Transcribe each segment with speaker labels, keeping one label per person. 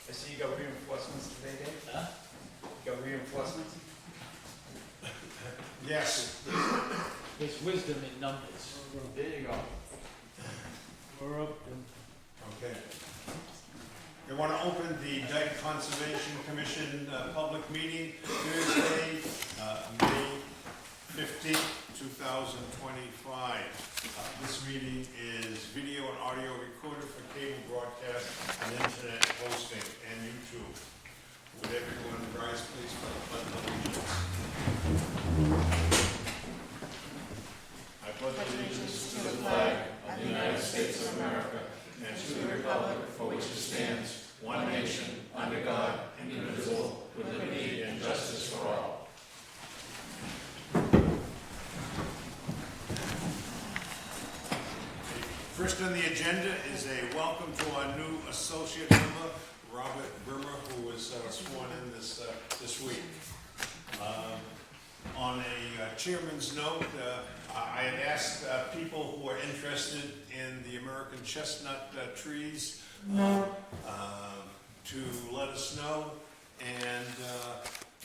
Speaker 1: I see you got reinforcements today, Dave?
Speaker 2: Huh?
Speaker 1: You got reinforcements?
Speaker 3: Yes.
Speaker 2: There's wisdom in numbers.
Speaker 1: There you go.
Speaker 2: We're up to.
Speaker 3: Okay. I want to open the Dyke Conservation Commission public meeting Thursday, May 15th, 2025. This meeting is video and audio recorded for cable broadcast and internet hosting and YouTube. Would everyone rise please for the pledge of allegiance? I pledge allegiance to the flag of the United States of America and to the republic for which it stands, one nation, under God, indivisible, with liberty and justice for all. First on the agenda is a welcome to our new associate member, Robert Brimmer, who was sworn in this week. On a chairman's note, I had asked people who are interested in the American chestnut trees to let us know, and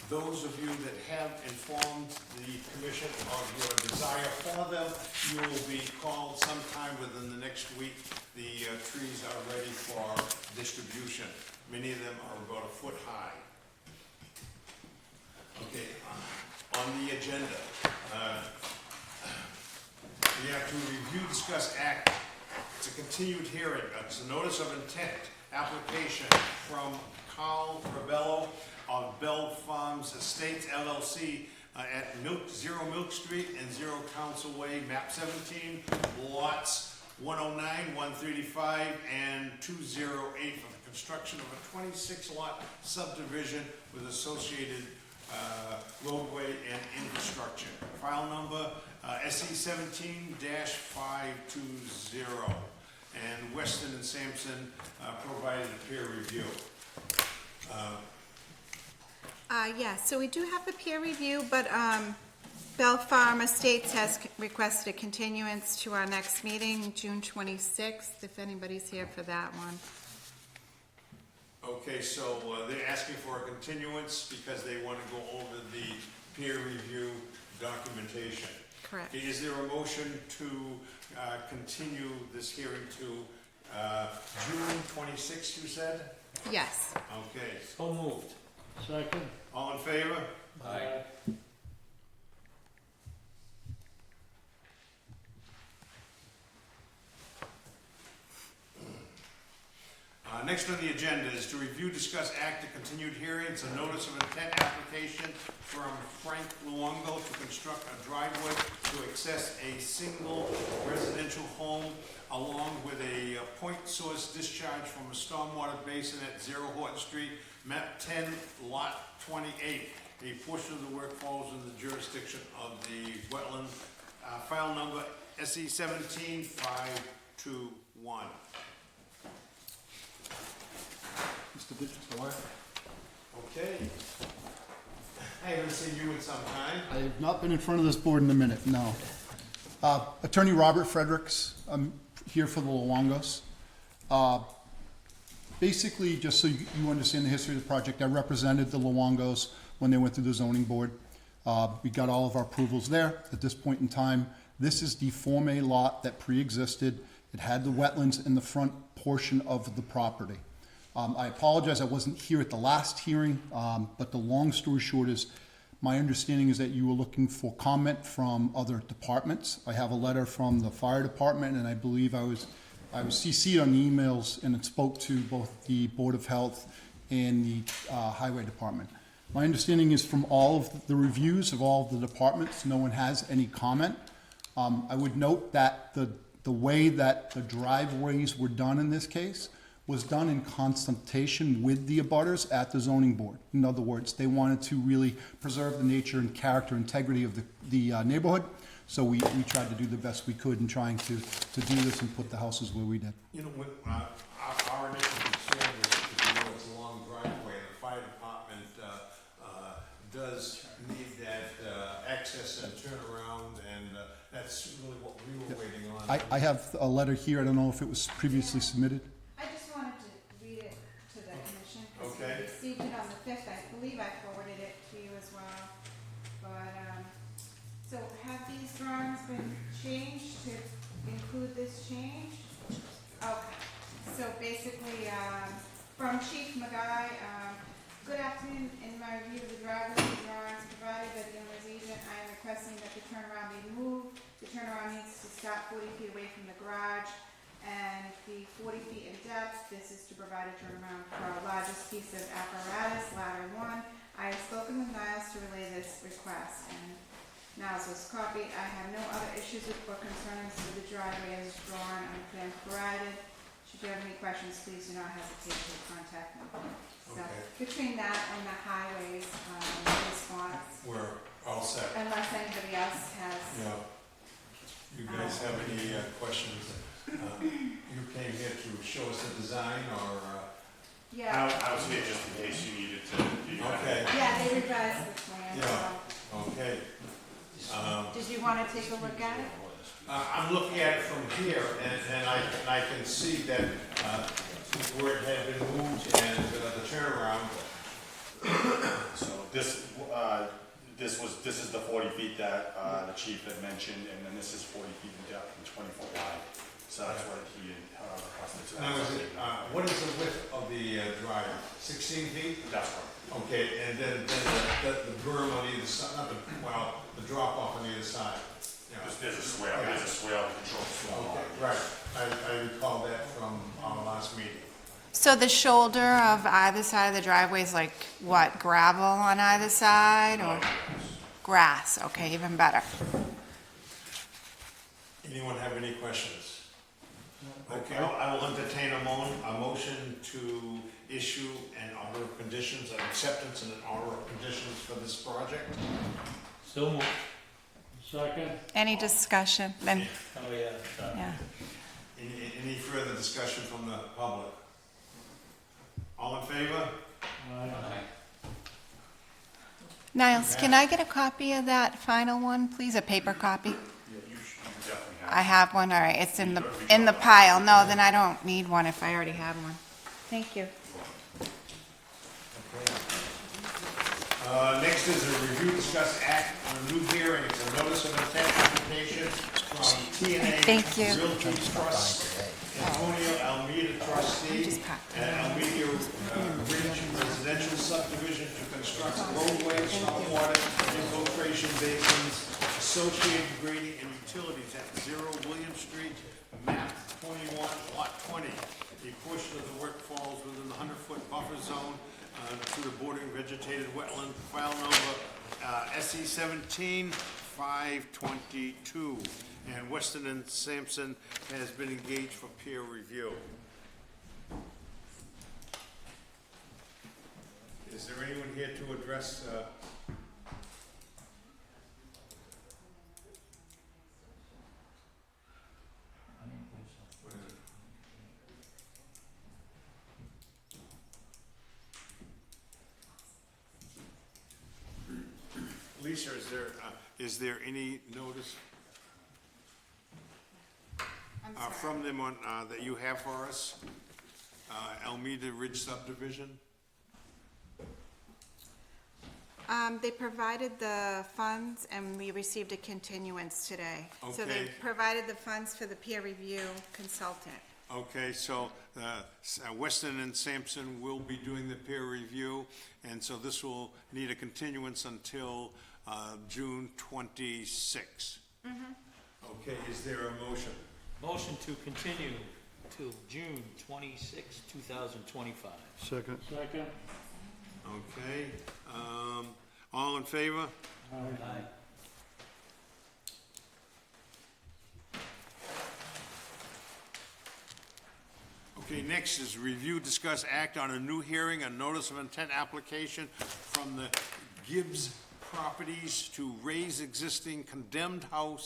Speaker 3: those of you that have informed the commission of your desire for them, you will be called sometime within the next week. The trees are ready for distribution. Many of them are about a foot high. Okay, on the agenda, we have to review, discuss, act. It's a continued hearing. It's a notice of intent application from Carl Rebello of Bell Farms Estates LLC at 0 Milk Street and 0 Council Way, map 17, lots 109, 135, and 208 for the construction of a 26-lot subdivision with associated roadway and infrastructure. File number SE 17-520. And Weston and Sampson provided a peer review.
Speaker 4: Yes, so we do have the peer review, but Bell Farm Estates has requested a continuance to our next meeting, June 26th, if anybody's here for that one.
Speaker 3: Okay, so they're asking for a continuance because they want to go over the peer review documentation.
Speaker 4: Correct.
Speaker 3: Okay, is there a motion to continue this hearing to June 26th, you said?
Speaker 4: Yes.
Speaker 3: Okay,
Speaker 2: So moved. Second.
Speaker 3: all in favor?
Speaker 2: Aye.
Speaker 3: Next on the agenda is to review, discuss, act, a continued hearing. It's a notice of intent application from Frank Luongo to construct a driveway to access a single residential home along with a point source discharge from a stormwater basin at 0 Horton Street, map 10, lot 28. A portion of the work falls in the jurisdiction of the wetland. File number SE 17-521.
Speaker 5: Mr. Wire?
Speaker 3: Okay. I haven't seen you in some time.
Speaker 5: I have not been in front of this board in a minute, no. Attorney Robert Fredericks, I'm here for the Luongos. Basically, just so you understand the history of the project, I represented the Luongos when they went through the zoning board. We got all of our approvals there at this point in time. This is the Form A lot that pre-existed. It had the wetlands in the front portion of the property. I apologize, I wasn't here at the last hearing, but the long story short is, my understanding is that you were looking for comment from other departments. I have a letter from the fire department, and I believe I was CC'd on the emails, and it spoke to both the Board of Health and the Highway Department. My understanding is from all of the reviews of all of the departments, no one has any comment. I would note that the way that the driveways were done in this case was done in consultation with the abutters at the zoning board. In other words, they wanted to really preserve the nature and character integrity of the neighborhood. So we tried to do the best we could in trying to do this and put the houses where we did.
Speaker 3: You know, when, our initial concern was because it's a long driveway, and the fire department does need that access and turnaround, and that's really what we were waiting on.
Speaker 5: I have a letter here, I don't know if it was previously submitted.
Speaker 4: I just wanted to read it to the commission. include this change? Okay, so basically, from Chief Magai, good afternoon, in my review of the driveway drawings provided by the owner's agent, I am requesting that the turnaround be moved. The turnaround needs to stop 40 feet away from the garage and be 40 feet in depth. This is to provide a turnaround for our largest piece of apparatus, ladder 1. I have spoken with Niles to relay this request, and Niles was copied. I have no other issues or concerns with the driveway as drawn on the plan provided. Should you have any questions, please do not hesitate to contact me. So,
Speaker 3: Okay.
Speaker 4: between that and the highways, response,
Speaker 3: We're all set.
Speaker 4: unless anybody else has.
Speaker 3: Yeah. You guys have any questions? You came here to show us the design or?
Speaker 4: Yeah,
Speaker 6: I was here just in case you needed to do that.
Speaker 3: Okay,
Speaker 4: yeah, they revised the plan,
Speaker 3: Yeah.
Speaker 4: so.
Speaker 3: okay.
Speaker 4: Did you wanna take a look at it?
Speaker 3: I'm looking at it from here and I can see that where it had been moved and the turnaround.
Speaker 6: So this is the 40 feet that the chief had mentioned, and then this is 40 feet in depth and 20 foot wide. So that's what he requested.
Speaker 3: Now, what is the width of the drive? 16 feet?
Speaker 6: That's right.
Speaker 3: Okay, and then the berm on either side, not the drop off on either side. Yeah.
Speaker 6: There's a swale, that controls the swale.
Speaker 3: Okay, right, I recall that from our last meeting.
Speaker 4: So the shoulder of either side of the driveway is like, what, gravel on either side, or grass? Okay, even better.
Speaker 3: Anyone have any questions? Okay, I will entertain a motion to issue an order of conditions, an acceptance and an order of conditions for this project.
Speaker 2: So moved. Second?
Speaker 4: Any discussion, then,
Speaker 2: Oh, yeah.
Speaker 4: yeah.
Speaker 3: Any further discussion from the public? All in favor?
Speaker 2: Aye.
Speaker 4: Niles, can I get a copy of that final one, please, a paper copy?
Speaker 6: You definitely have.
Speaker 4: I have one, all right, it's in the pile. No, then I don't need one if I already have one. Thank you.
Speaker 3: Next is a review, discuss, act on a new hearing. It's a notice of intent application from TNA
Speaker 4: Thank you.
Speaker 3: Realty Trust, Antonio Almeida trustee,
Speaker 4: just packed
Speaker 3: and Almeida Ridge residential subdivision to construct roadways, stormwater infiltration basins, associated grading and utilities at 0 William Street, map 21, lot 20. A portion of the work falls within the 100-foot buffer zone to the bordering vegetated wetland, file number SE 17-522. And Weston and Sampson has been engaged for peer review. Is there anyone here to address? What is it? Lisa, is there any notice
Speaker 4: I'm sorry.
Speaker 3: from them on, that you have for us? Almeida Ridge subdivision?
Speaker 4: They provided the funds, and we received a continuance today. So they
Speaker 3: Okay.
Speaker 4: provided the funds for the peer review consultant.
Speaker 3: Okay, so Weston and Sampson will be doing the peer review, and so this will need a continuance until June 26. Okay, is there a motion?
Speaker 2: Motion to continue till June 26, 2025.
Speaker 5: Second.
Speaker 2: Second?
Speaker 3: Okay, all in favor?
Speaker 2: Aye.
Speaker 3: Okay, next is review, discuss, act on a new hearing, a notice of intent application from the Gibbs Properties to raise existing condemned home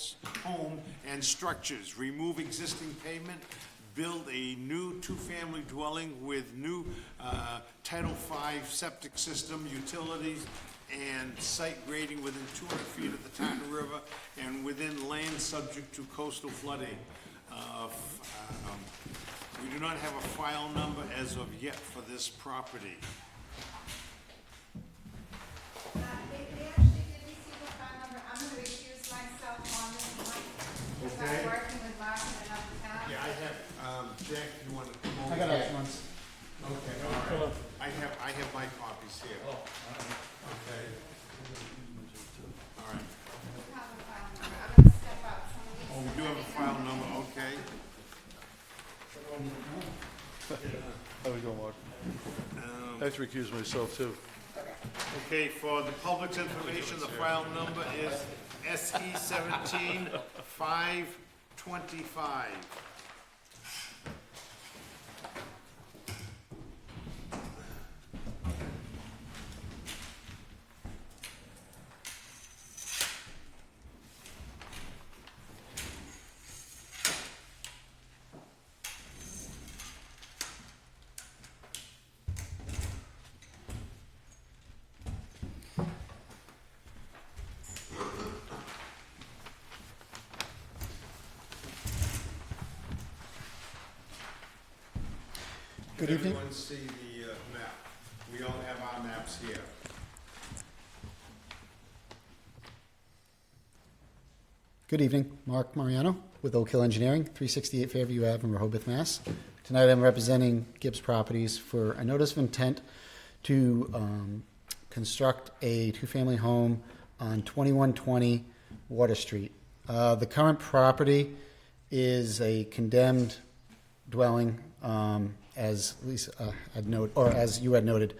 Speaker 3: and structures, remove existing pavement, build a new two-family dwelling with new Title V septic system, utilities, and site grading within 200 feet of the Taunton River and within land subject to coastal flooding. We do not have a file number as of yet for this property.
Speaker 4: They actually did receive a file number. I'm gonna recuse myself on this one.
Speaker 3: Okay.
Speaker 4: working with Mark in another town.
Speaker 3: Yeah, I have, Jack, you want to come over?
Speaker 5: I got
Speaker 3: here?
Speaker 5: extra ones.
Speaker 3: Okay, all right. I have my copies here.
Speaker 2: Oh, all right.
Speaker 3: Okay. All right.
Speaker 4: Have a file number. I'm gonna step up. Some of these
Speaker 3: Oh, we do have a file number, okay.
Speaker 7: How we doing, Mark? I have to recuse myself, too.
Speaker 3: Okay, for the public's information, the file number is SE 17-525.
Speaker 5: Good evening.
Speaker 3: Everyone see the map. We all have our maps here.
Speaker 8: Good evening, Mark Mariano with Oak Hill Engineering, 368 Fairview Ave in Rehoboth, Mass. Tonight I'm representing Gibbs Properties for a notice of intent to construct a two-family home on 2120 Water Street. The current property is a condemned dwelling, as Lisa had noted, or as you had noted.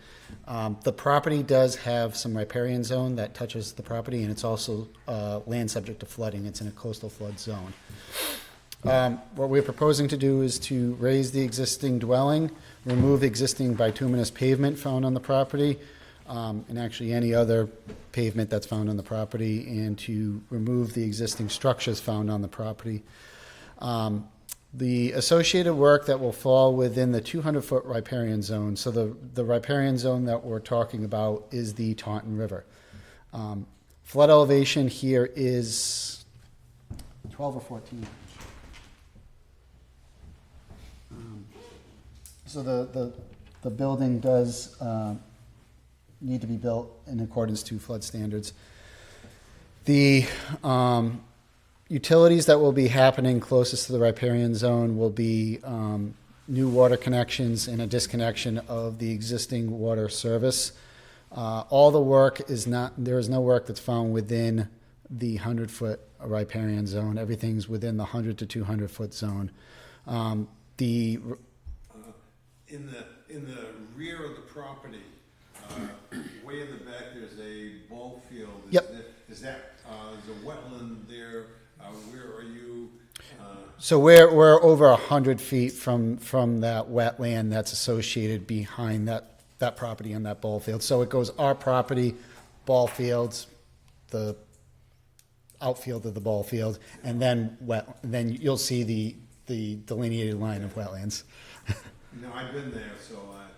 Speaker 8: The property does have some riparian zone that touches the property, and it's also land subject to flooding. It's in a coastal flood zone. What we're proposing to do is to raise the existing dwelling, remove the existing bituminous pavement found on the property, and actually any other pavement that's found on the property, and to remove the existing structures found on the property. The associated work that will fall within the 200-foot riparian zone. So the riparian zone that we're talking about is the Taunton River. Flood elevation here is 12 or 14. So the building does need to be built in accordance to flood standards. The utilities that will be happening closest to the riparian zone will be new water connections and a disconnection of the existing water service. All the work is not, there is no work that's found within the 100-foot riparian zone. Everything's within the 100 to 200-foot zone. The
Speaker 3: In the rear of the property, way in the back, there's a ball field.
Speaker 8: Yep.
Speaker 3: Is that, there's a wetland there? Where are you?
Speaker 8: So we're over 100 feet from that wetland that's associated behind that property on that ball field. So it goes our property, ball fields, the outfield of the ball field, and then then you'll see the delineated line of wetlands.
Speaker 3: No, I've been there, so I'm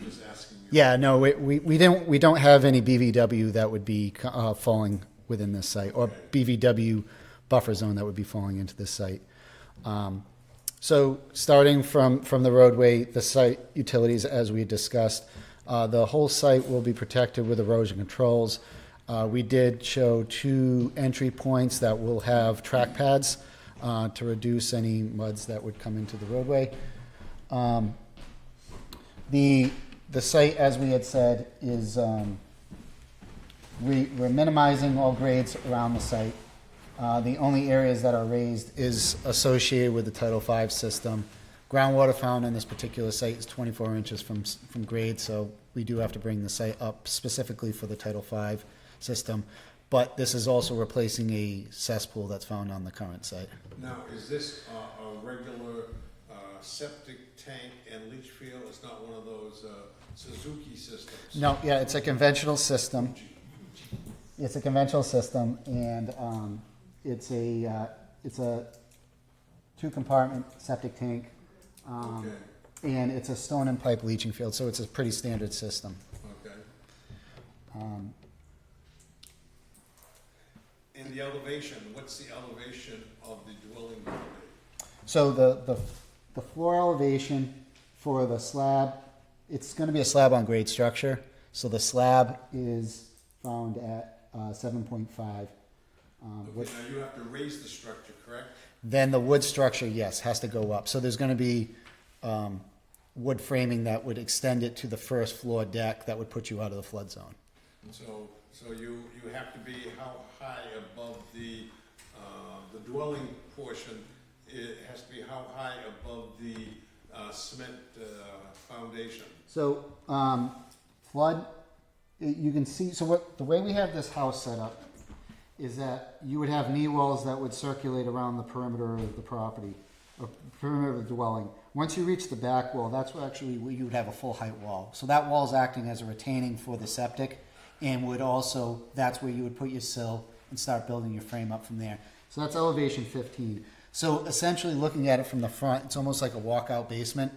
Speaker 3: just asking you.
Speaker 8: Yeah, no, we don't have any BVW that would be falling within this site, or BVW buffer zone that would be falling into this site. So starting from the roadway, the site utilities, as we discussed, the whole site will be protected with erosion controls. We did show 2 entry points that will have track pads to reduce any muds that would come into the roadway. The site, as we had said, is we're minimizing all grades around the site. The only areas that are raised is associated with the Title V system. Groundwater found in this particular site is 24 inches from grade, so we do have to bring the site up specifically for the Title V system. But this is also replacing a cesspool that's found on the current site.
Speaker 3: Now, is this a regular septic tank and leach field? It's not one of those Suzuki systems?
Speaker 8: No, yeah, it's a conventional system. It's a conventional system, and it's a 2-compartment septic tank,
Speaker 3: Okay,
Speaker 8: and it's a stone and pipe leaching field, so it's a pretty standard system.
Speaker 3: okay. And the elevation, what's the elevation of the dwelling going to be?
Speaker 8: So the floor elevation for the slab, it's going to be a slab on grade structure. So the slab is found at 7.5.
Speaker 3: Okay, now you have to raise the structure, correct?
Speaker 8: Then the wood structure, yes, has to go up. So there's gonna be, wood framing that would extend it to the first floor deck that would put you out of the flood zone.
Speaker 3: So you have to be how high above the dwelling portion? It has to be how high above the cement foundation?
Speaker 8: So, flood, you can see, so what, the way we have this house set up is that you would have knee walls that would circulate around the perimeter of the property, or perimeter of the dwelling. Once you reach the back wall, that's actually where you would have a full height wall. So that wall is acting as a retaining for the septic, and would also, that's where you would put your sill and start building your frame up from there. So that's elevation 15. So essentially, looking at it from the front, it's almost like a walkout basement.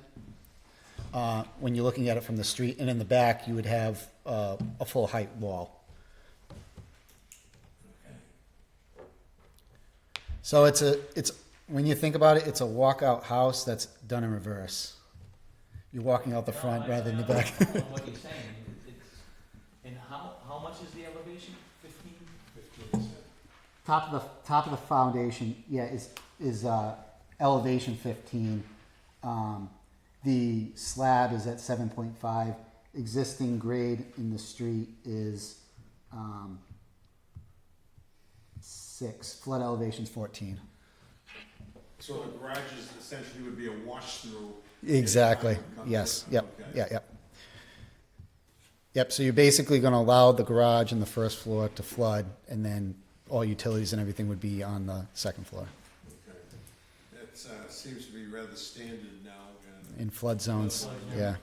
Speaker 8: When you're looking at it from the street, and in the back, you would have a full height wall. So it's when you think about it, it's a walkout house that's done in reverse. You're walking out the front rather than the back.
Speaker 2: I know what you're saying. And how much is the elevation? 15?
Speaker 8: Top of the foundation, yeah, is elevation 15. The slab is at 7.5. Existing grade in the street is 6. Flood elevation's 14.
Speaker 3: So the garage is essentially would be a wash through.
Speaker 8: Exactly. Yes. Yep. Yeah. Yep. Yep. So you're basically going to allow the garage and the first floor to flood, and then all utilities and everything would be on the second floor.
Speaker 3: Okay. That seems to be rather standard now.
Speaker 8: In flood zones. Yeah.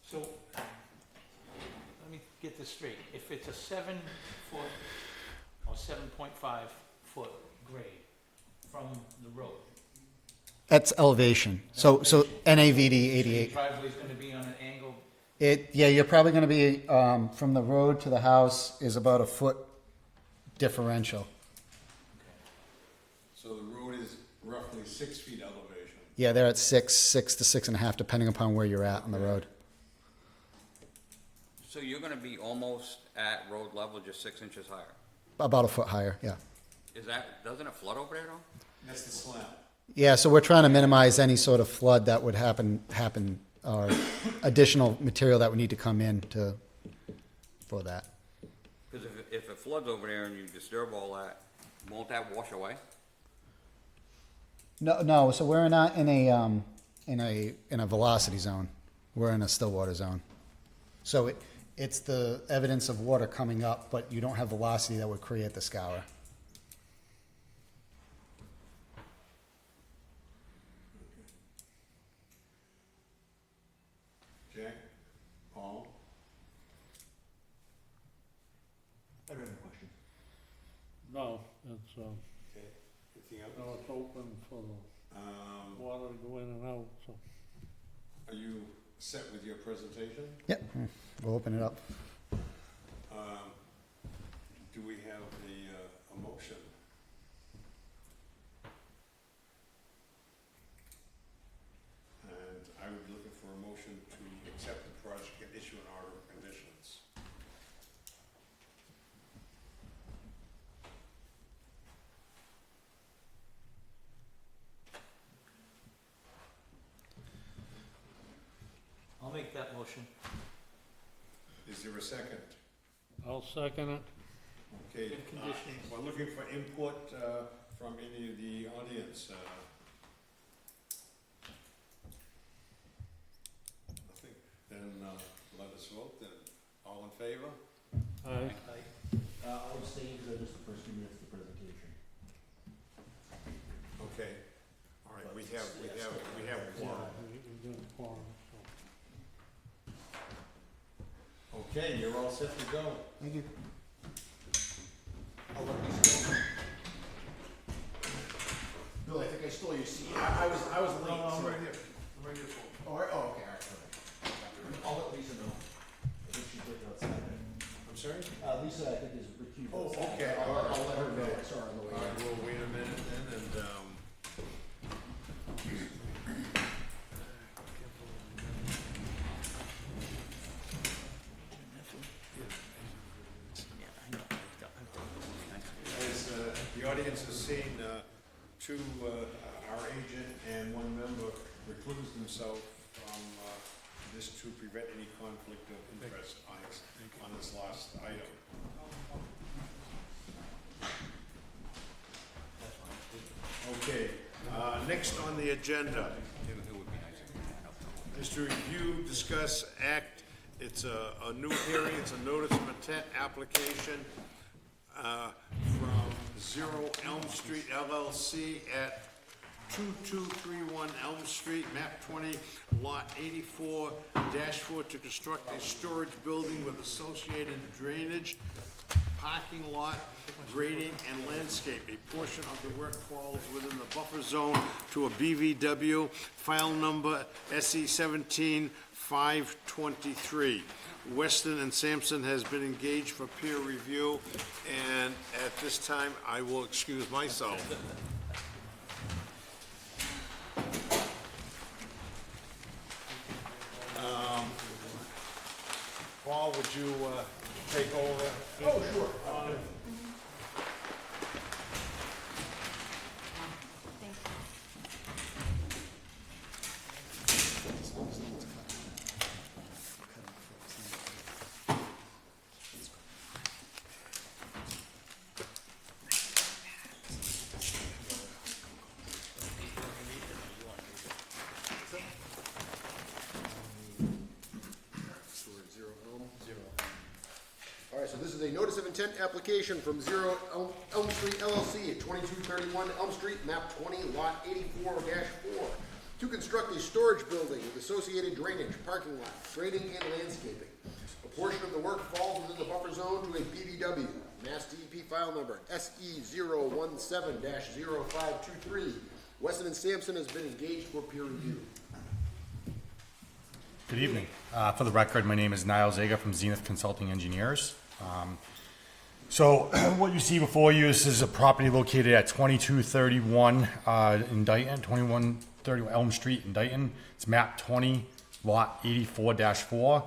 Speaker 2: So, let me get this straight. If it's a 7-foot or 7.5 foot grade from the road.
Speaker 8: That's elevation. So NAVD 88.
Speaker 2: The driveway's gonna be on an angle.
Speaker 8: Yeah, you're probably going to be from the road to the house is about a foot differential.
Speaker 3: So the road is roughly 6 feet elevation.
Speaker 8: Yeah, they're at 6 to 6.5, depending upon where you're at on the road.
Speaker 9: So you're gonna be almost at road level, just 6 inches higher?
Speaker 8: About a foot higher. Yeah.
Speaker 9: Doesn't it flood over there though?
Speaker 3: That's the slab.
Speaker 8: Yeah. So we're trying to minimize any sort of flood that would happen, or additional material that would need to come in for that.
Speaker 9: Because if it floods over there and you disturb all that, won't that wash away?
Speaker 8: No. So we're not in a velocity zone. We're in a still water zone. So it's the evidence of water coming up, but you don't have velocity that would create the scour.
Speaker 3: Jack? Paul?
Speaker 7: I don't have a question. No, it's,
Speaker 3: Okay. Anything else?
Speaker 7: no, it's open for the water to go in and out, so.
Speaker 3: Are you set with your presentation?
Speaker 8: Yep. We'll open it up.
Speaker 3: Do we have a motion? And I would be looking for a motion to accept the project and issue an order of conditions.
Speaker 2: I'll make that motion.
Speaker 3: Is there a second?
Speaker 7: I'll second it.
Speaker 3: Okay.
Speaker 2: Good conditions.
Speaker 3: We're looking for input from any of the audience. Nothing. Then let us vote then. All in favor?
Speaker 7: Aye.
Speaker 10: I'll abstain because I just the person who missed the presentation.
Speaker 3: Okay. All right, we have quorum.
Speaker 7: We got a quorum, so.
Speaker 3: Okay, you're all set to go.
Speaker 8: Thank you.
Speaker 10: I'll let Lisa know. Bill, I think I stole your seat. I was late.
Speaker 3: No, I'm
Speaker 10: so-
Speaker 3: right here. I'm right here.
Speaker 10: Oh, okay, all right, perfect. I'll let Lisa know. I think she's waiting outside.
Speaker 3: I'm sorry?
Speaker 10: Lisa, I think is recused.
Speaker 3: Oh,
Speaker 10: outside.
Speaker 3: okay.
Speaker 10: I'll let her know. I saw her on the way
Speaker 3: All right,
Speaker 10: in.
Speaker 3: we'll wait a minute then, and, audience has seen our agent and one member recluse themselves from this to prevent any conflict of interest on this last item. Okay, next on the agenda is to review, discuss, act. It's a new hearing, it's a notice of intent application from Zero Elm Street LLC at 2231 Elm Street, map 20, lot 84-4, to construct a storage building with associated drainage, parking lot, grading, and landscape. A portion of the work falls within the buffer zone to a BVW, file number SE 17523. Weston and Sampson has been engaged for peer review, and at this time, I will excuse myself. Paul, would you take over?
Speaker 10: Oh, sure.
Speaker 4: Thank
Speaker 10: All right, so this is a notice of intent application from Zero Elm Street LLC at 2231 Elm Street, map 20, lot 84-4, to construct a storage building with associated drainage, parking lot, grading, and landscaping. A portion of the work falls within the buffer zone to a BVW, Mass DEP file number SE 017-0523. Weston and Sampson has been engaged for peer review.
Speaker 6: Good evening. For the record, my name is Niall Zager from Zenith Consulting Engineers. So what you see before you, this is a property located at 2231 in Dayton, 2131 Elm Street in Dayton. It's map 20, lot 84-4.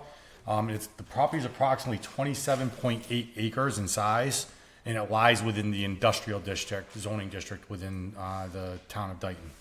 Speaker 6: The property is approximately 27.8 acres in size, and it lies within the industrial district, zoning district within the town of Dayton.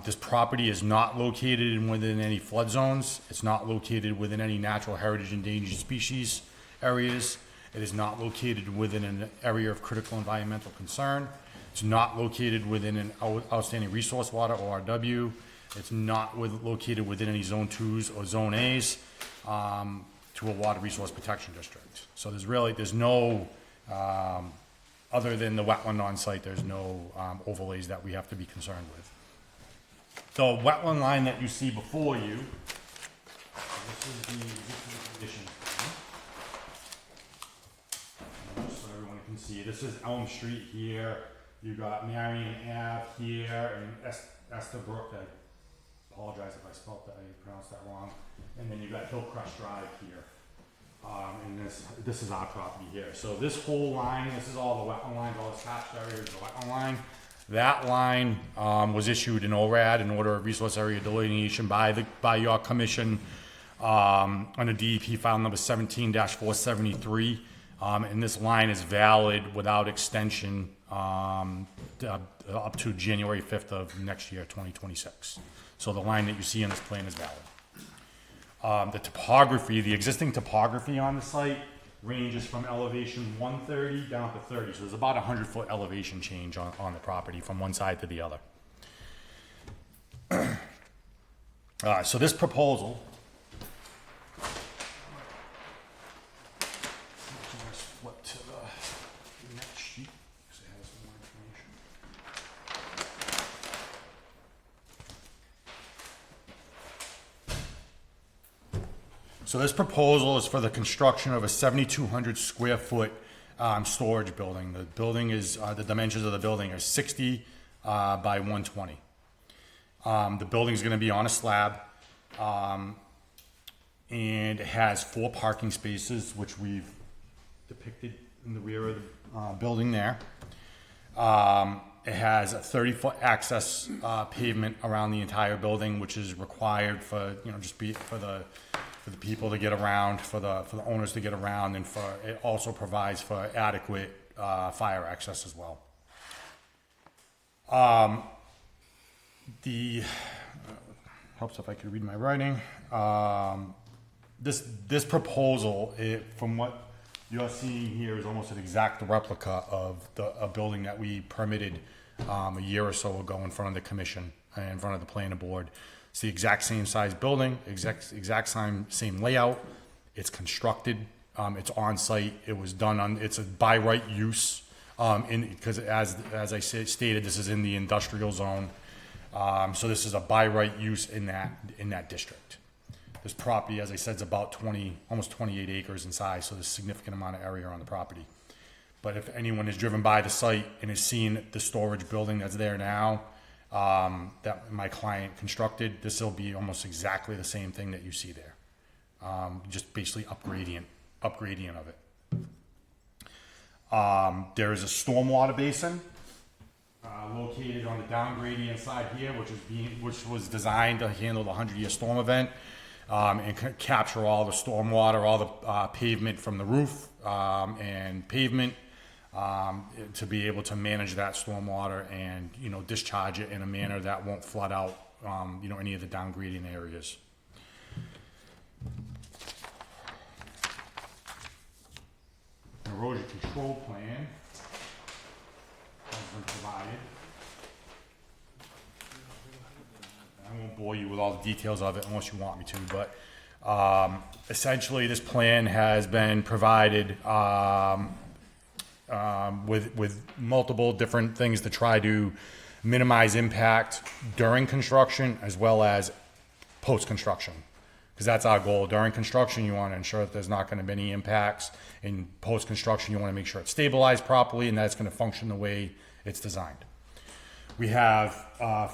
Speaker 6: This property is not located within any flood zones. It's not located within any natural heritage endangered species areas. It is not located within an area of critical environmental concern. It's not located within an outstanding resource water, ORW. It's not located within any Zone 2s or Zone As to a water resource protection district. So there's no, other than the wetland on site, there's no overlays that we have to be concerned with. The wetland line that you see before you, this is the condition plan. Just so everyone can see, this is Elm Street here. You got Marion Ave here and Estabrook. I apologize if I pronounced that wrong. And then you got Hillcrest Drive here. And this is our property here. So this whole line, this is all the wetland lines, all this hatched area is the wetland line. That line was issued in ORAD, in order of resource area delineation, by your commission under DEP file number 17-473. And this line is valid without extension up to January 5th of next year, 2026. So the line that you see on this plan is valid. The topography, the existing topography on the site ranges from elevation 130 down to 30. So there's about a 100-foot elevation change on the property from one side to the other. So this proposal, let's flip to the next sheet because it has more information. So this proposal is for the construction of a 7,200 square foot storage building. The building is, the dimensions of the building are 60 by 120. The building is going to be on a slab, and it has 4 parking spaces, which we've depicted in the rear of the building there. It has a 30-foot access pavement around the entire building, which is required for, for the people to get around, for the owners to get around, and it also provides for adequate fire access as well. The helps if I could read my writing. This proposal, from what you're seeing here, is almost an exact replica of a building that we permitted a year or so ago in front of the commission and in front of the planning board. It's the exact same size building, exact same layout. It's constructed. It's on site. It was done on. It's a by right use. Because as I stated, this is in the industrial zone. So this is a by right use in that district. This property, as I said, is about almost 28 acres in size, so there's a significant amount of area on the property. But if anyone has driven by the site and has seen the storage building that's there now, that my client constructed, this will be almost exactly the same thing that you see there. Just basically upgradient of it. There is a stormwater basin located on the down gradient side here, which was designed to handle the 100-year storm event and capture all the stormwater, all the pavement from the roof and pavement to be able to manage that stormwater and discharge it in a manner that won't flood out any of the down gradient areas. An erosion control plan has been provided. I won't bore you with all the details of it unless you want me to, but essentially this plan has been provided with multiple different things to try to minimize impact during construction as well as post-construction. Because that's our goal. During construction, you want to ensure that there's not going to be any impacts. In post-construction, you want to make sure it's stabilized properly and that it's going to function the way it's designed. We have,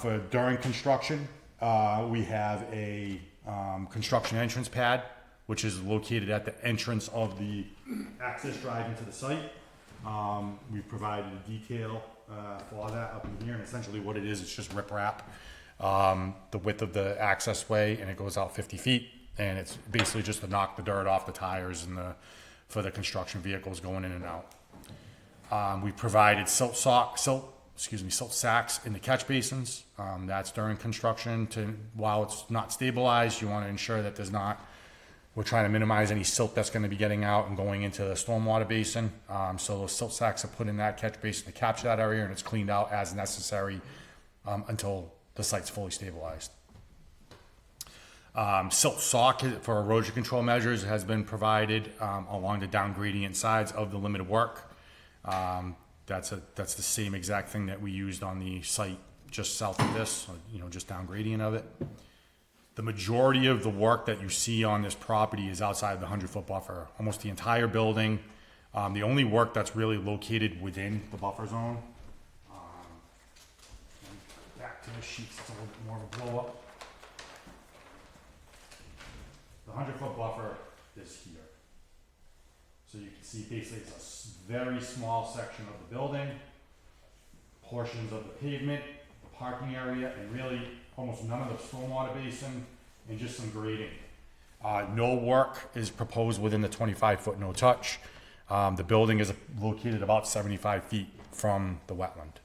Speaker 6: for during construction, we have a construction entrance pad, which is located at the entrance of the access drive into the site. We've provided a detail for that up in here, and essentially what it is, it's just riprap. The width of the access way, and it goes out 50 feet, and it's basically just to knock the dirt off the tires and for the construction vehicles going in and out. We provided silt sacks in the catch basins. That's during construction. While it's not stabilized, you want to ensure that we're trying to minimize any silt that's going to be getting out and going into the stormwater basin. So those silt sacks are put in that catch basin to capture that area, and it's cleaned out as necessary until the site's fully stabilized. Silt sock for erosion control measures has been provided along the down gradient sides of the limited work. That's the same exact thing that we used on the site just south of this, just down gradient of it. The majority of the work that you see on this property is outside the 100-foot buffer. Almost the entire building. The only work that's really located within the buffer zone. Back to the sheets, it's a little bit more of a blow up. The 100-foot buffer is here. So you can see basically it's a very small section of the building, portions of the pavement, the parking area, and really almost none of the stormwater basin, and just some grading. No work is proposed within the 25-foot no touch. The building is located about 75 feet from the wetland.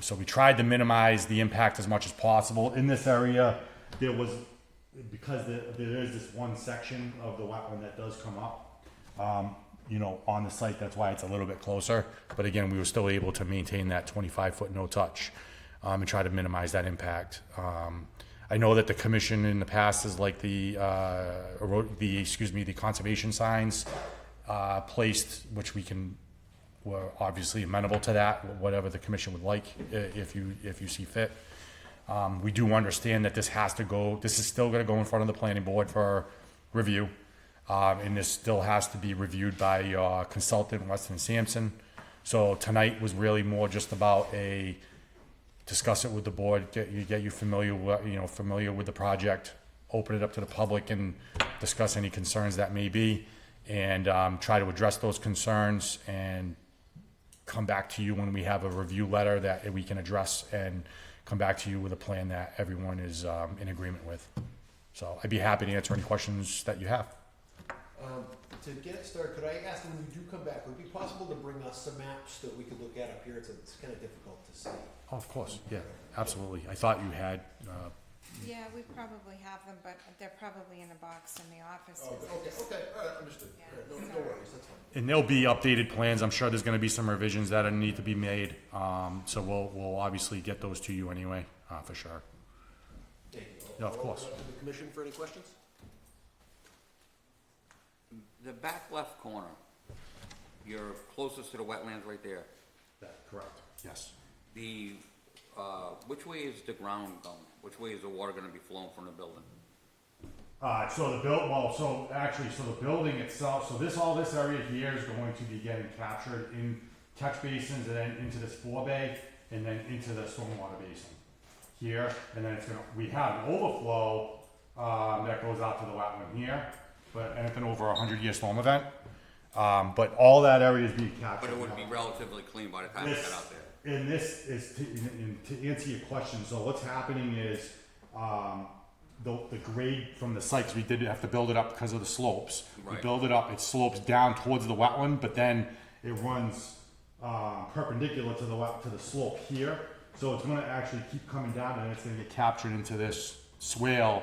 Speaker 6: So we tried to minimize the impact as much as possible. In this area, because there is this one section of the wetland that does come up, on the site, that's why it's a little bit closer. But again, we were still able to maintain that 25-foot no touch and try to minimize that impact. I know that the commission in the past is like the conservation signs placed, which we're obviously amenable to that, whatever the commission would like, if you see fit. We do understand that this is still gonna go in front of the planning board for review. And this still has to be reviewed by your consultant, Weston Sampson. So tonight was really more just about discuss it with the board, get you familiar with the project, open it up to the public and discuss any concerns that may be, and try to address those concerns and come back to you when we have a review letter that we can address and come back to you with a plan that everyone is in agreement with. So I'd be happy to answer any questions that you have.
Speaker 10: To get it started, could I ask, when you do come back, would it be possible to bring us some maps that we could look at up here? It's kind of difficult to see.
Speaker 6: Of course, yeah, absolutely. I thought you had,
Speaker 4: Yeah, we probably have them, but they're probably in a box in the office.
Speaker 10: Oh, okay, all right, understood.
Speaker 4: Yeah,
Speaker 10: All right, no
Speaker 4: sorry.
Speaker 10: worries, that's fine.
Speaker 6: and there'll be updated plans. I'm sure there's gonna be some revisions that need to be made. So we'll obviously get those to you anyway, for sure.
Speaker 10: Thank you.
Speaker 6: Yeah, of course.
Speaker 10: I'll open it up to the commission for any questions?
Speaker 9: The back left corner, you're closest to the wetlands right there.
Speaker 6: Correct. Yes.
Speaker 9: The, which way is the ground going? Which way is the water gonna be flowing from the building?
Speaker 6: So the building itself, all this area here is going to be getting captured in catch basins and then into this forebay and then into the stormwater basin here. And then we have an overflow, that goes out to the wetland here, but anything over a 100-year storm event. But all that area is being captured.
Speaker 9: But it would be
Speaker 6: now.
Speaker 9: relatively clean by the time it got out there.
Speaker 6: And this is, to answer your question, so what's happening is, the grade from the site, 'cause we did have to build it up because of the slopes. We
Speaker 9: Right.
Speaker 6: build it up, it slopes down towards the wetland, but then it runs, perpendicular to the slope here. So it's gonna actually keep coming down and it's gonna get captured into this swale,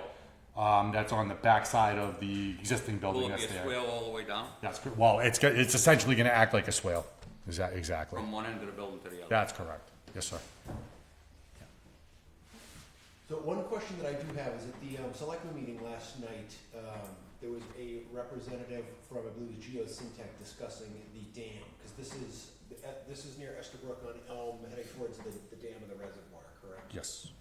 Speaker 6: that's on the backside of the existing building
Speaker 9: Will it
Speaker 6: that's
Speaker 9: be a
Speaker 6: there.
Speaker 9: swale all the way down?
Speaker 6: That's, well, it's essentially gonna act like a swale, exactly.
Speaker 9: From one end of the building to the other?
Speaker 6: That's correct, yes, sir.
Speaker 10: So one question that I do have is at the selectmen meeting last night, there was a representative from, I believe, Geosyntec discussing the dam, because this is near Estabrook on Elm, heading towards the dam of the reservoir, correct?
Speaker 6: Yes.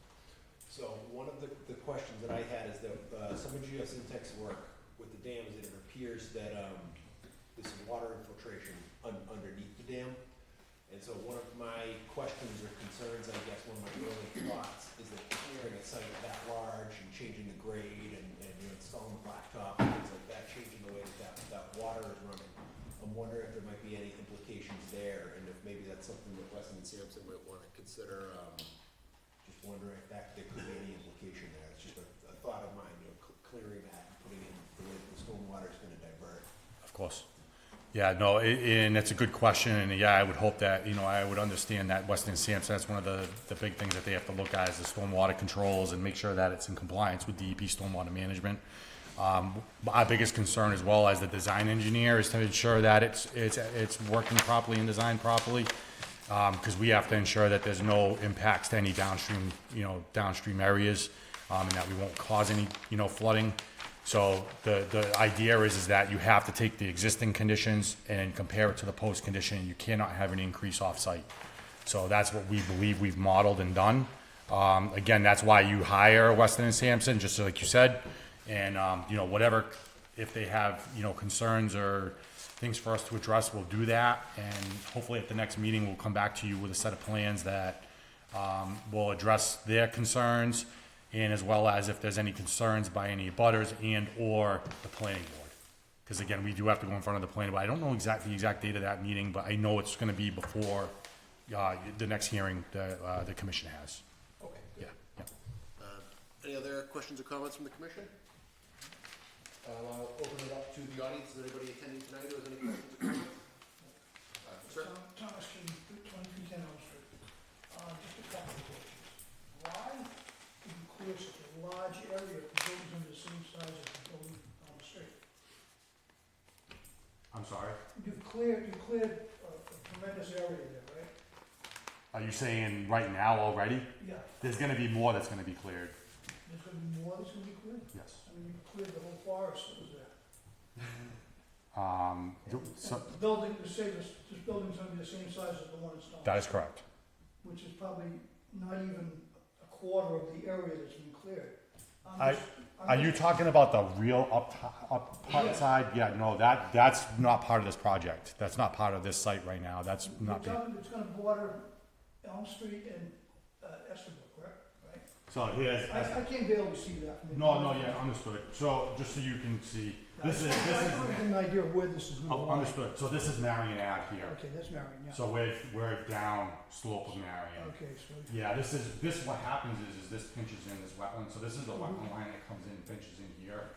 Speaker 10: So one of the questions that I had is that some of Geosyntec's work with the dam is that it appears that there's some water infiltration underneath the dam. And so one of my questions or concerns, I guess, one of my early thoughts is that clearing a site that large and changing the grade and installing blacktop and things like that, changing the way that water is running. I'm wondering if there might be any implications there and if maybe that's something that Weston and Sampson might want to consider. Just wondering if there could be any implication there. It's just a thought of mine, clearing that and putting in the way that the stormwater is going to divert.
Speaker 6: Of course. Yeah, no, and that's a good question, and yeah, I would hope that, I would understand that Weston and Sampson, that's one of the big things that they have to look at is the stormwater controls and make sure that it's in compliance with DEP stormwater management. Our biggest concern as well as the design engineer is to ensure that it's working properly and designed properly, because we have to ensure that there's no impacts to any downstream areas, and that we won't cause any, flooding. So the idea is that you have to take the existing conditions and compare it to the post condition. You cannot have an increase off-site. So that's what we believe we've modeled and done. Again, that's why you hire Weston and Sampson, just like you said. And, whatever, if they have, concerns or things for us to address, we'll do that. And hopefully at the next meeting, we'll come back to you with a set of plans that will address their concerns, and as well as if there's any concerns by any butters and or the planning board. Because again, we do have to go in front of the planning board. I don't know the exact date of that meeting, but I know it's gonna be before, the next hearing the commission has.
Speaker 10: Okay.
Speaker 6: Yeah, yeah.
Speaker 10: Any other questions or comments from the commission? I'll open it up to the audience. Is there anybody attending tonight who has any questions or comments? Sir?
Speaker 11: Thomas King, 2310 Elm Street. Just a couple of questions. Why did you clear such a large area of buildings under the same size as the building on the street?
Speaker 6: I'm sorry?
Speaker 11: You cleared a tremendous area there, right?
Speaker 6: Are you saying right now already?
Speaker 11: Yeah.
Speaker 6: There's gonna be more that's gonna be cleared.
Speaker 11: There's gonna be more that's gonna be cleared?
Speaker 6: Yes.
Speaker 11: I mean, you cleared the whole forest that was there.
Speaker 6: So,
Speaker 11: The building, you say this building's gonna be the same size as the one in Stone.
Speaker 6: that is correct.
Speaker 11: Which is probably not even a quarter of the area that's been cleared.
Speaker 6: Are you talking about the real up
Speaker 11: Yeah.
Speaker 6: side? Yeah, no, that's not part of this project. That's not part of this site right now. That's not being.
Speaker 11: It's gonna border Elm Street and Estabrook, correct? Right?
Speaker 6: So here's.
Speaker 11: I can't barely see that from the.
Speaker 6: No, yeah, understood. So just so you can see, this is.
Speaker 11: I want to get an idea of where this is gonna
Speaker 6: Oh,
Speaker 11: lie.
Speaker 6: understood. So this is Marion Ave here.
Speaker 11: Okay, that's Marion, yeah.
Speaker 6: So we're down slope of Marion.
Speaker 11: Okay, so,
Speaker 6: Yeah, what happens is this pinches in this wetland. So this is the wetland line that comes in, pinches in here,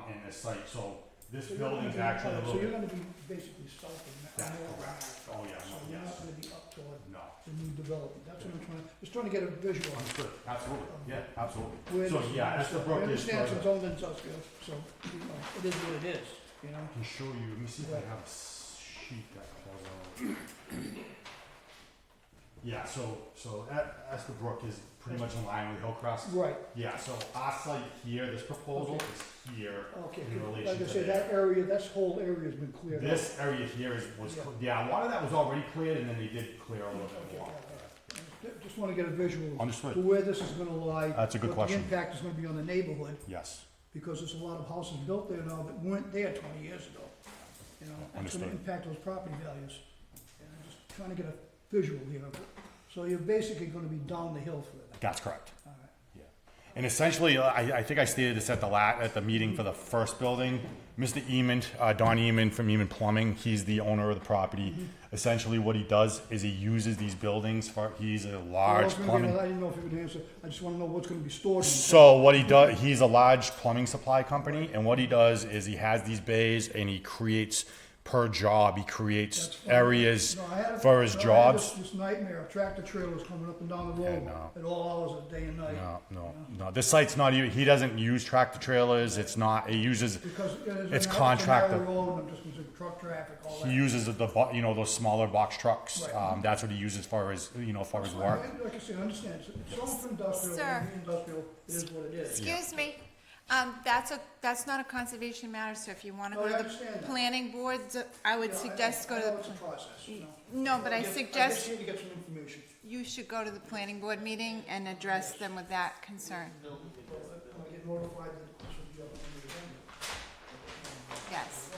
Speaker 6: in this site. So This
Speaker 11: So you're gonna
Speaker 6: building's
Speaker 11: be-
Speaker 6: actually a
Speaker 11: So
Speaker 6: little
Speaker 11: you're
Speaker 6: bit,
Speaker 11: gonna be basically south of
Speaker 6: that's
Speaker 11: North
Speaker 6: correct.
Speaker 11: Ave.
Speaker 6: Oh, yeah,
Speaker 11: So
Speaker 6: no,
Speaker 11: you're not
Speaker 6: yes.
Speaker 11: gonna be up toward
Speaker 6: No,
Speaker 11: the new development, that's what I'm trying, just trying to get a visual.
Speaker 6: understood, absolutely, yeah, absolutely.
Speaker 11: Where
Speaker 6: So,
Speaker 11: this-
Speaker 6: yeah, Estabrook
Speaker 11: I
Speaker 6: is
Speaker 11: understand
Speaker 6: further.
Speaker 11: it's owned industrial, so, you know, it is what it is, you know?
Speaker 6: I can show you, let me see if I have a sheet that calls out. Yeah, so Estabrook is pretty much in line with Hillcrest.
Speaker 11: Right,
Speaker 6: Yeah, so our site here, this proposal is here.
Speaker 11: okay,
Speaker 6: In relation
Speaker 11: like I
Speaker 6: to
Speaker 11: said,
Speaker 6: there.
Speaker 11: that area, this whole area's been cleared up.
Speaker 6: This area here was, yeah, a lot of that was already cleared, and then they did clear a little bit
Speaker 11: Okay,
Speaker 6: more.
Speaker 11: just wanna get a visual
Speaker 6: Understood.
Speaker 11: to where this is gonna lie.
Speaker 6: That's a good
Speaker 11: what
Speaker 6: question.
Speaker 11: the impact is gonna be on the neighborhood,
Speaker 6: Yes,
Speaker 11: because there's a lot of houses built there now that weren't there 20 years ago. You know, that's gonna
Speaker 6: Understood.
Speaker 11: impact those property values. And I'm just trying to get a visual here of it. So you're basically gonna be down the hill further.
Speaker 6: that's correct.
Speaker 11: All right.
Speaker 6: And essentially, I think I stated this at the meeting for the first building. Mr. Eamon, Don Eamon from Eamon Plumbing, he's the owner of the property. Essentially, what he does is he uses these buildings for, he's a
Speaker 11: Well, I
Speaker 6: large
Speaker 11: was gonna get-
Speaker 6: plumbing.
Speaker 11: I didn't know if you could answer, I just wanna know what's gonna be stored in.
Speaker 6: So what he does, he's a large plumbing supply company, and what he does is he has these bays and he creates, per job, he creates
Speaker 11: That's fine.
Speaker 6: areas
Speaker 11: No, I had a-
Speaker 6: for his
Speaker 11: no, I had
Speaker 6: jobs.
Speaker 11: This nightmare of tractor trailers coming up and down the road
Speaker 6: no.
Speaker 11: at all hours of day and night.
Speaker 6: No, this site's not even, he doesn't use tractor trailers, it's not, he uses,
Speaker 11: Because
Speaker 6: It's
Speaker 11: a
Speaker 6: contractor.
Speaker 11: narrow road, and I'm just gonna say truck traffic, all that.
Speaker 6: he uses those smaller box trucks.
Speaker 11: Right.
Speaker 6: That's what he uses for his, for his work.
Speaker 11: Like I said, I understand, it's sold for industrial,
Speaker 4: Sir.
Speaker 11: and industrial, it is what it is.
Speaker 4: Excuse me, that's not a conservation matter, so if you wanna
Speaker 11: No,
Speaker 4: go
Speaker 11: I
Speaker 4: to the
Speaker 11: understand that.
Speaker 4: planning board, I would
Speaker 11: Yeah,
Speaker 4: suggest go
Speaker 11: I
Speaker 4: to
Speaker 11: know
Speaker 4: the,
Speaker 11: it's a process, you know.
Speaker 4: no, but I
Speaker 11: just
Speaker 4: suggest
Speaker 11: need to get some information.
Speaker 4: you should go to the planning board meeting and address them with that concern.
Speaker 11: When I get notified that this will be up on the agenda.
Speaker 4: Yes.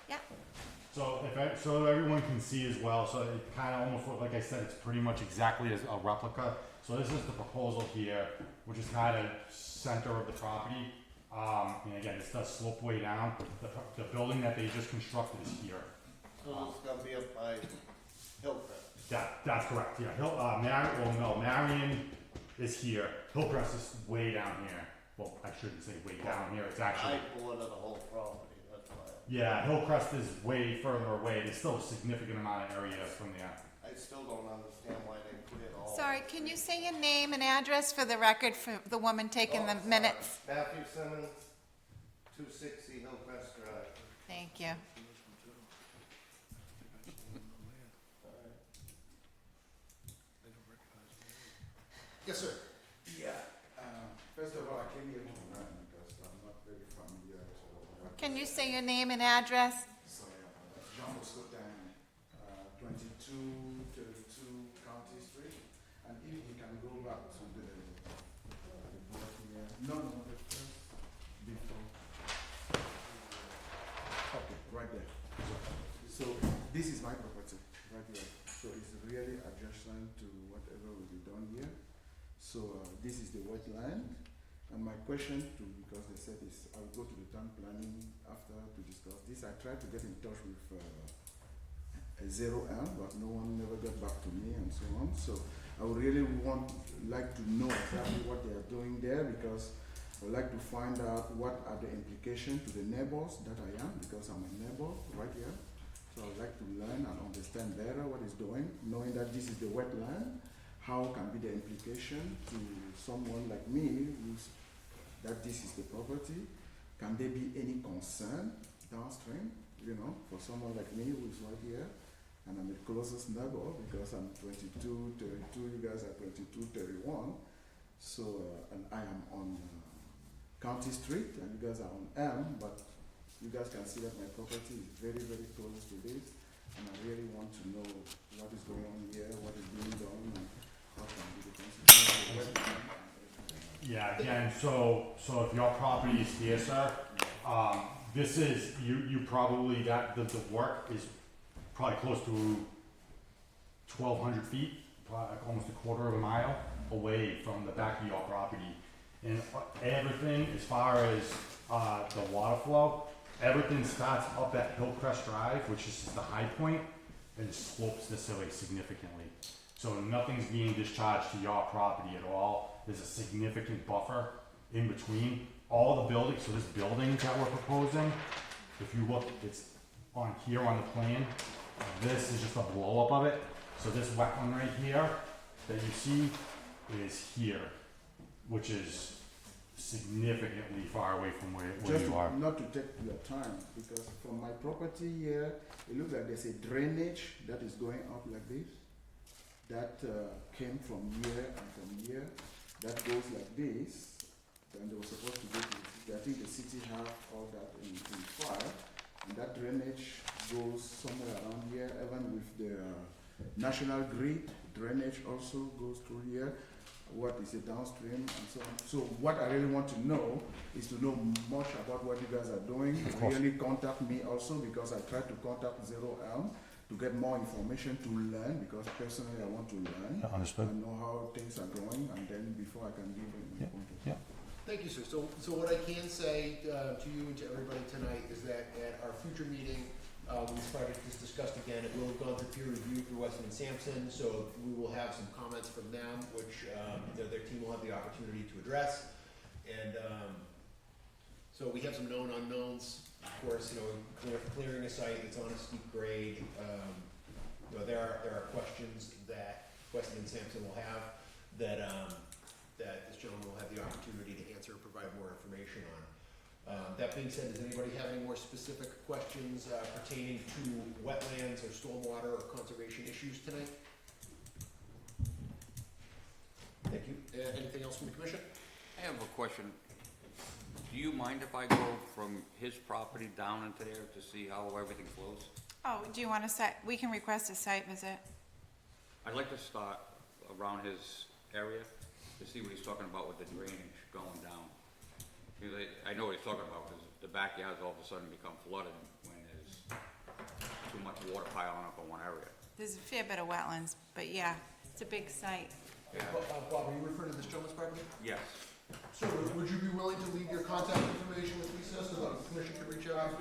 Speaker 4: Yeah,
Speaker 6: So everyone can see as well, so it kind of almost, like I said, it's pretty much exactly as a replica. So this is the proposal here, which is kind of center of the property. And again, this does slope way down. The building that they just constructed is here.
Speaker 10: So it's gonna be up by Hillcrest.
Speaker 6: That's correct, yeah. Marion is here. Hillcrest is way down here. Well, I shouldn't say way down here, it's actually,
Speaker 10: I border the whole property, that's why.
Speaker 6: yeah, Hillcrest is way further away. There's still a significant amount of area from there.
Speaker 10: I still don't understand why they cleared all.
Speaker 4: sorry, can you say your name and address for the record for the woman taking the minutes?
Speaker 10: Matthew Simmons, 260 Hillcrest Drive.
Speaker 4: Thank you.
Speaker 10: Yes, sir.
Speaker 12: Yeah, first of all, I came here to learn because I'm not very familiar with
Speaker 4: Can you say your name and address?
Speaker 12: sorry about that. Jean Bosco Diamond, 2232 County Street. And if you can go back to the board here. No, the first before. Okay, right there. So this is my property, right here. So it's really adjacent to whatever will be done here. So this is the wetland, and my question to, because they said is, I'll go to the town planning after to discuss this. I tried to get in touch with a 0M, but no one never got back to me and so on. So I would really like to know exactly what they are doing there, because I would like to find out what are the implications to the neighbors that I am, because I'm a neighbor right here. So I would like to learn and understand better what is doing, knowing that this is the wetland. How can be the implication to someone like me that this is the property? Can there be any concern downstream, for someone like me who's right here? And I'm the closest neighbor because I'm 22, 32, you guys are 22, 31. So, and I am on County Street and you guys are on M, but you guys can see that my property is very, very close to this. And I really want to know what is going on here, what is being done, and what can be the consequences.
Speaker 6: Yeah, again, so if your property is here, sir, this is, you probably, the work is probably close to 1,200 feet, probably like almost a quarter of a mile away from the back of your property. And everything, as far as the water flow, everything starts up at Hillcrest Drive, which is the high point, and slopes this way significantly. So nothing's being discharged to your property at all. There's a significant buffer in between. all the buildings, so this building that we're proposing, if you look, it's on here on the plan. This is just a blow up of it. So this wetland right here that you see is here, which is significantly far away from where
Speaker 12: Just
Speaker 6: you are.
Speaker 12: not to take your time, because from my property here, it looks like there's a drainage that is going up like this. That came from here and from here. That goes like this. Then they were supposed to go to the city. I think the city have all that in file. And that drainage goes somewhere around here, even with the national grid. Drainage also goes through here. What is a downstream and so on. So what I really want to know is to know much about what you guys are doing. Really contact me also, because I tried to contact Zero Elm to get more information to learn, because personally I want to learn.
Speaker 6: Yeah, understood.
Speaker 12: And know how things are going, and then before I can give my point of view.
Speaker 6: Yeah.
Speaker 10: Thank you, sir. So what I can say to you and to everybody tonight is that at our future meeting, when this project is discussed again, it will have gone through peer review through Weston and Sampson, so we will have some comments from them, which their team will have the opportunity to address. And so we have some known unknowns. Of course, clearing a site that's on a steep grade. There are questions that Weston and Sampson will have that this gentleman will have the opportunity to answer and provide more information on. That being said, does anybody have any more specific questions pertaining to wetlands or stormwater or conservation issues tonight? Thank you. Anything else from the commission?
Speaker 9: I have a question. Do you mind if I go from his property down into there to see how everything flows?
Speaker 4: Oh, do you want to we can request a site visit.
Speaker 9: I'd like to start around his area to see what he's talking about with the drainage going down. Because I know what he's talking about, because the backyards all of a sudden become flooded when there's too much water piling up in one area.
Speaker 4: There's a fair bit of wetlands, but yeah, it's a big site.
Speaker 10: Bob, are you referring to this gentleman's property?
Speaker 9: Yes.
Speaker 10: So would you be willing to leave your contact information with Lisa so the commission can reach out?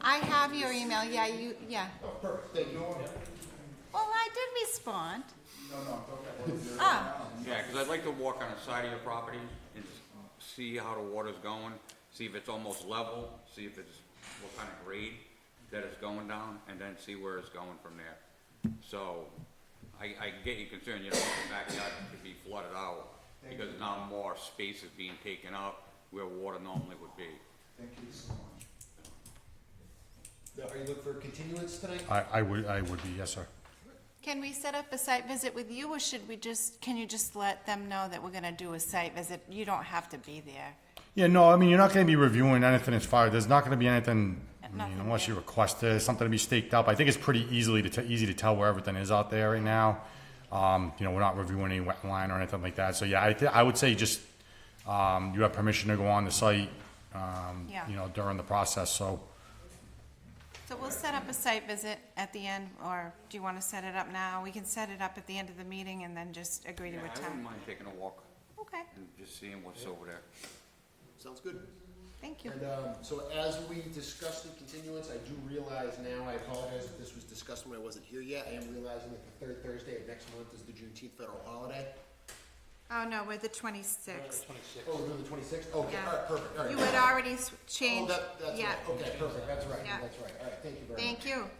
Speaker 4: I have your email, yeah.
Speaker 10: Oh, perfect, thank you.
Speaker 4: Well, I did respond.
Speaker 9: Yeah, because I'd like to walk on the side of your property and see how the water's going, see if it's almost level, see if it's what kind of grade that it's going down, and then see where it's going from there. So, I get your concern, the backyard could be flooded out, because now more space is being taken up where water normally would be.
Speaker 12: Thank you so much.
Speaker 10: Now, are you looking for a continuance tonight?
Speaker 6: I would be, yes, sir.
Speaker 4: Can we set up a site visit with you, or can you just let them know that we're gonna do a site visit? You don't have to be there.
Speaker 6: Yeah, no, I mean, you're not gonna be reviewing anything as far, there's not gonna be anything,
Speaker 4: Nothing
Speaker 6: unless
Speaker 4: there.
Speaker 6: you request it, something to be staked up. I think it's pretty easy to tell where everything is out there right now. We're not reviewing any wetline or anything like that. So yeah, I would say just, you have permission to go on the site,
Speaker 4: Yeah.
Speaker 6: During the process, so.
Speaker 4: So we'll set up a site visit at the end, or do you wanna set it up now? We can set it up at the end of the meeting and then just agree to
Speaker 9: Yeah,
Speaker 4: a
Speaker 9: I wouldn't
Speaker 4: time.
Speaker 9: mind taking a walk
Speaker 4: Okay,
Speaker 9: and just seeing what's over there.
Speaker 10: Sounds good.
Speaker 4: thank you.
Speaker 10: And so as we discussed the continuance, I do realize now, I apologize if this was discussed when I wasn't here yet, I am realizing that the third Thursday of next month is the Juneteenth federal holiday.
Speaker 4: Oh, no, we're the 26th.
Speaker 10: Oh, we're doing the 26th? Okay,
Speaker 4: Yeah.
Speaker 10: all right, perfect, all right.
Speaker 4: You had already changed,
Speaker 10: That's
Speaker 4: yeah.
Speaker 10: right, okay, perfect, that's right,
Speaker 4: Yeah.
Speaker 10: that's right, all right, thank you very much.
Speaker 4: Thank you.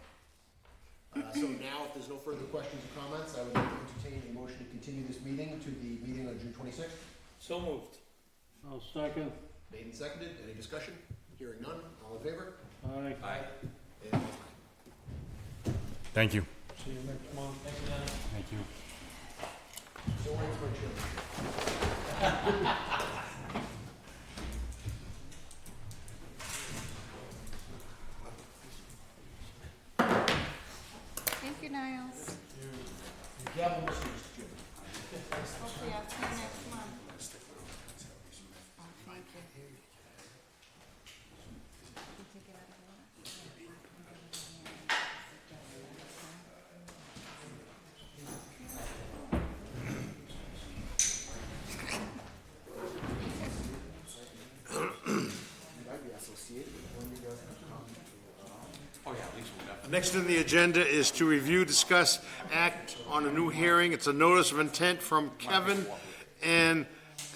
Speaker 10: So now, if there's no further questions or comments, I would like to entertain a motion to continue this meeting to the meeting on June 26th.
Speaker 2: So moved.
Speaker 7: I'll second.
Speaker 10: Made and seconded, any discussion? Hearing none, all in favor?
Speaker 7: Aye.
Speaker 9: Aye.
Speaker 10: And
Speaker 6: Thank you.
Speaker 7: See you next month.
Speaker 6: Thank you.
Speaker 10: so ends my chairmanship.
Speaker 4: Thank you, Niles.
Speaker 10: Gavel, Mr. Chairman.
Speaker 4: Hopefully I'll see you next month. Oh, thank you. You take it out of order?
Speaker 9: Oh, yeah, at least we'll definitely.
Speaker 3: Next on the agenda is to review, discuss, act on a new hearing. It's a notice of intent from Kevin and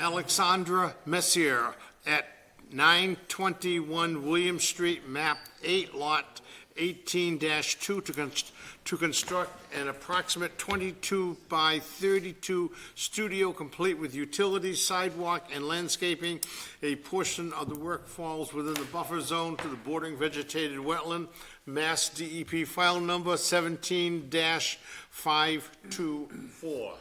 Speaker 3: Alexandra Messier at 921 William Street, map 8, lot 18-2 to construct an approximate 22 by 32 studio complete with utilities, sidewalk, and landscaping. A portion of the work falls within the buffer zone to the bordering vegetated wetland. Mass DEP file number 17-524.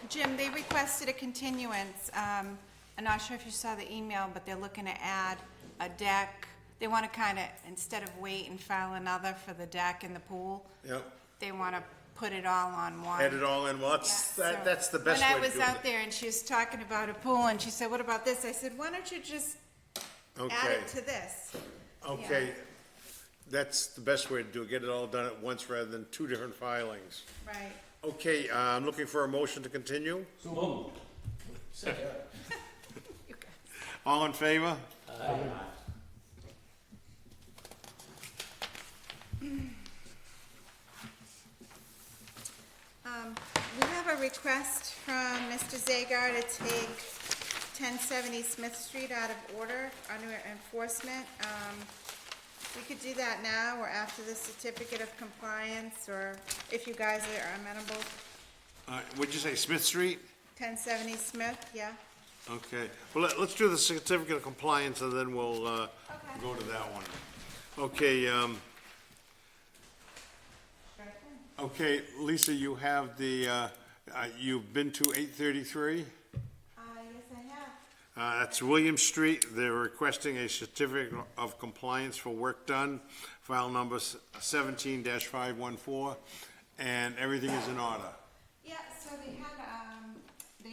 Speaker 4: Jim, they requested a continuance. I'm not sure if you saw the email, but they're looking to add a deck. They want to kind of, instead of wait and file another for the deck and the pool,
Speaker 3: Yep.
Speaker 4: they want to put it all on one.
Speaker 3: Add it all in, well,
Speaker 4: Yeah,
Speaker 3: that's the best
Speaker 4: When
Speaker 3: way
Speaker 4: I
Speaker 3: to
Speaker 4: was
Speaker 3: do
Speaker 4: out
Speaker 3: it.
Speaker 4: there and she was talking about a pool, and she said, what about this? I said, why don't you just add
Speaker 3: Okay,
Speaker 4: it to this?
Speaker 3: okay. That's the best way to do it, get it all done at once rather than two different filings.
Speaker 4: Right.
Speaker 3: Okay, I'm looking for a motion to continue.
Speaker 2: Moved. Second.
Speaker 3: All in favor?
Speaker 4: We have a request from Mr. Zagar to take 1070 Smith Street out of order under enforcement. We could do that now or after the certificate of compliance, or if you guys are amenable.
Speaker 3: Would you say Smith Street?
Speaker 4: 1070 Smith, yeah?
Speaker 3: Okay, well, let's do the certificate of compliance and then we'll, go to that one. Okay, okay, Lisa, you have the, you've been to 833?
Speaker 4: Yes, I have.
Speaker 3: That's William Street. They're requesting a certificate of compliance for work done, file number 17-514, and everything is in order.
Speaker 4: Yeah, so they had, they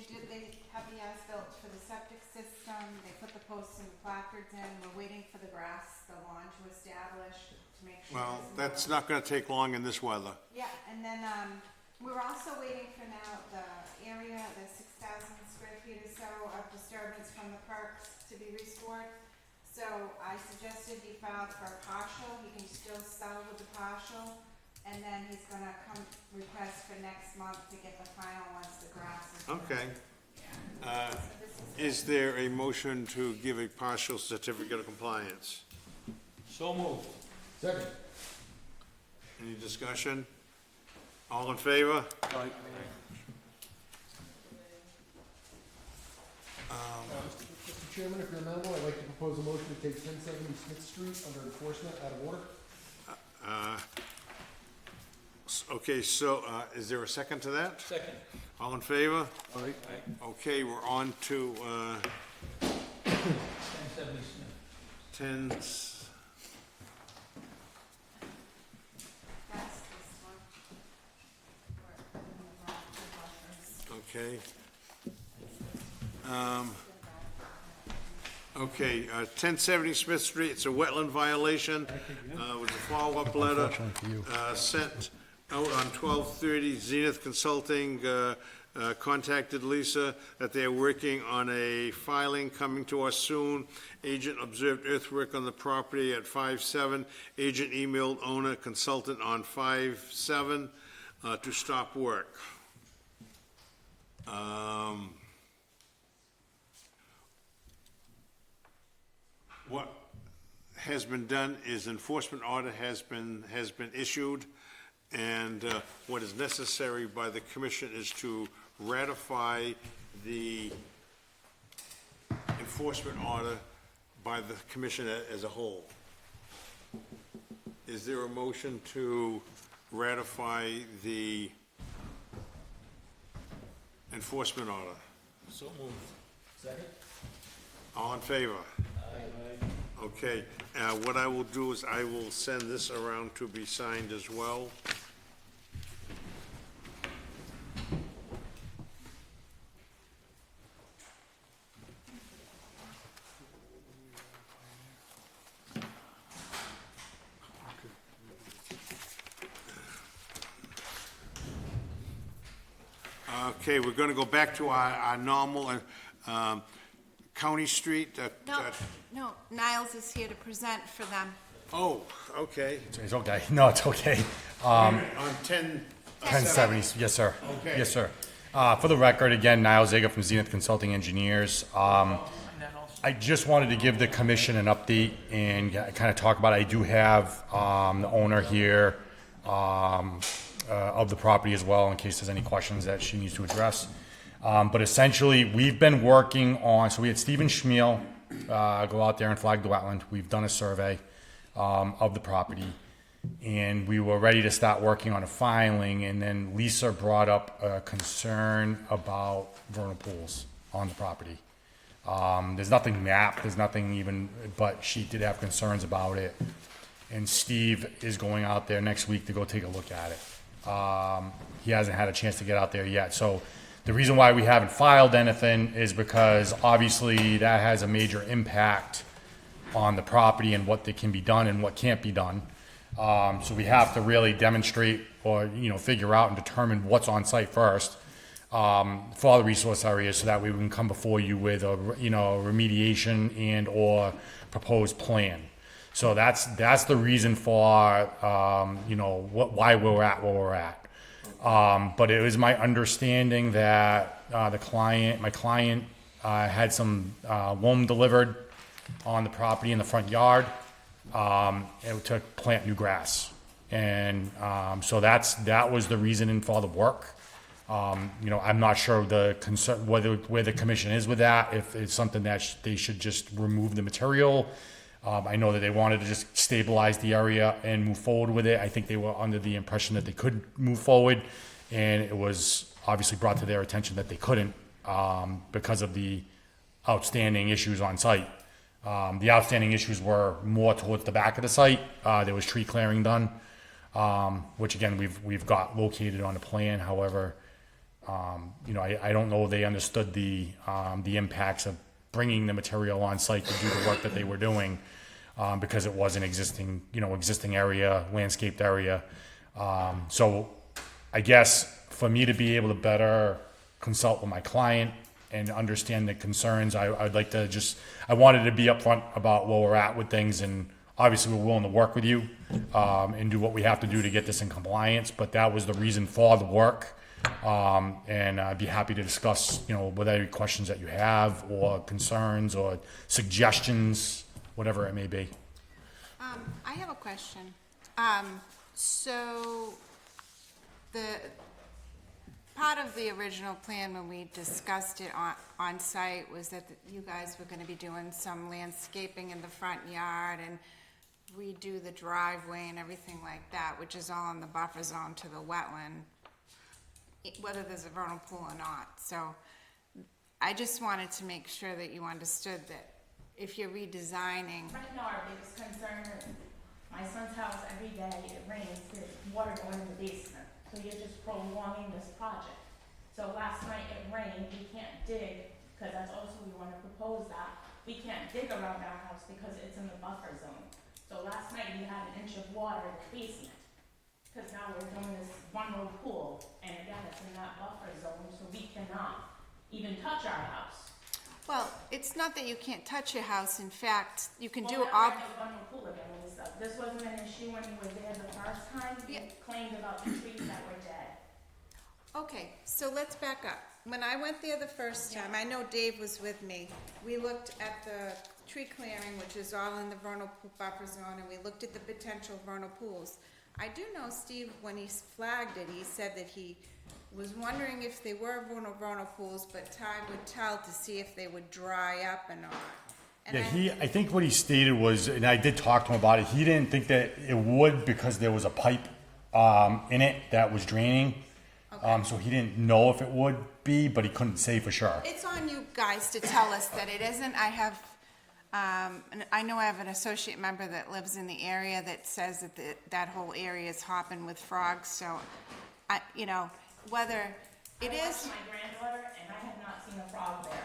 Speaker 4: have the as-built for the septic system, they put the posts and the placards in, we're waiting for the grass, the lawn to establish, to make sure.
Speaker 3: Well,
Speaker 4: there's no-
Speaker 3: that's not gonna take long in this weather.
Speaker 4: Yeah, and then, we're also waiting for now the area, the 6,000 square feet or so of disturbance from the parks to be restored. So I suggested he filed for a partial, he can still sell with the partial, and then he's gonna come request for next month to get the final once the grass is.
Speaker 3: Okay.
Speaker 4: Yeah. So this is
Speaker 3: Is there a motion to give a partial certificate of compliance?
Speaker 2: So moved.
Speaker 12: Second.
Speaker 3: Any discussion? All in favor?
Speaker 10: Mr. Chairman, if you're amenable, I'd like to propose a motion to take 1070 Smith Street under enforcement out of order.
Speaker 3: Okay, so, is there a second to that?
Speaker 2: Second.
Speaker 3: All in favor? Okay, we're on to,
Speaker 2: 1070 Smith.
Speaker 3: 10,
Speaker 4: That's this one.
Speaker 3: okay. Okay, 1070 Smith Street, it's a wetland violation. With a follow-up letter sent out on 12/30. Zenith Consulting contacted Lisa that they are working on a filing coming to us soon. Agent observed earthwork on the property at 5/7. Agent emailed owner consultant on 5/7 to stop work. What has been done is enforcement order has been issued, and what is necessary by the commission is to ratify the enforcement order by the commission as a whole. Is there a motion to ratify the enforcement order?
Speaker 2: So moved.
Speaker 12: Second.
Speaker 3: All in favor? Okay, what I will do is I will send this around to be signed as well. Okay, we're gonna go back to our normal, County Street.
Speaker 4: No, Niles is here to present for them.
Speaker 3: Oh, okay.
Speaker 6: It's okay. No, it's okay.
Speaker 3: On 10.
Speaker 6: 1070, yes, sir.
Speaker 3: Okay.
Speaker 6: Yes, sir. For the record, again, Niall Zager from Zenith Consulting Engineers. I just wanted to give the commission an update and kind of talk about it. I do have the owner here of the property as well, in case there's any questions that she needs to address. But essentially, we've been working on, so we had Stephen Schmiel go out there and flag the wetland. We've done a survey of the property, and we were ready to start working on a filing, and then Lisa brought up a concern about vernal pools on the property. There's nothing mapped, there's nothing even, but she did have concerns about it. And Steve is going out there next week to go take a look at it. He hasn't had a chance to get out there yet. So the reason why we haven't filed anything is because obviously that has a major impact on the property and what can be done and what can't be done. So we have to really demonstrate or, figure out and determine what's on site first for the resource areas, so that we can come before you with a, remediation and or proposed plan. So that's the reason for, why we're at where we're at. But it was my understanding that my client had some loam delivered on the property in the front yard, to plant new grass. And so that was the reasoning for the work. I'm not sure where the commission is with that, if it's something that they should just remove the material. I know that they wanted to just stabilize the area and move forward with it. I think they were under the impression that they could move forward, and it was obviously brought to their attention that they couldn't because of the outstanding issues on site. The outstanding issues were more towards the back of the site. There was tree clearing done, which again we've got located on the plan. However, I don't know they understood the impacts of bringing the material on site to do the work that they were doing, because it was an existing area, landscaped area. So I guess for me to be able to better consult with my client and understand the concerns, I'd like to I wanted to be upfront about where we're at with things, and obviously we're willing to work with you and do what we have to do to get this in compliance, but that was the reason for the work. And I'd be happy to discuss, with any questions that you have or concerns or suggestions, whatever it may be.
Speaker 4: I have a question. So the part of the original plan when we discussed it on site was that you guys were gonna be doing some landscaping in the front yard and redo the driveway and everything like that, which is all in the buffer zone to the wetland, whether there's a vernal pool or not. So I just wanted to make sure that you understood that if you're redesigning.
Speaker 13: Right now, our biggest concern, my son's house, every day it rains, there's water going in the basement. So you're just prolonging this project. So last night it rained, we can't dig, because that's also, we want to propose that. We can't dig around our house because it's in the buffer zone. So last night we had an inch of water in the basement. Because now we're doing this one-row pool, and again, it's in that buffer zone, so we cannot even touch our house.
Speaker 4: Well, it's not that you can't touch your house. In fact, you can do
Speaker 13: Well,
Speaker 4: all.
Speaker 13: now we're at one-row pool again with this stuff. This wasn't an issue when you were there the first time. You claimed about the trees that were dead.
Speaker 4: Okay, so let's back up. When I went there the first time, I know Dave was with me, we looked at the tree clearing, which is all in the vernal pool buffer zone, and we looked at the potential vernal pools. I do know Steve, when he flagged it, he said that he was wondering if they were vernal pools, but time would tell to see if they would dry up or not. And
Speaker 6: I think what he stated was, and I did talk to him about it, he didn't think that it would because there was a pipe in it that was draining.
Speaker 4: Okay.
Speaker 6: So he didn't know if it would be, but he couldn't say for sure.
Speaker 4: It's on you guys to tell us that it isn't. I know I have an associate member that lives in the area that says that that whole area is hopping with frogs, so, whether it
Speaker 13: I
Speaker 4: is.
Speaker 13: watched my granddaughter, and I have not seen a frog there.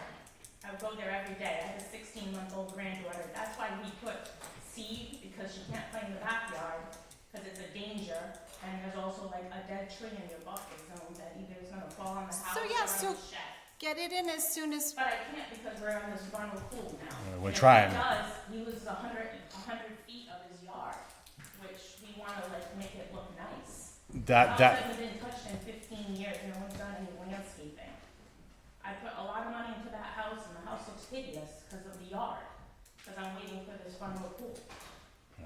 Speaker 13: I would go there every day. I have a 16-month-old granddaughter. That's why we put seed, because she can't play in the backyard, because it's a danger. And there's also like a dead tree in your buffer zone that either is gonna fall on the house or on the shed.
Speaker 4: Get it in as soon as.
Speaker 13: But I can't because we're on this vernal pool now.
Speaker 6: We're
Speaker 13: And
Speaker 6: trying.
Speaker 13: If he does, he loses 100 feet of his yard, which we wanna make it look nice.
Speaker 6: That
Speaker 13: House hasn't been touched in 15 years, no one's done any landscaping.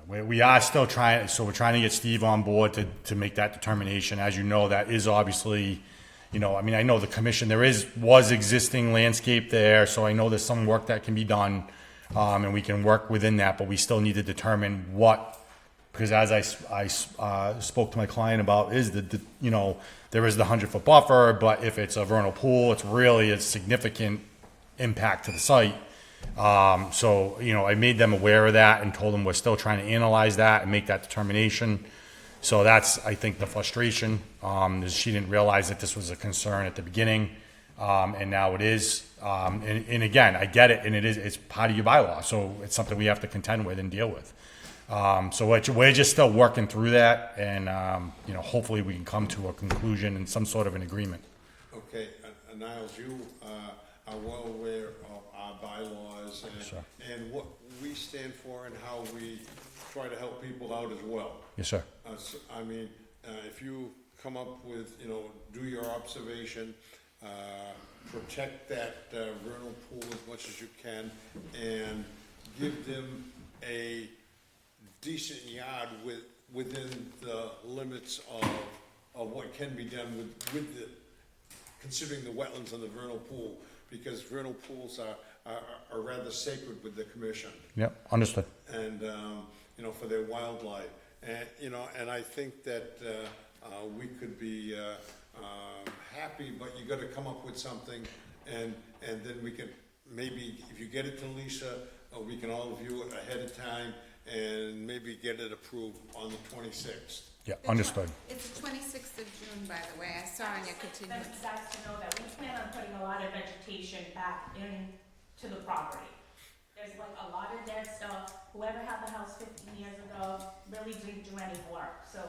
Speaker 6: We are still trying, so we're trying to get Steve on board to make that determination. As you know, that is obviously, you know, I mean, I know the commission, was existing landscape there, so I know there's some work that can be done, and we can work within that, but we still need to determine what, because as I spoke to my client about, is you know, there is the 100-foot buffer, but if it's a vernal pool, it's really a significant impact to the site. So, you know, I made them aware of that and told them we're still trying to analyze that and make that determination. So that's, I think, the frustration, is she didn't realize that this was a concern at the beginning, and now it is. And again, I get it, and it's part of your bylaw, so it's something we have to contend with and deal with. So we're just still working through that, and, you know, hopefully we can come to a conclusion and some sort of an agreement.
Speaker 3: Okay, Niles, you are well aware of our bylaws
Speaker 6: Sure.
Speaker 3: and what we stand for and how we try to help people out as well.
Speaker 6: Yes, sir.
Speaker 3: I mean, if you come up with, you know, do your observation, protect that vernal pool as much as you can, and give them a decent yard within the limits of what can be done with the, considering the wetlands and the vernal pool, because vernal pools are rather sacred with the commission.
Speaker 6: Yep, understood.
Speaker 3: And, you know, for their wildlife. And, you know, and I think that we could be happy, but you gotta come up with something, and then we can, maybe, if you get it to Lisa, we can all review it ahead of time, and maybe get it approved on the 26th.
Speaker 6: Yeah, understood.
Speaker 4: It's the 26th of June, by the way, I saw on your continuance.
Speaker 13: That's to know that we plan on putting a lot of vegetation back into the property. There's like a lot of dead stuff. Whoever had the house 15 years ago really didn't do any work. So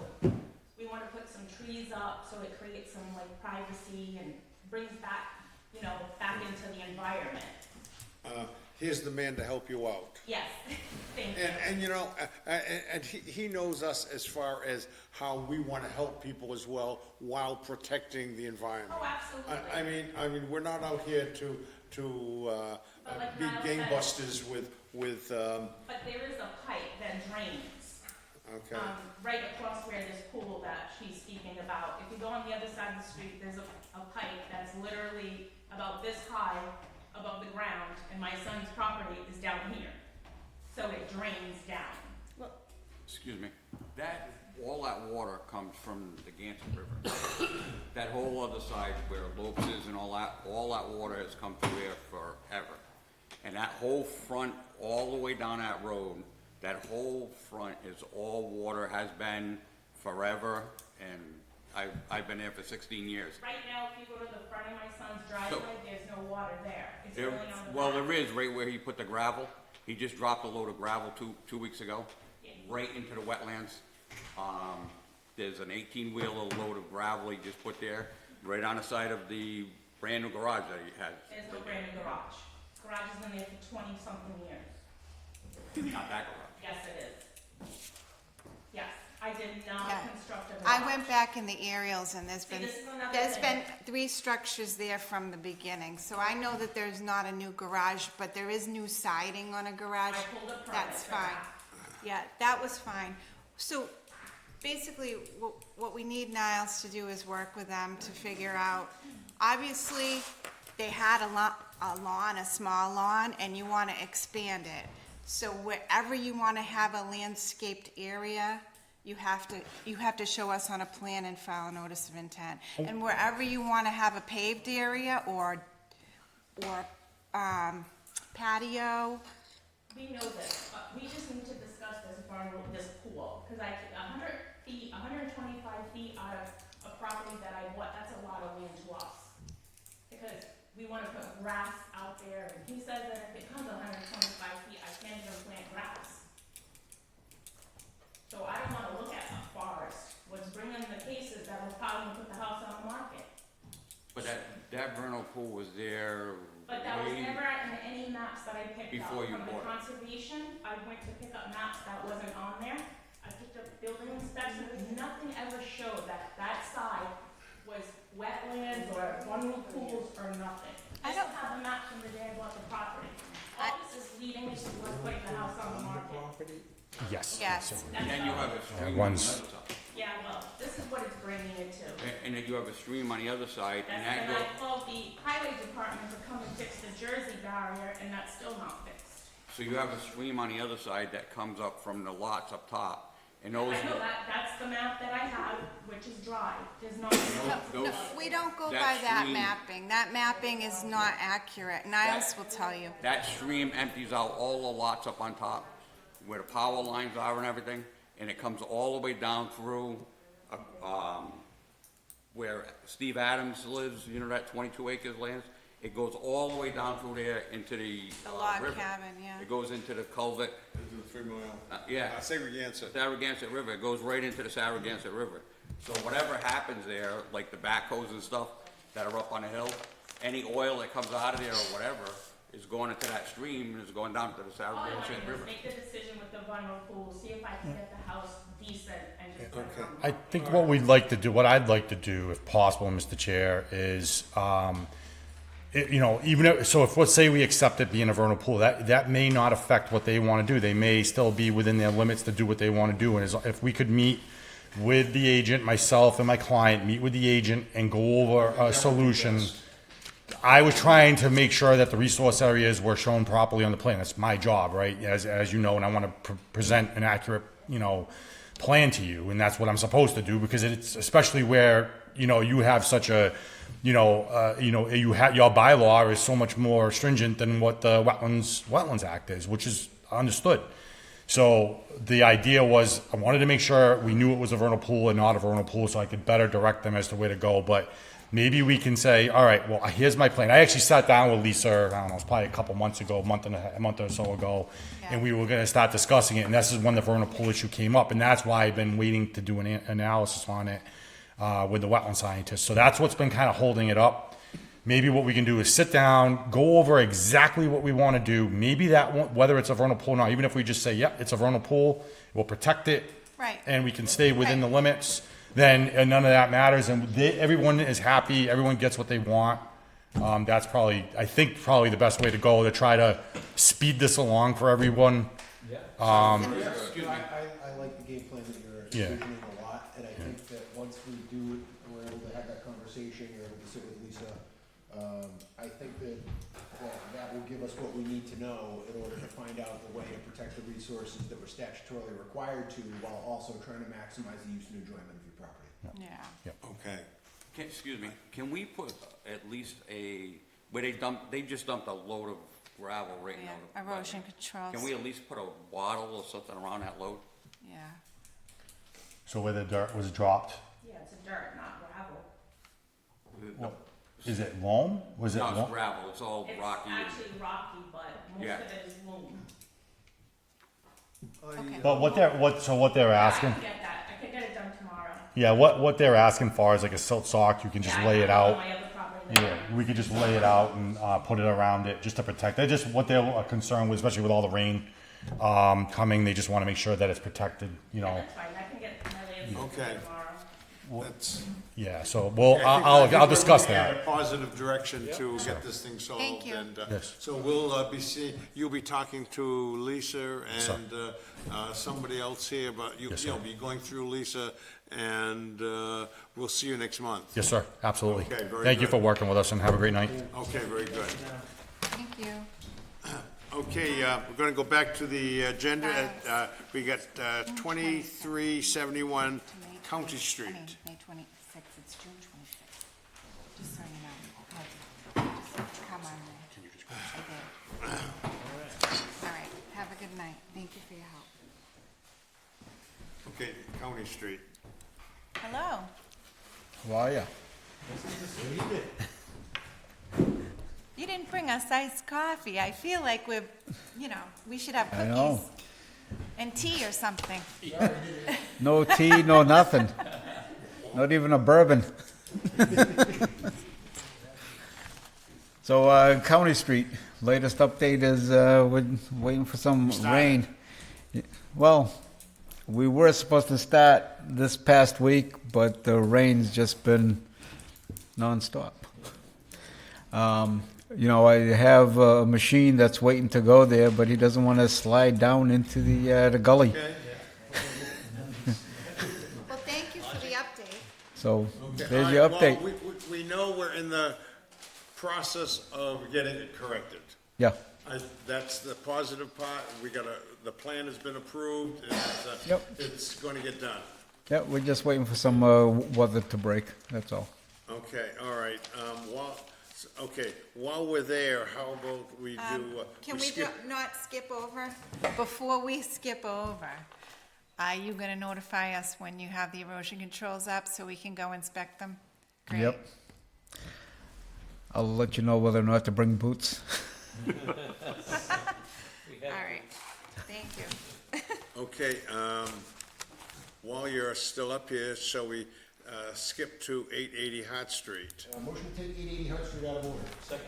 Speaker 13: we want to put some trees up so it creates some like privacy and brings back, you know, back into the environment.
Speaker 3: Here's the man to help you out.
Speaker 13: Yes, thank you.
Speaker 3: And you know, and he knows us as far as how we want to help people as well while protecting the environment.
Speaker 13: Oh, absolutely.
Speaker 3: I mean, we're not out here to
Speaker 13: like
Speaker 3: be
Speaker 13: Niall said-
Speaker 3: gangbusters with.
Speaker 13: But there is a pipe that drains.
Speaker 3: Okay.
Speaker 13: Right across where this pool that she's speaking about. If you go on the other side of the street, there's a pipe that's literally about this high above the ground, and my son's property is down here. So it drains down.
Speaker 9: Excuse me, all that water comes from the Ganson River. That whole other side where Lopes is and all that water has come through there forever. And that whole front, all the way down that road, that whole front is all water, has been forever, and I've been there for 16 years.
Speaker 13: Right now, if you go to the front of my son's driveway, there's no water there. It's
Speaker 9: There,
Speaker 13: only on the
Speaker 9: well,
Speaker 13: back.
Speaker 9: there is, right where he put the gravel. He just dropped a load of gravel two weeks ago, right into the wetlands. There's an 18-wheeler load of gravel he just put there, right on the side of the brand new garage that he has.
Speaker 13: There's no brand new garage. Garage has been there for 20-something years.
Speaker 9: Not that garage.
Speaker 13: Yes, it is. Yes, I did not
Speaker 4: Yeah.
Speaker 13: construct a garage.
Speaker 4: I went back in the aerials and there's
Speaker 13: See,
Speaker 4: been,
Speaker 13: this is another
Speaker 4: there's
Speaker 13: thing.
Speaker 4: been 3 structures there from the beginning. So I know that there's not a new garage, but there is new siding on a garage.
Speaker 13: I pulled a permit
Speaker 4: That's
Speaker 13: for
Speaker 4: fine.
Speaker 13: that.
Speaker 4: Yeah, that was fine. So basically, what we need Niles to do is work with them to figure out, obviously, they had a small lawn, and you want to expand it. So wherever you want to have a landscaped area, you have to show us on a plan and file a notice of intent. And wherever you want to have a paved area or patio,
Speaker 13: We know this, but we just need to discuss this pool, because 100 feet, 125 feet out of a property that I bought, that's a lot of land to us. Because we want to put grass out there, and he says that if it comes 125 feet, I can't even plant grass. So I don't want to look at a forest. What's bringing the case is that we're probably gonna put the house on the market.
Speaker 9: But that vernal pool was there
Speaker 13: But that was
Speaker 9: way-
Speaker 13: never in any maps that I picked up.
Speaker 9: Before you
Speaker 13: From the
Speaker 9: bought it.
Speaker 13: conservation, I went to pick up maps that wasn't on there. I picked up building inspections, nothing ever showed that that side was wetlands or vernal pools or nothing. I don't have a map from the day I bought the property. All this is leading me to putting the house on the market.
Speaker 6: Yes.
Speaker 4: Yes.
Speaker 9: And then you have a stream on the
Speaker 6: runs-
Speaker 9: other side.
Speaker 13: Yeah, well, this is what it's bringing it to.
Speaker 9: And then you have a stream on the other side, and
Speaker 13: That's
Speaker 9: that
Speaker 13: when
Speaker 9: goes,
Speaker 13: I called the highway department to come and fix the Jersey barrier, and that's still not fixed.
Speaker 9: so you have a stream on the other side that comes up from the lots up top. And those,
Speaker 13: I know that's the map that I have, which is dry. There's not.
Speaker 9: those,
Speaker 4: We don't go
Speaker 9: That
Speaker 4: by that
Speaker 9: stream-
Speaker 4: mapping. That mapping is not accurate. Niles will tell you.
Speaker 9: that stream empties out all the lots up on top, where the power lines are and everything, and it comes all the way down through, where Steve Adams lives, you know, that 22 acres lands? It goes all the way down through there into the
Speaker 4: The log
Speaker 9: river.
Speaker 4: cabin, yeah.
Speaker 9: It goes into the culvert,
Speaker 3: The 3 mile.
Speaker 9: yeah.
Speaker 3: Segregated.
Speaker 9: Saragansett River, it goes right into the Saragansett River. So whatever happens there, like the backhoes and stuff that are up on the hill, any oil that comes out of there or whatever is going into that stream and is going down to the
Speaker 13: All I want to
Speaker 9: Saragansett
Speaker 13: do is
Speaker 9: River.
Speaker 13: make the decision with the vernal pool, see if I can get the house decent and just.
Speaker 3: Okay.
Speaker 6: I think what we'd like to do, what I'd like to do, if possible, Mr. Chair, is, you know, even if, so if, let's say we accept it being a vernal pool, that may not affect what they want to do. They may still be within their limits to do what they want to do. And if we could meet with the agent, myself and my client, meet with the agent and go over a solution. I was trying to make sure that the resource areas were shown properly on the plan. That's my job, right? As you know, and I want to present an accurate, you know, plan to you, and that's what I'm supposed to do, because it's especially where, you know, you have such a, your bylaw is so much more stringent than what the Wetlands Act is, which is understood. So the idea was, I wanted to make sure we knew it was a vernal pool and not a vernal pool, so I could better direct them as to where to go. But maybe we can say, all right, well, here's my plan. I actually sat down with Lisa, I don't know, it was probably a couple months ago, a month or so ago, and we were going to start discussing it. And this is when the vernal pool issue came up, and that's why I've been waiting to do an analysis on it with the wetland scientists. So that's what's been kind of holding it up. Maybe what we can do is sit down, go over exactly what we want to do. Maybe that won't, whether it's a vernal pool or not, even if we just say, yep, it's a vernal pool, we'll protect it,
Speaker 4: Right.
Speaker 6: and we can stay within the limits, then none of that matters, and everyone is happy, everyone gets what they want. That's probably, I think, probably the best way to go, to try to speed this along for everyone.
Speaker 14: I like the game plan that you're
Speaker 6: Yeah.
Speaker 14: envisioning a lot, and I think that once we do it, and we're able to have that conversation, you're able to sit with Lisa, I think that will give us what we need to know in order to find out the way to protect the resources that we're statutorily required to, while also trying to maximize the use and enjoyment of your property.
Speaker 4: Yeah.
Speaker 3: Okay.
Speaker 9: Excuse me, can we put at least where they just dumped a load of gravel right now?
Speaker 4: Yeah, erosion controls.
Speaker 9: Can we at least put a wattle or something around that load?
Speaker 4: Yeah.
Speaker 6: So where the dirt was dropped,
Speaker 13: Yeah, it's a dirt, not gravel.
Speaker 6: is it loam? Was it
Speaker 9: No,
Speaker 6: loam?
Speaker 9: it's gravel, it's all
Speaker 13: It's
Speaker 9: rocky.
Speaker 13: actually rocky, but most
Speaker 9: Yeah.
Speaker 13: of it is loam.
Speaker 4: Okay.
Speaker 6: But what they're asking,
Speaker 13: I can get that, I can get it done tomorrow.
Speaker 6: yeah, what they're asking for is like a silt sock, you can just
Speaker 13: Yeah,
Speaker 6: lay it
Speaker 13: I have
Speaker 6: out.
Speaker 13: on my other property there.
Speaker 6: Yeah, we could just lay it out and put it around it just to protect. They're just what they're concerned with, especially with all the rain coming. They just want to make sure that it's protected. You know.
Speaker 13: That's fine, I can get my latest
Speaker 3: Okay.
Speaker 13: tomorrow.
Speaker 3: That's.
Speaker 6: Yeah. So we'll
Speaker 3: I think
Speaker 6: I'll
Speaker 3: we're
Speaker 6: discuss
Speaker 3: moving in
Speaker 6: that.
Speaker 3: a positive direction to get this thing solved.
Speaker 4: Thank you.
Speaker 3: And,
Speaker 6: Yes.
Speaker 3: so we'll be you'll be talking to Lisa and somebody else here, but
Speaker 6: Yes, sir.
Speaker 3: you'll be going through Lisa, and we'll see you next month.
Speaker 6: Yes, sir. Absolutely.
Speaker 3: Okay, very
Speaker 6: Thank you
Speaker 3: good.
Speaker 6: for working with us, and have a great night.
Speaker 3: Okay, very good.
Speaker 4: Thank you.
Speaker 3: Okay, we're going to go back to the agenda. We got 2371 County Street.
Speaker 4: May 26th, it's June 26th. Just so you know. Just come on there. Can you just I did. All right, have a good night. Thank you for your help.
Speaker 3: Okay, County Street.
Speaker 4: Hello.
Speaker 5: How are ya?
Speaker 4: You didn't bring us iced coffee. I feel like we should have
Speaker 15: I know.
Speaker 4: cookies and tea or something.
Speaker 15: No tea, no nothing. Not even a bourbon. So, County Street, latest update is we're waiting for some rain. Well, we were supposed to start this past week, but the rain's just been nonstop. You know, I have a machine that's waiting to go there, but he doesn't want to slide down into the gully.
Speaker 3: Okay.
Speaker 4: Well, thank you for the update.
Speaker 15: So
Speaker 3: Okay,
Speaker 15: there's
Speaker 3: all
Speaker 15: your
Speaker 3: right,
Speaker 15: update.
Speaker 3: well, we know we're in the process of getting it corrected.
Speaker 15: Yeah.
Speaker 3: That's the positive part. The plan has been approved, and
Speaker 15: Yep.
Speaker 3: it's going to get done.
Speaker 15: Yeah, we're just waiting for some weather to break. That's all.
Speaker 3: Okay, all right. While we're there, how about we do?
Speaker 4: Can we not skip over? Before we skip over, are you gonna notify us when you have the erosion controls up so we can go inspect them? Great.
Speaker 15: Yep. I'll let you know whether or not to bring boots.
Speaker 4: All right, thank you.
Speaker 3: Okay, while you're still up here, shall we skip to 880 Hart Street?
Speaker 14: Motion to take 880 Hart Street out of order.
Speaker 2: Second.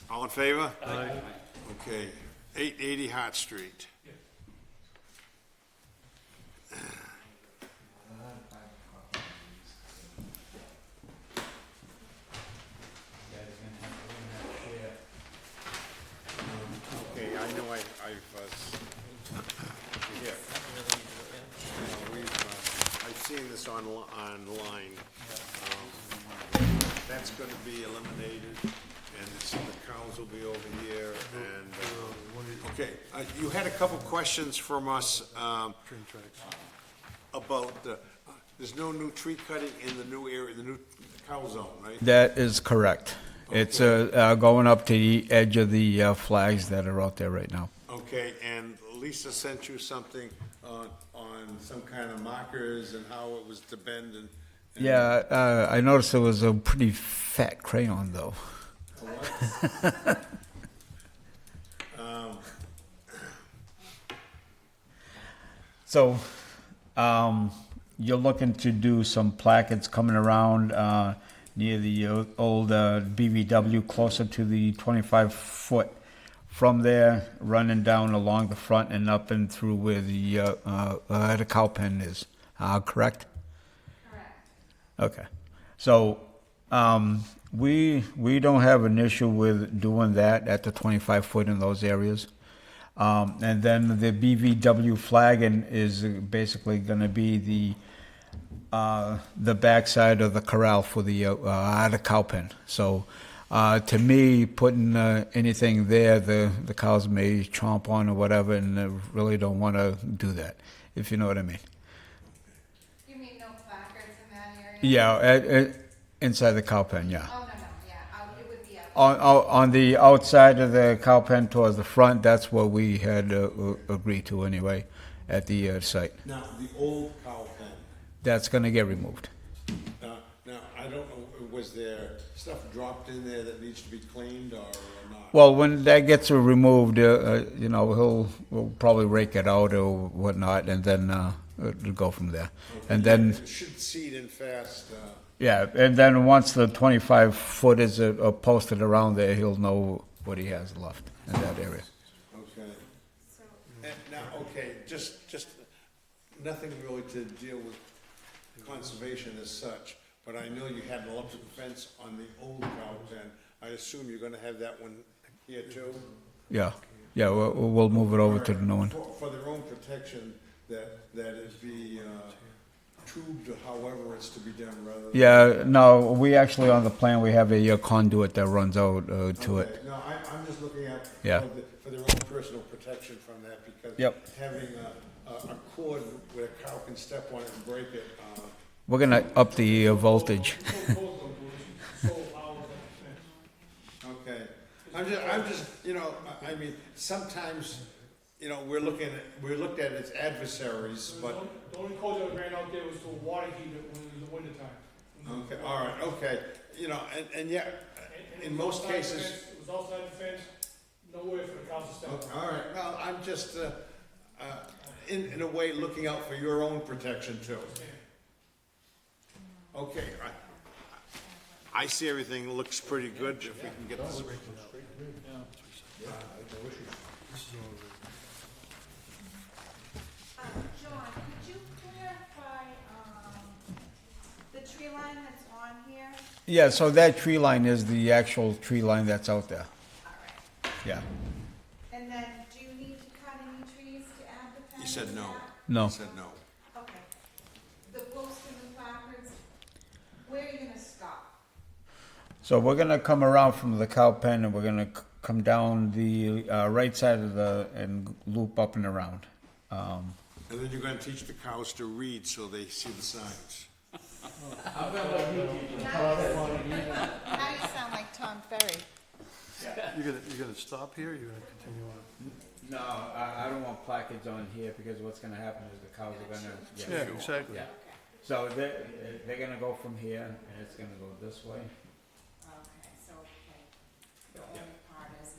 Speaker 3: All in favor? Aye. Okay, 880 Hart Street. Okay, I know I've seen this online. That's gonna be eliminated, and the cows will be over here, and, okay, you had a couple questions from us, about there's no new tree cutting in the new area, the new cow zone, right?
Speaker 15: That is correct. It's going up to the edge of the flags that are out there right now.
Speaker 3: Okay, and Lisa sent you something on some kind of markers and how it was to bend and.
Speaker 15: Yeah, I noticed it was a pretty fat crayon, though. So, you're looking to do some placards coming around near the old BVW, closer to the 25-foot. From there, running down along the front and up and through where the cow pen is. Correct? Okay, so we don't have an issue with doing that at the 25-foot in those areas, and then the BVW flagging is basically going to be the backside of the corral for the cow pen. So to me, putting anything there, the cows may chomp on or whatever, and I really don't want to do that, if you know what I mean. Yeah, inside the cow pen, yeah.
Speaker 4: Oh, no, yeah, it would be out.
Speaker 15: On the outside of the cow pen towards the front, that's what we had agreed to anyway at the site.
Speaker 3: Now, the old cow pen,
Speaker 15: That's going to get removed.
Speaker 3: now, I don't know, was there stuff dropped in there that needs to be cleaned or not?
Speaker 15: Well, when that gets removed, we'll probably rake it out or whatnot, and then it'll go from there.
Speaker 3: Okay,
Speaker 15: And then,
Speaker 3: it should seed in fast.
Speaker 15: yeah, and then once the 25-foot is posted around there, he'll know what he has left in that area.
Speaker 3: Okay. And now, okay, just nothing really to deal with conservation as such, but I know you had an electric fence on the old cow pen. I assume you're gonna have that one here too?
Speaker 15: Yeah, we'll move it over to the new one.
Speaker 3: For their own protection, that it be tubed, however it's to be done, rather than.
Speaker 15: Yeah, no, we actually, on the plan, we have a conduit that runs out to it.
Speaker 3: No, I'm just looking at
Speaker 15: Yeah.
Speaker 3: for their own personal protection from that, because
Speaker 15: Yep.
Speaker 3: having a cord where a cow can step on it and break it.
Speaker 15: We're gonna up the voltage.
Speaker 3: Okay, I'm just, I mean, sometimes, we're looked at as adversaries, but.
Speaker 11: The only code that ran out there was to water heat it when it was the wintertime.
Speaker 3: Okay, all right, okay, and yeah,
Speaker 11: And it
Speaker 3: in
Speaker 11: was
Speaker 3: most
Speaker 11: outside the
Speaker 3: cases.
Speaker 11: fence, it was outside the fence, nowhere for the cows to step on.
Speaker 3: All right, well, I'm just, in a way, looking out for your own protection too. Okay, I see everything looks pretty good, if we can get this.
Speaker 4: John, could you clarify, the tree line that's on here,
Speaker 15: Yeah, so that tree line is the actual tree line that's out there. Yeah.
Speaker 4: And then, do you need to cut any trees to add the fence?
Speaker 3: He said no.
Speaker 15: No.
Speaker 3: He said no.
Speaker 4: Okay. The posts and the placards, where are you gonna stop?
Speaker 15: So we're gonna come around from the cow pen and we're gonna come down the right side of and loop up and around.
Speaker 3: And then you're gonna teach the cows to read so they see the signs.
Speaker 4: Now you sound like Tom Ferry.
Speaker 7: You're gonna stop here, or you're gonna continue on?
Speaker 15: No, I don't want placards on here because what's gonna happen is the cows are gonna.
Speaker 7: Yeah, exactly.
Speaker 15: Yeah. So they're gonna go from here and it's gonna go this way.
Speaker 4: Okay, so, okay, the only part is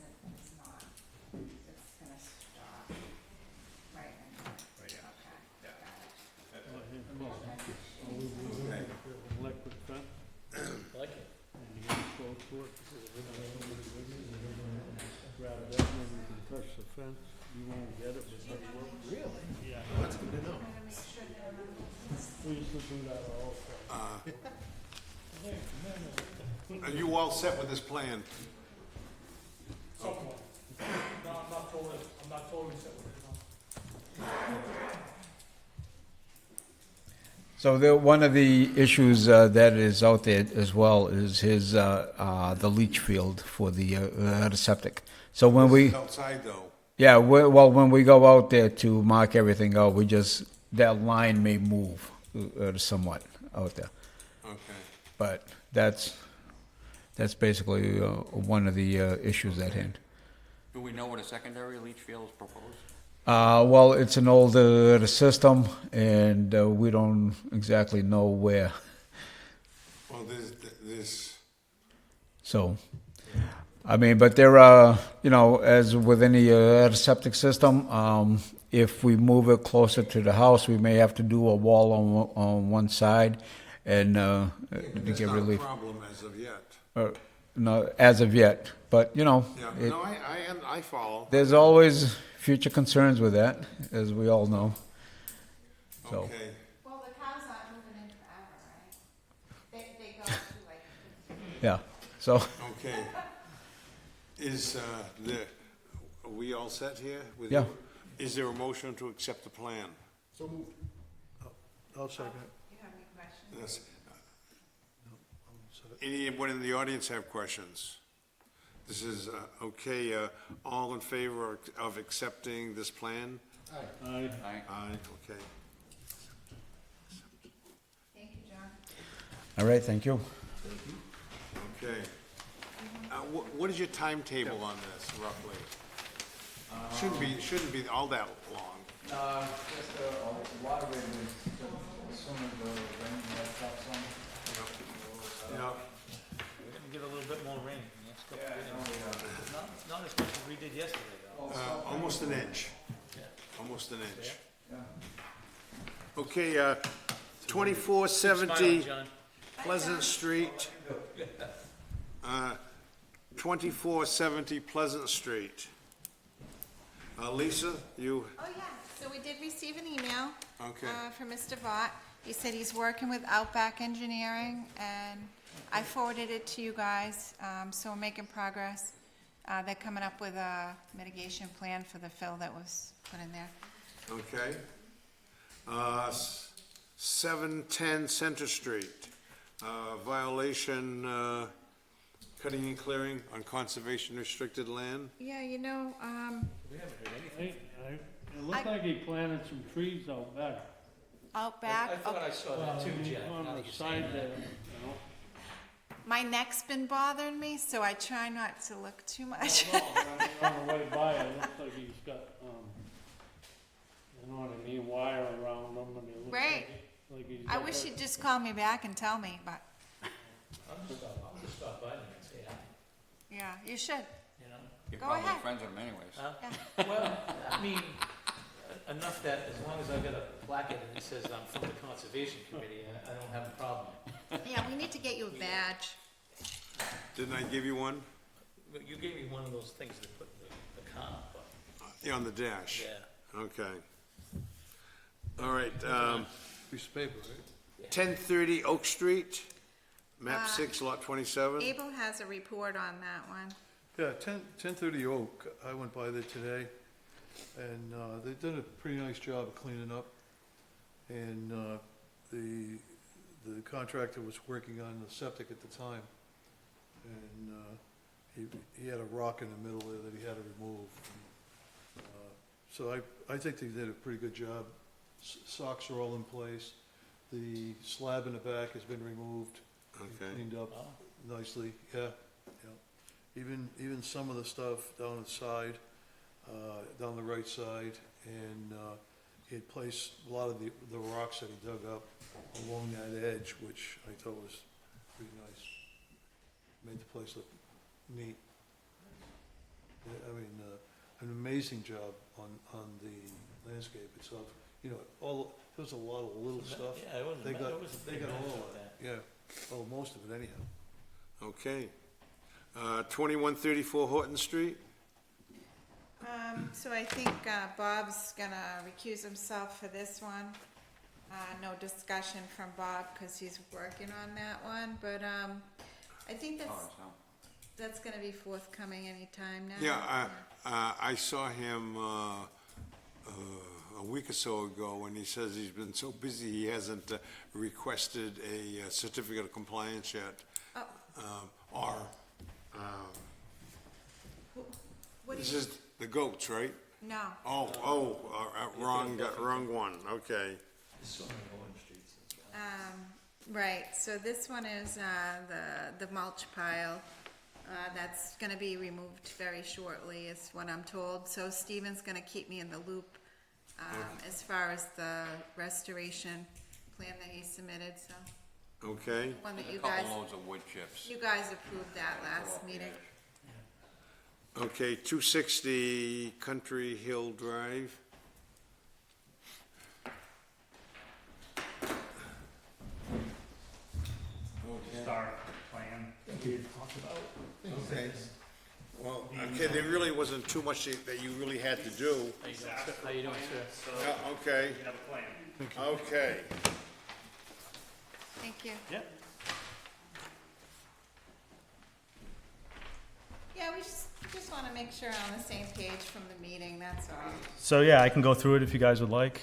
Speaker 4: not, it's gonna stop right in there.
Speaker 15: Right, yeah.
Speaker 4: Okay, got it.
Speaker 7: Electric fence,
Speaker 2: Like it.
Speaker 7: and you gotta go to it. Grab that, and you can touch the fence, you won't get it, but it works. Really? Yeah. That's good to know. We used to do that all the time.
Speaker 3: Are you all set with this plan?
Speaker 11: Somewhat. No, I'm not totally set with it, no.
Speaker 15: So one of the issues that is out there as well is the leach field for the septic. So when we,
Speaker 3: Outside though.
Speaker 15: yeah, when we go out there to mark everything out, that line may move somewhat out there.
Speaker 3: Okay.
Speaker 15: But that's basically one of the issues at hand.
Speaker 9: Do we know what a secondary leach field is proposed?
Speaker 15: Well, it's an older system, and we don't exactly know where.
Speaker 3: Well, this.
Speaker 15: So, I mean, but there are, as with any septic system, if we move it closer to the house, we may have to do a wall on one side, and to
Speaker 3: That's
Speaker 15: get
Speaker 3: not
Speaker 15: relief.
Speaker 3: a problem as of yet.
Speaker 15: No, as of yet, but
Speaker 3: Yeah, no, I follow.
Speaker 15: there's always future concerns with that, as we all know. So.
Speaker 3: Okay.
Speaker 4: Well, the cows aren't moving in forever, right? They go to like.
Speaker 15: Yeah. So.
Speaker 3: Okay. Are we all set here? with
Speaker 15: Yeah.
Speaker 3: you? Is there a motion to accept the plan?
Speaker 10: So moved.
Speaker 7: I'll second.
Speaker 4: You have any questions?
Speaker 3: Yes. Anyone in the audience have questions? This is, okay, all in favor of accepting this plan?
Speaker 7: Aye.
Speaker 3: Aye, okay.
Speaker 4: Thank you, John.
Speaker 15: All right. Thank you.
Speaker 3: Okay. What is your timetable on this, roughly? Shouldn't be all that long.
Speaker 15: No, just a lot of it is as soon as the rain stops on.
Speaker 3: Yeah.
Speaker 2: We're gonna get a little bit more rain in the next couple of days. Not as much as we did yesterday, though.
Speaker 3: Almost an inch.
Speaker 2: Yeah.
Speaker 3: Almost an inch.
Speaker 15: Yeah.
Speaker 3: Okay, 2470
Speaker 2: Smile, John.
Speaker 3: Pleasant Street. 2470 Pleasant Street. Lisa, you,
Speaker 4: Oh, yeah, so we did receive an email.
Speaker 3: Okay.
Speaker 4: From Mr. Vaught. He said he's working with Outback Engineering, and I forwarded it to you guys, so we're making progress. They're coming up with a mitigation plan for the fill that was put in there.
Speaker 3: okay. 710 Center Street, violation, cutting and clearing on conservation restricted land.
Speaker 4: Yeah,
Speaker 2: We haven't heard anything.
Speaker 11: It looked like he planted some trees out back.
Speaker 4: Outback,
Speaker 2: I thought I saw that too, Jen.
Speaker 11: On
Speaker 2: now that
Speaker 11: the
Speaker 2: you're saying
Speaker 11: side
Speaker 2: that.
Speaker 11: there, you know.
Speaker 4: my neck's been bothering me, so I try not to look too much.
Speaker 11: On the way by, it looks like he's got, you know what I mean, wire around them, and it looks
Speaker 4: Right.
Speaker 11: like he's.
Speaker 4: I
Speaker 11: got
Speaker 4: wish
Speaker 11: that-
Speaker 4: he'd just call me back and tell me, but,
Speaker 2: I'll just stop by there and say hi,
Speaker 4: yeah, you should.
Speaker 2: you know?
Speaker 9: You're
Speaker 4: Go
Speaker 9: probably
Speaker 4: ahead.
Speaker 9: friends with them anyways.
Speaker 2: Huh? Well, I mean, enough that as long as I got a placard and it says I'm from the Conservation Committee, I don't have a problem.
Speaker 4: Yeah, we need to get you a badge.
Speaker 3: Didn't I give you one?
Speaker 2: But you gave me one of those things to put the car, but,
Speaker 3: Yeah, on the dash.
Speaker 2: yeah.
Speaker 3: Okay. All right,
Speaker 7: Piece of paper, right?
Speaker 3: 1030 Oak Street, Map 6, lot 27?
Speaker 4: Abel has a report on that one.
Speaker 7: Yeah, 1030 Oak, I went by there today, and they've done a pretty nice job of cleaning up. And the contractor was working on the septic at the time, and he had a rock in the middle there that he had to remove. So I think they did a pretty good job. Socks are all in place. The slab in the back has been removed,
Speaker 3: Okay.
Speaker 7: cleaned up nicely, yeah. Even some of the stuff down the side, down the right side, and he had placed a lot of the rocks that he dug up along that edge, which I thought was pretty nice. Made the place look neat. Yeah, I mean, an amazing job on the landscape itself. You know, there was a lot of little stuff.
Speaker 2: Yeah, it wasn't
Speaker 7: They
Speaker 2: bad.
Speaker 7: got,
Speaker 2: It wasn't
Speaker 7: they
Speaker 2: big
Speaker 7: got
Speaker 2: mess
Speaker 7: all
Speaker 2: like
Speaker 7: of
Speaker 2: that.
Speaker 7: it, yeah. Well, most of it anyhow.
Speaker 3: Okay. 2134 Horton Street?
Speaker 4: So I think Bob's gonna recuse himself for this one. No discussion from Bob, cause he's working on that one, but, I think that's gonna be forthcoming anytime now.
Speaker 3: Yeah, I saw him a week or so ago, and he says he's been so busy he hasn't requested a certificate of compliance yet. Or,
Speaker 4: What do
Speaker 3: this
Speaker 4: you,
Speaker 3: is the goats, right?
Speaker 4: no,
Speaker 3: Wrong one, okay.
Speaker 4: right, so this one is, the mulch pile. That's gonna be removed very shortly, is what I'm told, so Steven's gonna keep me in the loop, as far as the restoration plan that he submitted, so.
Speaker 3: Okay.
Speaker 4: One that
Speaker 9: A
Speaker 4: you guys,
Speaker 9: couple loads of wood chips.
Speaker 4: you guys approved that last meeting.
Speaker 3: Okay, 260 Country Hill Drive.
Speaker 6: Start plan.
Speaker 3: Okay. Well, okay, there really wasn't too much that you really had to do.
Speaker 2: How you doing, sir?
Speaker 3: Yeah, okay.
Speaker 6: have a plan.
Speaker 3: Okay.
Speaker 4: Thank you.
Speaker 2: Yeah.
Speaker 4: Yeah, we just wanna make sure on the same page from the meeting, that's all.
Speaker 6: So yeah, I can go through it if you guys would like.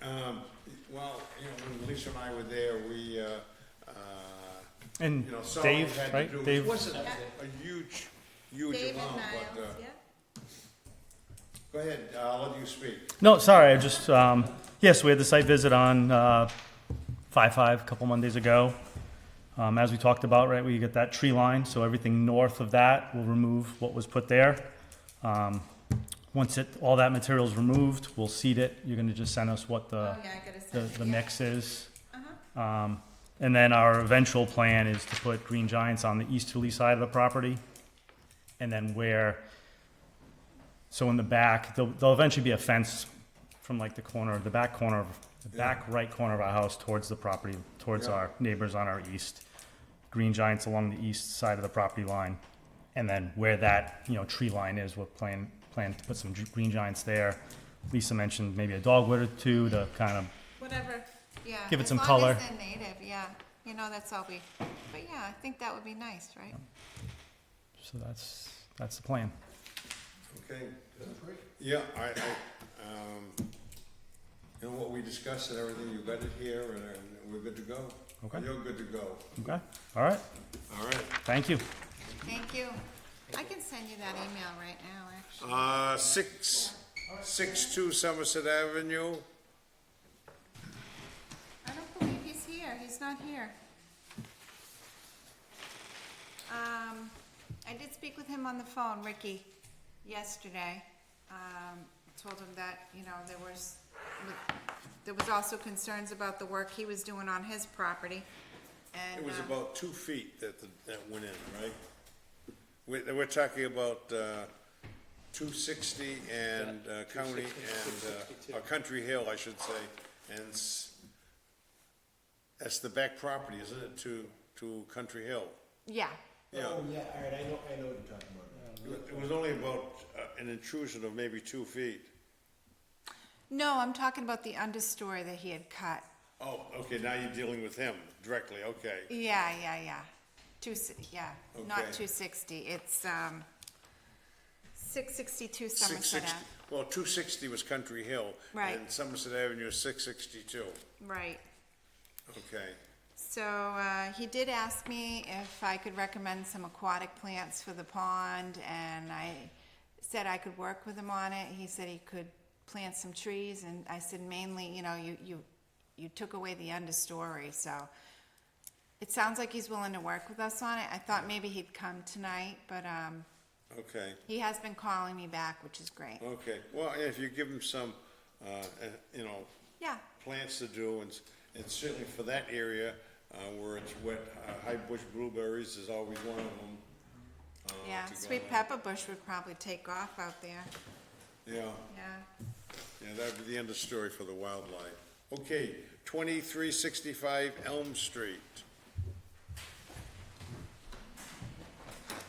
Speaker 3: Well, you know, when Lisa and I were there, we,
Speaker 6: And
Speaker 3: you know, saw what we
Speaker 6: Dave,
Speaker 3: had to
Speaker 6: right?
Speaker 3: do. It
Speaker 6: Dave,
Speaker 3: wasn't a huge
Speaker 4: David
Speaker 3: amount,
Speaker 4: Niles,
Speaker 3: but,
Speaker 4: yeah?
Speaker 3: go ahead, I'll let you speak.
Speaker 6: no, sorry, I just, yes, we had the site visit on 5/5 a couple Mondays ago. As we talked about, right, we get that tree line, so everything north of that will remove what was put there. Once all that material's removed, we'll seed it. You're gonna just send us what
Speaker 4: Oh, yeah, I gotta send it,
Speaker 6: the
Speaker 4: yeah.
Speaker 6: mix is.
Speaker 4: Uh-huh.
Speaker 6: And then our eventual plan is to put green giants on the easterly side of the property. And then so in the back, there'll eventually be a fence from like the back right corner of our house towards the property, towards our neighbors on our east. Green giants along the east side of the property line. And then where that, tree line is, we're plan to put some green giants there. Lisa mentioned maybe a dogwood or two to kind of,
Speaker 4: Whatever, yeah.
Speaker 6: Give it some
Speaker 4: As
Speaker 6: color.
Speaker 4: long as they're native, yeah, that's all but yeah, I think that would be nice, right?
Speaker 6: so that's the plan.
Speaker 3: Okay. Yeah, and what we discussed and everything, you got it here, and we're good to go.
Speaker 6: Okay.
Speaker 3: You're good to go.
Speaker 6: Okay, all right,
Speaker 3: All right.
Speaker 6: thank you.
Speaker 4: Thank you. I can send you that email right now, actually.
Speaker 3: 662 Somerset Avenue.
Speaker 4: I don't believe he's here, he's not here. I did speak with him on the phone, Ricky, yesterday. Told him that, there was also concerns about the work he was doing on his property, and.
Speaker 3: It was about 2 feet that went in, right? We're talking about 260 and County and Country Hill, I should say, and that's the back property, isn't it, to Country Hill?
Speaker 4: Yeah,
Speaker 3: Yeah.
Speaker 14: Oh, yeah, all right, I know what you're talking about.
Speaker 3: It was only about an intrusion of maybe 2 feet.
Speaker 4: no, I'm talking about the understory that he had cut.
Speaker 3: Oh, okay, now you're dealing with him directly, okay.
Speaker 4: Yeah. Not
Speaker 3: Okay.
Speaker 4: 260, it's, 662
Speaker 3: Six
Speaker 4: Somerset
Speaker 3: sixty.
Speaker 4: Ave.
Speaker 3: Well, 260 was Country Hill.
Speaker 4: Right.
Speaker 3: And Somerset Avenue is 662.
Speaker 4: Right.
Speaker 3: Okay.
Speaker 4: So, he did ask me if I could recommend some aquatic plants for the pond, and I said I could work with him on it. He said he could plant some trees, and I said mainly, you took away the understory, so it sounds like he's willing to work with us on it. I thought maybe he'd come tonight, but,
Speaker 3: Okay.
Speaker 4: he has been calling me back, which is great.
Speaker 3: Okay. Well, if you give him some,
Speaker 4: Yeah,
Speaker 3: plants to do, and certainly for that area, where it's wet, high bush blueberries is always one of them.
Speaker 4: yeah,
Speaker 3: to go
Speaker 4: sweet
Speaker 3: on.
Speaker 4: pepper bush would probably take off out there,
Speaker 3: Yeah,
Speaker 4: yeah.
Speaker 3: that'd be the end of story for the wildlife. Okay, 2365 Elm Street.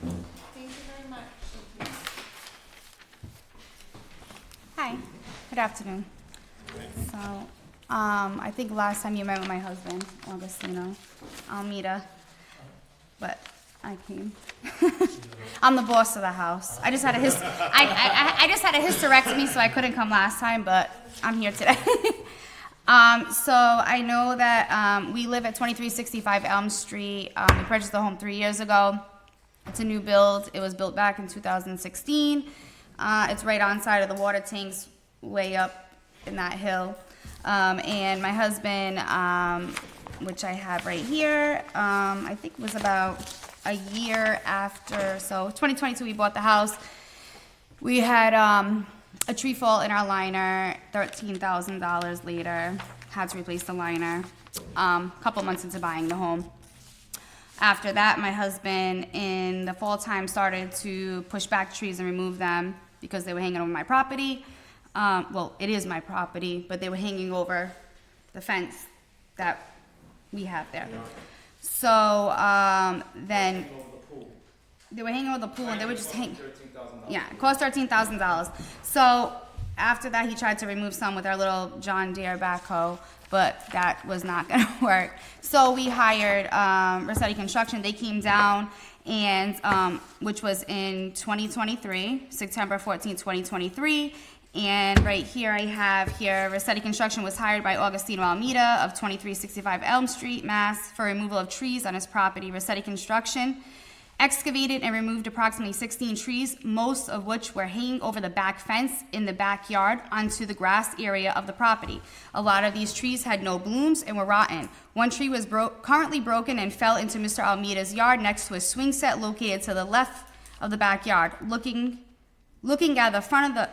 Speaker 4: Thank you very much.
Speaker 16: Hi, good afternoon. So, I think last time you met with my husband, Augustino Almeida, but I came. I'm the boss of the house. I just had a I just had a hysterectomy, so I couldn't come last time, but I'm here today. So I know that we live at 2365 Elm Street. We purchased the home 3 years ago. It's a new build. It was built back in 2016. It's right on side of the water tanks, way up in that hill. And my husband, which I have right here, I think was about a year after, so 2022 we bought the house. We had a tree fall in our liner, $13,000 later, had to replace the liner, a couple months into buying the home. After that, my husband in the fall time started to push back trees and remove them because they were hanging over my property. Well, it is my property, but they were hanging over the fence that we have there. So then they were hanging over the pool, and they were just hanging. Yeah, it cost $13,000. So after that, he tried to remove some with our little John Deere backhoe, but that was not going to work. So we hired Rossetti Construction. They came down, and which was in 2023, September 14, 2023. And right here I have here, Rossetti Construction was hired by Augustino Almeida of 2365 Elm Street, Mass. for removal of trees on his property. Rossetti Construction excavated and removed approximately 16 trees, most of which were hanging over the back fence in the backyard onto the grass area of the property. A lot of these trees had no blooms and were rotten. One tree was currently broken and fell into Mr. Almeida's yard next to a swing set located to the left of the backyard, looking at the front of the,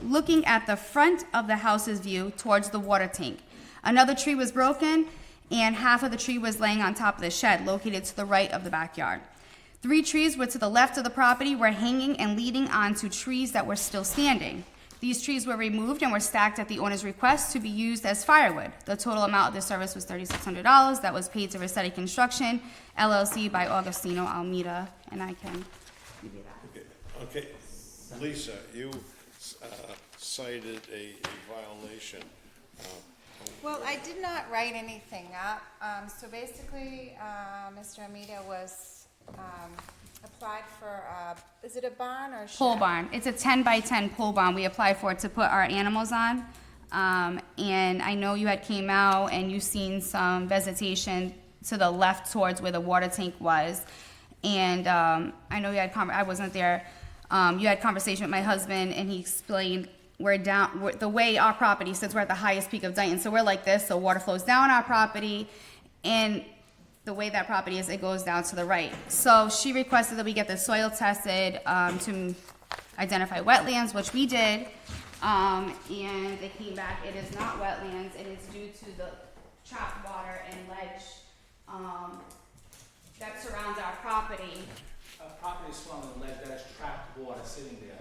Speaker 16: looking at the front of the house's view towards the water tank. Another tree was broken, and half of the tree was laying on top of the shed located to the right of the backyard. 3 trees were to the left of the property, were hanging and leading onto trees that were still standing. These trees were removed and were stacked at the owner's request to be used as firewood. The total amount of this service was $3,600 that was paid to Rossetti Construction, LLC by Augustino Almeida, and I can give you that.
Speaker 3: Okay, Lisa, you cited a violation.
Speaker 4: Well, I did not write anything up. So basically, Mr. Amita was applied for, is it a barn or a shed?
Speaker 16: Pole barn. It's a 10 by 10 pole barn. We applied for it to put our animals on. And I know you had came out and you seen some vegetation to the left towards where the water tank was. And I know you had, I wasn't there. You had conversation with my husband and he explained the way our property sits, we're at the highest peak of Dayton. So we're like this, so water flows down our property, and the way that property is, it goes down to the right. So she requested that we get the soil tested to identify wetlands, which we did, and they came back, it is not wetlands, and it's due to the trapped water and ledge that surrounds our property.
Speaker 2: Our property is surrounded with lead, that is trapped water sitting there.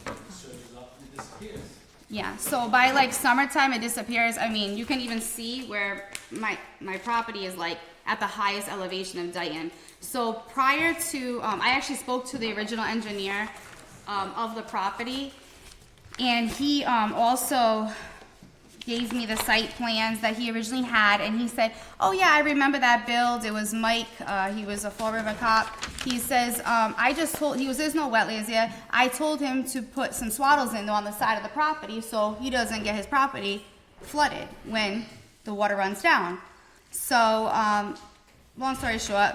Speaker 2: It surges up and it disappears.
Speaker 16: Yeah, so by like summertime it disappears. I mean, you can even see where my property is like at the highest elevation of Dayton. So prior to, I actually spoke to the original engineer of the property, and he also gave me the site plans that he originally had, and he said, "Oh yeah, I remember that build. It was Mike. He was a Fall River cop." He says, "I just told there's no wetlands there. I told him to put some swaddles in on the side of the property so he doesn't get his property flooded when the water runs down." So, long story short,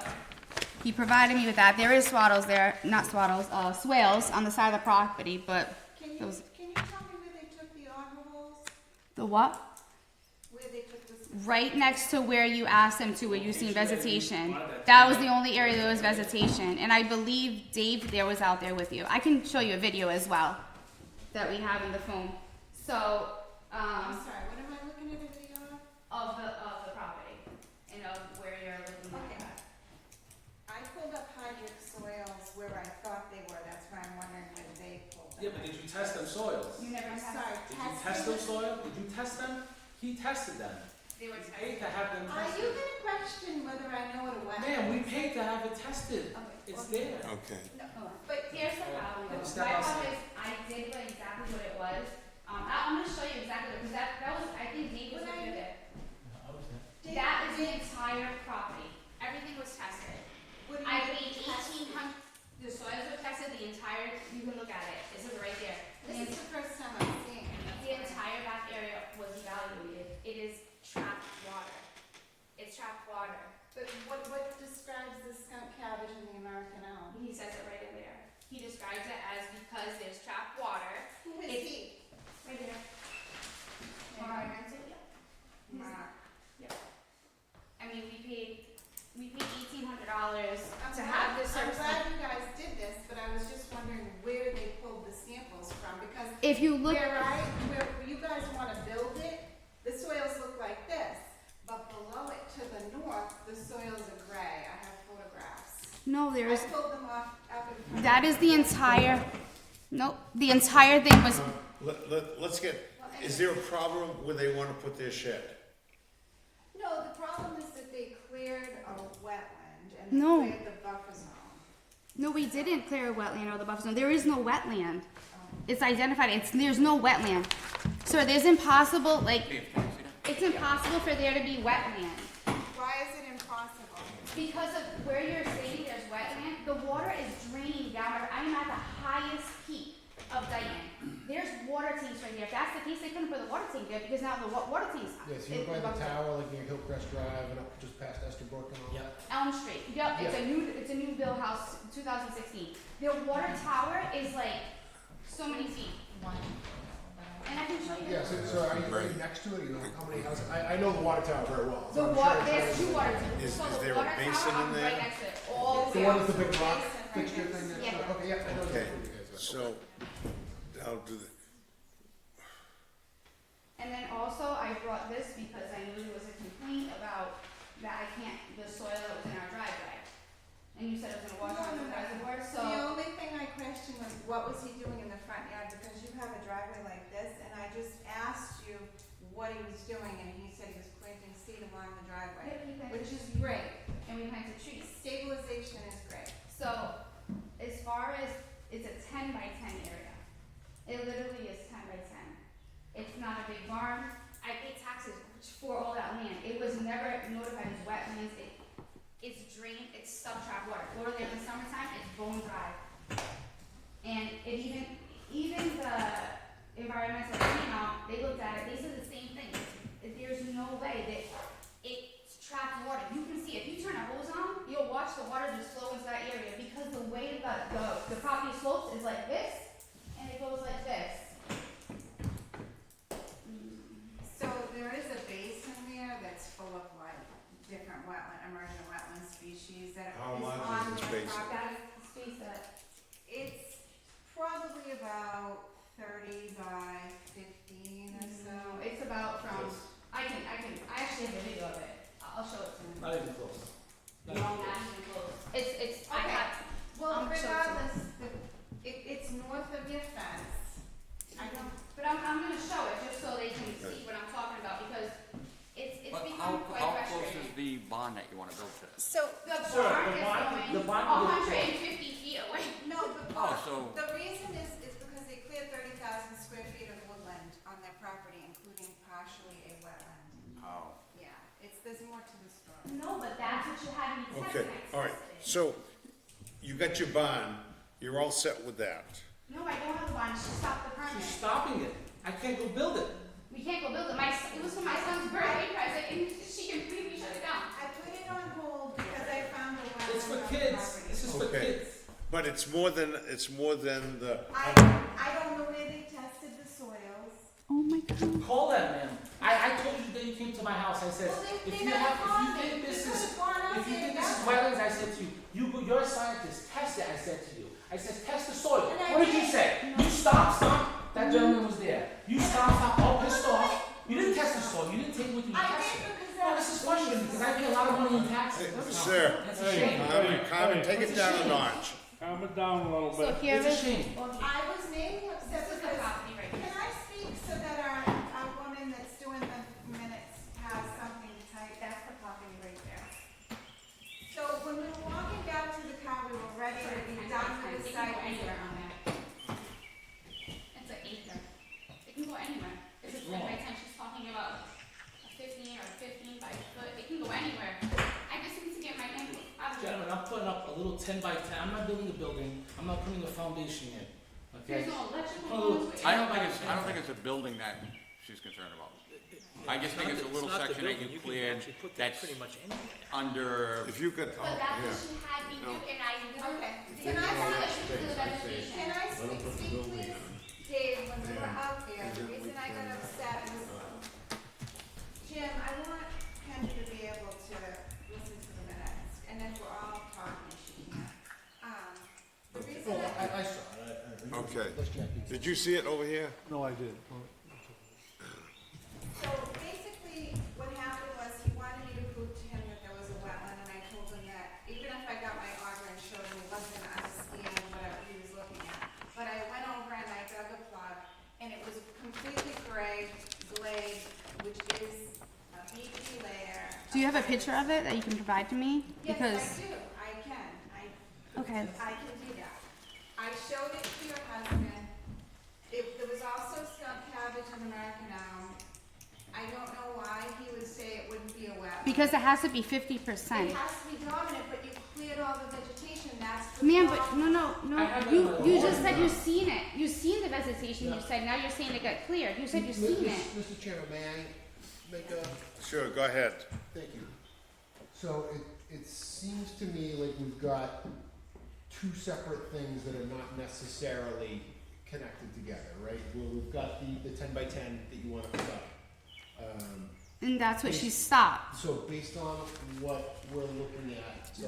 Speaker 16: he provided me with that. There is swales there, not swales, swales on the side of the property, but
Speaker 4: Can you
Speaker 16: those,
Speaker 4: tell me where they took the auger holes?
Speaker 16: the what?
Speaker 4: Where they took the...
Speaker 16: Right next to where you asked them to, where you seen vegetation. That was the only area that was vegetation, and I believe Dave there was out there with you. I can show you a video as well that we have in the phone. So,
Speaker 4: I'm sorry, what am I looking at a video of?
Speaker 16: of the property and of where you're looking
Speaker 4: Okay.
Speaker 16: at.
Speaker 4: I pulled up hydric soils where I thought they were, that's why I'm wondering where they pulled them.
Speaker 1: Yeah, but did you test them soils?
Speaker 16: You never
Speaker 4: I'm
Speaker 16: tested.
Speaker 4: sorry,
Speaker 1: Did you test them soil? Did you test them? He tested them.
Speaker 16: They were
Speaker 1: We
Speaker 16: tested.
Speaker 1: paid to have them
Speaker 4: Are you
Speaker 1: tested.
Speaker 4: gonna question whether I know what a wetland is?
Speaker 1: Man, we paid to have it tested. It's there.
Speaker 3: Okay.
Speaker 16: No, but here's the problem.
Speaker 1: Then
Speaker 16: My
Speaker 1: step
Speaker 16: problem
Speaker 1: outside.
Speaker 16: is, I did what exactly what it was. I'm gonna show you exactly, because that was, I think Dave was with it. That is the entire property. Everything was tested.
Speaker 4: What do you
Speaker 16: I
Speaker 4: mean
Speaker 16: paid
Speaker 4: tested?
Speaker 16: 1,800, the soils were tested, the entire, you can look at it, it's right there.
Speaker 4: This is the first time I'm seeing it.
Speaker 16: The entire back area was evaluated. It is trapped water. It's trapped water.
Speaker 4: But what describes the skunk cabbage and the American elm?
Speaker 16: He says it right in there. He describes it as because there's trapped water.
Speaker 4: Who is
Speaker 16: It's-
Speaker 4: he?
Speaker 16: Right there. Environmental, yeah.
Speaker 4: Mark.
Speaker 16: Yep. I mean, we paid $1,800
Speaker 4: I'm
Speaker 16: to have this
Speaker 4: I'm
Speaker 16: service.
Speaker 4: glad you guys did this, but I was just wondering where they pulled the samples from, because
Speaker 16: If you look,
Speaker 4: where you guys wanna build it, the soils look like this, but below it to the north, the soils are gray. I have photographs.
Speaker 16: no,
Speaker 4: I
Speaker 16: there's,
Speaker 4: pulled them off after the.
Speaker 16: that is the entire, nope, the entire thing was,
Speaker 3: Let's get, is there a problem where they wanna put their shed?
Speaker 4: No, the problem is that they cleared a wetland and
Speaker 16: No.
Speaker 4: they cleared the buffer zone.
Speaker 16: no, we didn't clear a wetland or the buffer zone. There is no wetland. It's identified, there's no wetland. So there's impossible, like, it's impossible for there to be wetland.
Speaker 4: Why is it impossible?
Speaker 16: Because of where you're saying there's wetland, the water is draining down. I'm at the highest peak of Dayton. There's water tanks right here. If that's the case, they couldn't put the water tank there because now the water tank's.
Speaker 14: Yeah, so you're by the tower, like near Hillcrest Drive and up just past Estabrook and all that?
Speaker 16: Elm Street. Yep, it's a new build house, 2016. Their water tower is like so many feet. And I can show you.
Speaker 14: Yeah, so are you next to it, you know, how many houses? I know the water tower very well. so
Speaker 16: The
Speaker 14: I'm
Speaker 16: water,
Speaker 14: sure
Speaker 16: there's
Speaker 14: it's-
Speaker 16: two water tanks.
Speaker 3: Is
Speaker 16: So the
Speaker 3: there a
Speaker 16: water
Speaker 3: basin
Speaker 16: tower,
Speaker 3: in
Speaker 16: I'm
Speaker 3: there?
Speaker 16: right next to it. All
Speaker 14: The
Speaker 16: the
Speaker 14: one with the big rock
Speaker 4: Basin right
Speaker 14: fixture
Speaker 4: next
Speaker 14: thing
Speaker 4: to
Speaker 14: next
Speaker 16: Yeah.
Speaker 14: to it? Okay, yeah, I know
Speaker 3: Okay,
Speaker 14: exactly what you guys are.
Speaker 3: so, I'll do the,
Speaker 16: And then also, I brought this because I knew there was a complaint about that I can't, the soil that was in our driveway. And you said it was gonna wash on the reservoir,
Speaker 4: The
Speaker 16: so,
Speaker 4: only thing I questioned was what was he doing in the front yard, because you have a driveway like this, and I just asked you what he was doing, and he said he was planting seed along the driveway,
Speaker 16: Yeah, he planted
Speaker 4: which is
Speaker 16: seed.
Speaker 4: great.
Speaker 16: and we planted trees.
Speaker 4: Stabilization is great.
Speaker 16: So, as far as, it's a 10 by 10 area. It literally is 10 by 10. It's not a big barn. I pay taxes for all that land. It was never notified as wetlands. It's drained, it's sub-trap water. Go over there in the summertime, it's bone dry. And it even the environmental came out, they looked at it, they said the same thing. There's no way that it's trapped water. You can see, if you turn a hose on, you'll watch the water just flow into that area because the way the property slopes is like this, and it goes like this.
Speaker 4: So there is a basin there that's full of like different emergent wetland species that
Speaker 3: How
Speaker 4: is
Speaker 3: large
Speaker 4: on
Speaker 3: is this
Speaker 4: the
Speaker 3: basin?
Speaker 4: property.
Speaker 16: That is the space that,
Speaker 4: It's probably about 30 by 15 or so.
Speaker 16: it's about from, I actually have a video of it. I'll show it to you.
Speaker 1: Not even close.
Speaker 16: No, not even close. It's, I
Speaker 4: Okay.
Speaker 16: got,
Speaker 4: Well,
Speaker 16: I'm sure
Speaker 4: regardless, it's north of your fence. I don't,
Speaker 16: but I'm gonna show it just so they can see what I'm talking about because it's
Speaker 9: But
Speaker 16: become quite
Speaker 9: how close
Speaker 16: frustrating.
Speaker 9: is the barn that you wanna build to this?
Speaker 4: so,
Speaker 16: The
Speaker 1: Sir,
Speaker 16: barn
Speaker 1: the
Speaker 16: is
Speaker 1: barn-
Speaker 16: going
Speaker 1: the barn-
Speaker 16: 150 feet away.
Speaker 4: no,
Speaker 9: Oh, so-
Speaker 4: the reason is because they cleared 30,000 square feet of woodland on their property, including partial
Speaker 3: Okay, all right, so you got your bond, you're all set with that.
Speaker 16: No, I don't have a bond, she stopped the permit.
Speaker 1: She's stopping it. I can't go build it.
Speaker 16: We can't go build it, it was for my son's birthday present, and she completely shut it down.
Speaker 4: I put it on hold because I found a well.
Speaker 1: It's for kids. This is for
Speaker 3: Okay.
Speaker 1: kids.
Speaker 3: But it's more than the,
Speaker 4: I don't know where they tested the soils.
Speaker 16: Oh my god.
Speaker 1: Call that man. I told you that you came to my house. I said,
Speaker 4: Well, they
Speaker 1: if you
Speaker 4: never called me.
Speaker 1: think this
Speaker 4: You
Speaker 1: is,
Speaker 4: could've gone out
Speaker 1: if you
Speaker 4: there
Speaker 1: think
Speaker 4: and
Speaker 1: this is
Speaker 4: done it.
Speaker 1: wetlands, I said to you, you're a scientist. Test it. I said to you. I said, test the soil.
Speaker 4: And I
Speaker 1: What did you
Speaker 4: did.
Speaker 1: say? You stop. That gentleman was there. You stop, all pissed off. You didn't test the soil. You didn't take what you
Speaker 4: I
Speaker 1: tested.
Speaker 4: did because
Speaker 1: No, this is frustrating because I pay a lot of money in taxes.
Speaker 3: sir,
Speaker 1: That's a shame.
Speaker 3: Carmen, take it down a notch.
Speaker 2: Calm it down a little
Speaker 16: So here
Speaker 1: It's a
Speaker 16: is,
Speaker 1: shame.
Speaker 4: I was mainly upset
Speaker 16: this is the
Speaker 4: because,
Speaker 16: property right
Speaker 4: can
Speaker 16: here.
Speaker 4: I speak so that our woman that's doing the minutes has something to type?
Speaker 16: That's the property right there.
Speaker 4: So when we were walking back to the car, we were ready to be done with the
Speaker 16: It can
Speaker 4: site.
Speaker 16: go anywhere on that. It's an acre. It can go anywhere. This is 10 by 10, she's talking about a 15 or a 15 by foot, it can go anywhere. I just need to get my name out of it.
Speaker 1: Gentlemen, I'm putting up a little 10 by 10. I'm not building a building. I'm not putting a foundation in. Okay?
Speaker 16: There's no electrical
Speaker 1: Put a little
Speaker 16: lines.
Speaker 1: 10
Speaker 9: I don't
Speaker 1: by
Speaker 9: think
Speaker 1: 10.
Speaker 9: it's a building that she's concerned about. I just think it's a little section that you cleared that's
Speaker 2: pretty much anywhere.
Speaker 9: under,
Speaker 3: If you could,
Speaker 16: But that's what
Speaker 3: yeah.
Speaker 16: she had me do, and I never,
Speaker 4: Okay.
Speaker 16: can I see the vegetation?
Speaker 4: Can I speak, please? Dave, when we were out there, the reason I got upset was, Jim, I want Kendra to be able to listen to the minutes, and if we're all talking, she can't. The reason
Speaker 14: I saw it.
Speaker 3: Okay.
Speaker 14: Let's check it.
Speaker 3: Did you see it over here?
Speaker 7: No, I did.
Speaker 4: So basically, what happened was he wanted me to prove to him that there was a wetland, and I told him that even if I got my auger and showed him, he wasn't gonna understand what he was looking at. But I went over and I dug a plug, and it was a completely gray glade, which is a BT layer.
Speaker 16: Do you have a picture of it that you can provide to me?
Speaker 4: Yes,
Speaker 16: Because,
Speaker 4: I do, I can,
Speaker 16: okay,
Speaker 4: I can do that. I showed it to your husband. There was also skunk cabbage and American elm. I don't know why he would say it wouldn't be a wetland.
Speaker 16: because it has to be 50%.
Speaker 4: It has to be dominant, but you cleared all the vegetation, that's the
Speaker 16: Man, but
Speaker 4: problem.
Speaker 16: no, you just said you've seen it. You've seen the vegetation, you said, now you're saying it got cleared. You said you've seen it.
Speaker 10: Mr. Chairman, may I make a,
Speaker 3: Sure, go ahead.
Speaker 10: thank you. So it seems to me like we've got two separate things that are not necessarily connected together, right? Well, we've got the 10 by 10 that you wanna put up.
Speaker 16: And that's what she stopped.
Speaker 10: So based on what we're looking at, so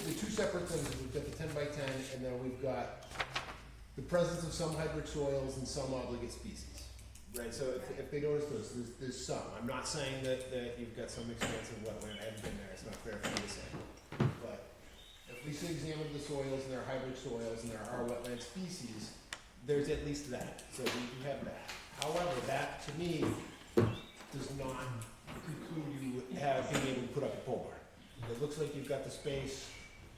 Speaker 10: the two separate things, we've got the 10 by 10, and then we've got the presence of some hydric soils and some obligate species, right? So if they notice those, there's some. I'm not saying that you've got some expansive wetland, I haven't been there, it's not fair for me to say. But if we examine the soils, and there are hydric soils, and there are wetland species, there's at least that, so we do have that. However, that, to me, does not preclude you being able to put up a pole barn. It looks like you've got the space,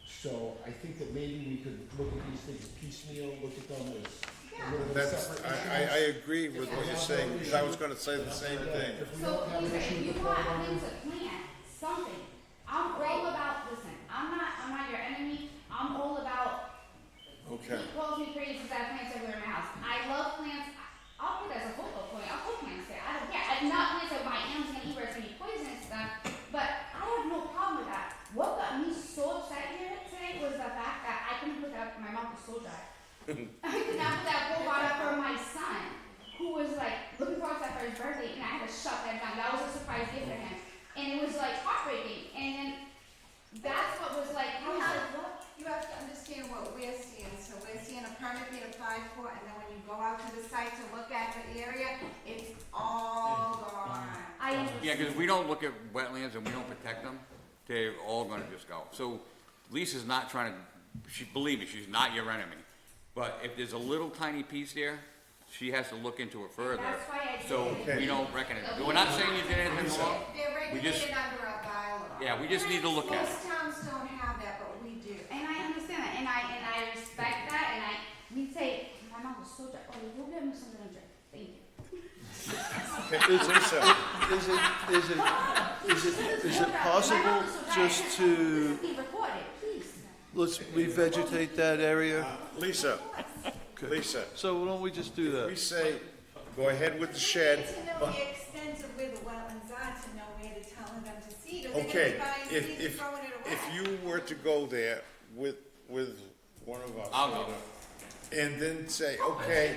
Speaker 10: so I think that maybe we could look at these things piecemeal, look at them as a little bit
Speaker 3: That's,
Speaker 10: separate.
Speaker 3: I agree with what you're saying, because I was gonna say the same thing.
Speaker 10: If we
Speaker 16: So,
Speaker 10: don't have an
Speaker 16: listen,
Speaker 10: issue
Speaker 16: if
Speaker 10: with
Speaker 16: you
Speaker 10: the pole
Speaker 16: want
Speaker 10: barn,
Speaker 16: me to plant something, I'm all about, listen, I'm not your enemy, I'm all about,
Speaker 3: Okay.
Speaker 16: he calls me crazy because I have plants everywhere in my house. I love plants, I'll put it as a focal point, I'll put plants there, I don't care. I'm not plants that my animals gonna eat where it's gonna be poison and stuff, but I have no problem with that. What got me so upset here today was the fact that I couldn't put that up, my mouth was so dry. I could not put that pole barn up for my son, who was like looking forward to that for his birthday, and I had to shut that down. That was a surprise gift for him, and it was like heartbreaking. And then that's what was like, I was like, what?
Speaker 4: You have to understand what we're seeing, so we're seeing a permit being applied for, and then when you go out to the site to look at the area, it's all gone.
Speaker 9: yeah, because if we don't look at wetlands and we don't protect them, they're all gonna just go. So Lisa's not trying to, believe me, she's not your enemy. But if there's a little tiny piece there, she has to look into it further.
Speaker 16: That's why I did
Speaker 9: So
Speaker 16: it.
Speaker 9: we don't reckon it. We're not saying you did anything wrong.
Speaker 4: They're
Speaker 9: We just,
Speaker 4: regulated under a bylaw.
Speaker 9: yeah, we just need to look at it.
Speaker 4: Most towns don't have that, but we do.
Speaker 16: And I understand that, and I respect that, and we'd say, my mouth was so dry. Oh, you'll get me something to drink. Thank you.
Speaker 3: Lisa,
Speaker 7: is it possible just to,
Speaker 13: Be recorded, please.
Speaker 7: let's revegetate that area?
Speaker 3: Lisa, Lisa,
Speaker 7: So why don't we just do that?
Speaker 3: we say, go ahead with the shed,
Speaker 4: To know
Speaker 3: but,
Speaker 4: the extent of where the wetlands are, to know where to tell them to seed, or they're gonna
Speaker 3: okay,
Speaker 4: be buying seeds and throwing it away.
Speaker 3: if you were to go there with one of us.
Speaker 9: I'll go.
Speaker 3: And then say, okay,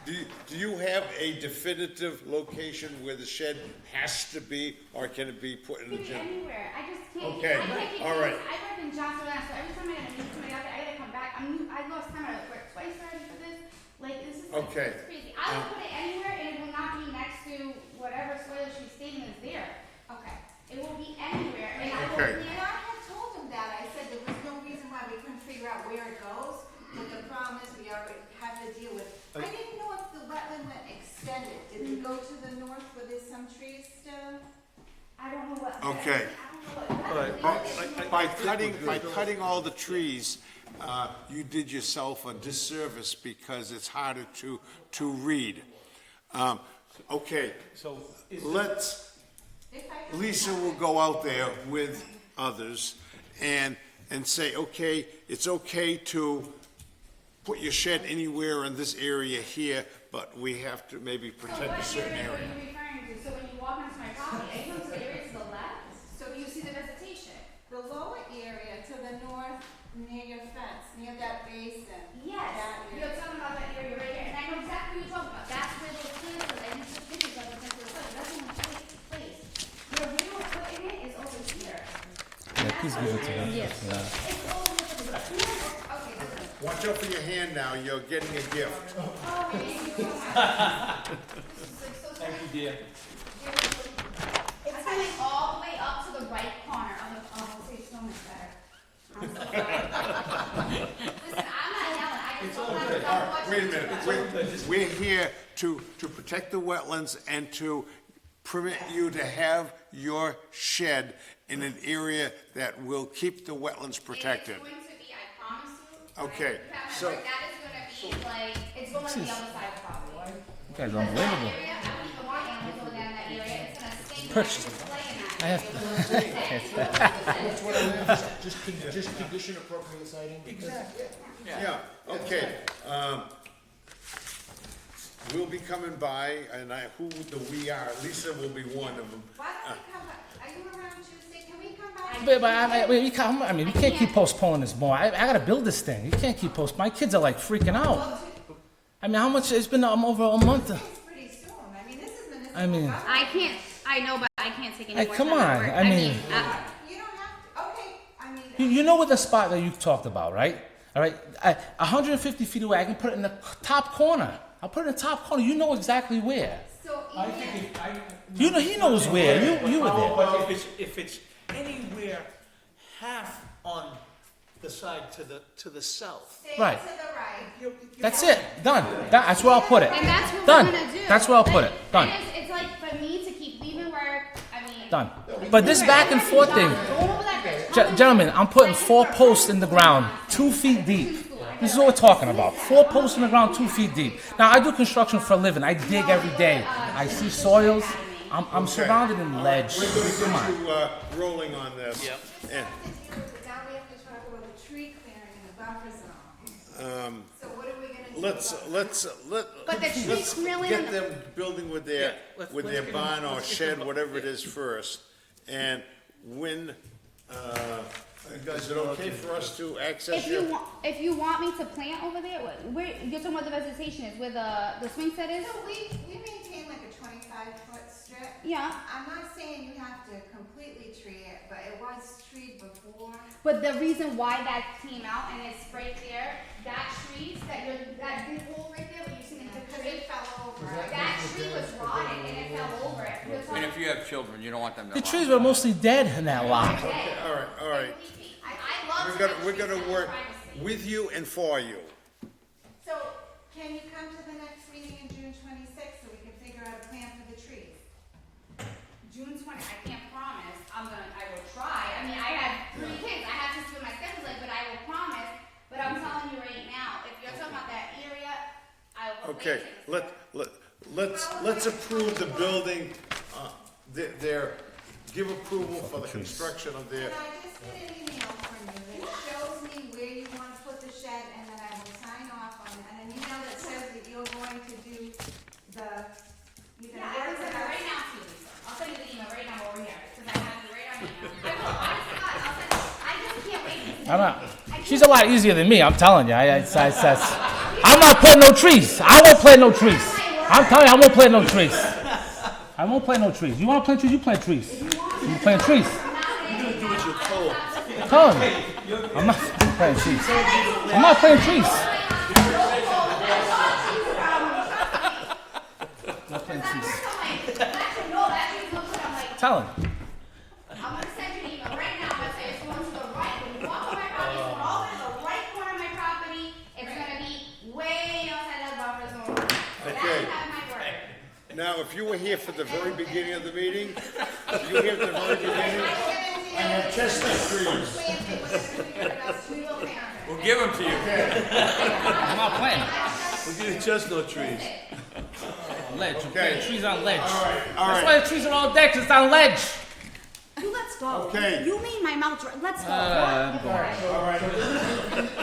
Speaker 3: do you have a definitive location where the shed has to be, or can it be put in the
Speaker 16: Could be
Speaker 3: gym?
Speaker 16: anywhere. I just can't.
Speaker 3: Okay,
Speaker 16: I can't keep
Speaker 3: all right.
Speaker 16: I work in Johnson, so every time I gotta meet somebody out there, I gotta come back. I lost time. I worked twice already for this. Like this is like,
Speaker 3: Okay.
Speaker 16: it's crazy. I will put it anywhere, and it will not be next to whatever soil she's stating is there.
Speaker 4: Okay.
Speaker 16: It will be anywhere, and I will.
Speaker 3: Okay.
Speaker 4: And I had told them that, I said there was no reason why we couldn't figure out where it goes, but the problem is we already have to deal with. I didn't know if the wetland went extended, did it go to the north where there's some trees still?
Speaker 16: I don't know what.
Speaker 3: Okay.
Speaker 7: All right.
Speaker 3: By cutting all the trees, you did yourself a disservice because it's harder to read. Okay,
Speaker 2: So is
Speaker 3: Lisa will go out there with others and say, okay, it's okay to put your shed anywhere in this area here, but we have to maybe
Speaker 16: So
Speaker 3: protect a
Speaker 16: what
Speaker 3: certain
Speaker 16: area are
Speaker 3: area.
Speaker 16: you referring to? So when you walk onto my property, are you going to the area to the left? So you see the vegetation?
Speaker 4: The lower area to the north, near your fence, near that basin.
Speaker 16: Yes,
Speaker 4: That
Speaker 16: you're
Speaker 4: area.
Speaker 16: talking about that area right here, and I know exactly what you're talking about. That's where those plants are, and these pictures of the plants are put. That's in the place. Where we were putting it is over here.
Speaker 15: Yeah, please give it to them.
Speaker 16: Yes.
Speaker 15: Yeah.
Speaker 16: It's over here. Okay, listen.
Speaker 3: Watch out for your hand now, you're getting a gift.
Speaker 16: Oh, thank you so much.
Speaker 2: Thank you, dear.
Speaker 16: It's coming all the way up to the right corner of the, oh, say so much better. I'm so sorry. Listen, I'm not yelling, I just don't have to watch.
Speaker 3: Wait a minute, we're here to protect the wetlands and to permit you to have your shed in an area that will keep the wetlands protected.
Speaker 16: It's going to be, I promise you.
Speaker 3: Okay,
Speaker 16: That
Speaker 3: so,
Speaker 16: is gonna be like, it's going to be on the side of the property.
Speaker 15: You guys are
Speaker 16: Because that
Speaker 15: unbelievable.
Speaker 16: area, I wouldn't even want animals going down that area, it's gonna stink.
Speaker 15: Purchase
Speaker 16: It's playing that.
Speaker 15: I have
Speaker 14: That's what I meant, just condition appropriate sighting.
Speaker 2: Exactly.
Speaker 3: yeah, okay, we'll be coming by, and who the we are, Lisa will be one of them.
Speaker 4: Why don't we come by, are you around Tuesday, can we come by?
Speaker 1: We can't keep postponing this more. I gotta build this thing. You can't keep postponing. My kids are like freaking out. I mean, how much? It's been over a month.
Speaker 4: It's pretty soon, I mean, this is municipal
Speaker 1: I mean-
Speaker 4: government.
Speaker 16: I can't, I know, but I can't take any
Speaker 1: Hey,
Speaker 16: more
Speaker 1: come
Speaker 16: time at
Speaker 1: on,
Speaker 16: work.
Speaker 1: I mean-
Speaker 4: You don't have to, okay, I mean.
Speaker 1: You know what the spot that you talked about, right? All right, 150 feet away. I can put it in the top corner. I'll put it in the top corner. You know exactly where.
Speaker 4: So
Speaker 2: I
Speaker 4: even,
Speaker 2: think if I.
Speaker 1: You know, he knows where. You were there.
Speaker 2: But if it's anywhere half on the side to the south.
Speaker 4: stay
Speaker 1: Right.
Speaker 4: to the right.
Speaker 1: That's it. Done. That's where I'll put it.
Speaker 16: And that's what
Speaker 1: Done.
Speaker 16: we're gonna do.
Speaker 1: That's where I'll put it. Done.
Speaker 16: It's like for me to keep leaving work, I mean.
Speaker 1: Done. But this back and forth thing,
Speaker 16: Going over that bridge.
Speaker 1: gentlemen, I'm putting 4 posts in the ground, 2 feet deep. This is what we're talking about. 4 posts in the ground, 2 feet deep. Now I do construction for a living. I dig every day. I see soils. I'm surrounded in ledge.
Speaker 3: We're gonna
Speaker 1: Come on.
Speaker 3: get you, rolling on this.
Speaker 2: Yep.
Speaker 3: And,
Speaker 4: Now we have to talk about the tree clearing in the buffer zone. So what are we gonna do?
Speaker 16: But the tree
Speaker 3: let's
Speaker 16: clearing-
Speaker 3: get them building with their,
Speaker 2: let's
Speaker 3: with
Speaker 2: get
Speaker 3: their
Speaker 2: them-
Speaker 3: barn or
Speaker 2: let's get
Speaker 3: shed,
Speaker 2: them-
Speaker 3: whatever it is first. And when, is it okay for us to access your?
Speaker 16: If you want me to plant over there, where, you're talking about the vegetation is where the swing set is?
Speaker 4: So we maintain like a 25-foot strip.
Speaker 16: Yeah.
Speaker 4: I'm not saying you have to completely tree it, but it was treed before.
Speaker 16: But the reason why that came out and it's right there, that tree, that big hole right there, where you see the
Speaker 4: Because
Speaker 16: tree,
Speaker 4: it fell over.
Speaker 16: that tree was rotted and it fell over it. You're
Speaker 9: And
Speaker 16: talking-
Speaker 9: if you have children, you don't want them to.
Speaker 1: The trees were mostly dead in that lot.
Speaker 3: Okay, all right.
Speaker 16: I love
Speaker 3: We're gonna work with you and for you.
Speaker 4: So can you come to the next meeting in June 26th so we can figure out a plan for the trees?
Speaker 16: June 20, I can't promise, I will try. I mean, I have 3 kids, I have to see what my schedule's like, but I will promise. But I'm telling you right now, if you're talking about that area, I will.
Speaker 3: Okay,
Speaker 16: plant it.
Speaker 3: let's approve the building, give approval for the construction of their,
Speaker 4: And I just get an email from you that shows me where you want to put the shed, and then I will sign off on it, and an email that says that you're going to do the, you're
Speaker 16: Yeah,
Speaker 4: gonna
Speaker 16: I
Speaker 4: work
Speaker 16: can
Speaker 4: with
Speaker 16: send it
Speaker 4: us.
Speaker 16: right now to you, Lisa. I'll send you the email right now over here, because I have it right on me now. I will, honest to God, I'll send it. I just can't wait to see
Speaker 1: I'm not.
Speaker 16: it.
Speaker 1: She's a lot easier than me. I'm telling you. I'm not planting no trees. I won't plant no trees. I'm telling you, I won't plant no trees. I won't plant no trees. You want to plant trees? You plant trees. You plant trees.
Speaker 7: Do what you're told.
Speaker 1: I'm telling you. I'm not planting trees. I'm not planting trees. I'm not planting trees. Tell him.
Speaker 16: I'm gonna send you an email right now that says it's going to the right, when you walk on my property, it's going all the way to the right corner of my property, it's gonna be way outside of the buffer zone.
Speaker 3: Okay.
Speaker 16: That's have my word.
Speaker 3: now, if you were here for the very beginning of the meeting, you were here at the very beginning, I have chestnut trees.
Speaker 9: We'll give them to you.
Speaker 1: I'm not planting.
Speaker 7: We'll give you chestnut trees.
Speaker 1: Ledge. You're planting trees on ledge.
Speaker 3: all
Speaker 1: That's
Speaker 3: right.
Speaker 1: why the trees are all dead, 'cause it's on ledge.
Speaker 16: You let's go.
Speaker 3: Okay.
Speaker 16: You made my mouth dry. Let's go.
Speaker 1: I'm going.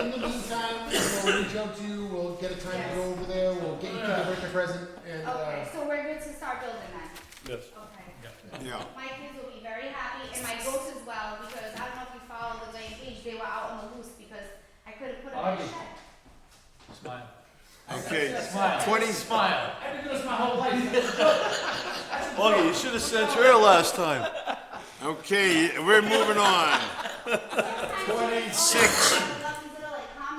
Speaker 10: In the meantime, we'll reach out to you, we'll get a time to go over there, we'll get you the birthday present, and,
Speaker 16: Okay, so we're good to start building then?
Speaker 7: Yes.
Speaker 16: Okay.
Speaker 3: Yeah.
Speaker 16: My kids will be very happy, and my goats as well, because I don't know if you follow the Lane page, they were out on the loose because I could have put them in a shed.
Speaker 2: Smile.
Speaker 3: Okay,
Speaker 2: Smile.
Speaker 3: 20,
Speaker 2: Smile. I've been doing this my whole life.
Speaker 7: Augie, you should have sent your hair last time.
Speaker 3: okay, we're moving on. 26,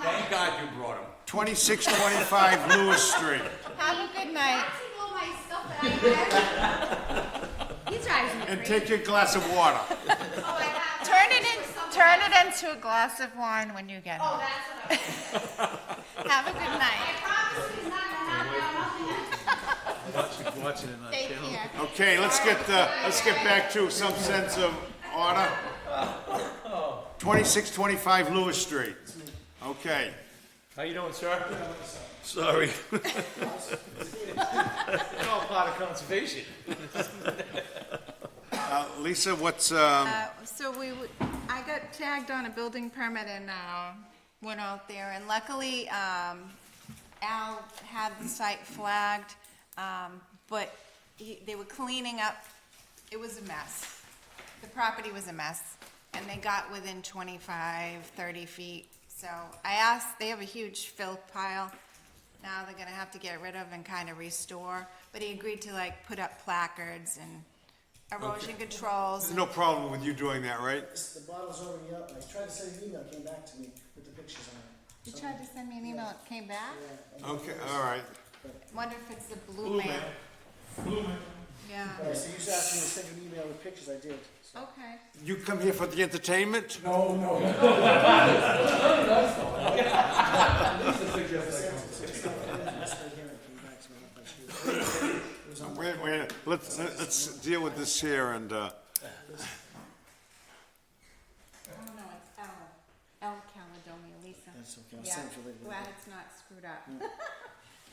Speaker 9: Thank God you brought them.
Speaker 3: 2625 Lewis Street.
Speaker 4: Have a good night.
Speaker 16: Taking all my stuff that I have. He drives me
Speaker 3: And
Speaker 16: crazy.
Speaker 3: take your glass of water.
Speaker 16: Oh, I have.
Speaker 4: Turn it into a glass of wine when you get
Speaker 16: Oh,
Speaker 4: home.
Speaker 16: that's what I
Speaker 4: Have a good
Speaker 16: I
Speaker 4: night.
Speaker 16: promise you he's not gonna knock down nothing.
Speaker 7: Watching it on
Speaker 4: Take
Speaker 7: channel.
Speaker 4: care.
Speaker 3: Okay, let's get back to some sense of order. 2625 Lewis Street. Okay.
Speaker 2: How you doing, sir?
Speaker 7: Sorry.
Speaker 2: It's all part of conservation.
Speaker 3: Lisa, what's,
Speaker 4: So I got tagged on a building permit and, went out there, and luckily, Al had the site flagged, but they were cleaning up, it was a mess. The property was a mess, and they got within 25, 30 feet. So I asked, they have a huge filth pile, now they're gonna have to get rid of and kind of restore, but he agreed to like put up placards and erosion controls.
Speaker 3: there's no problem with you doing that, right?
Speaker 10: The bottle's already up, I tried to send an email, it came back to me with the pictures on it.
Speaker 4: You tried to send me an email, it came back?
Speaker 3: Okay, all right.
Speaker 4: Wonder if it's the blue man. Yeah,
Speaker 10: Alright, so you just asked me to send you an email with pictures, I did. So.
Speaker 4: okay.
Speaker 3: You come here for the entertainment? Wait, let's deal with this here and,
Speaker 4: Oh, no, it's L Caledonia, Lisa.
Speaker 10: That's okay, I'll
Speaker 4: Yeah,
Speaker 10: send it to you later.
Speaker 4: glad it's not screwed up.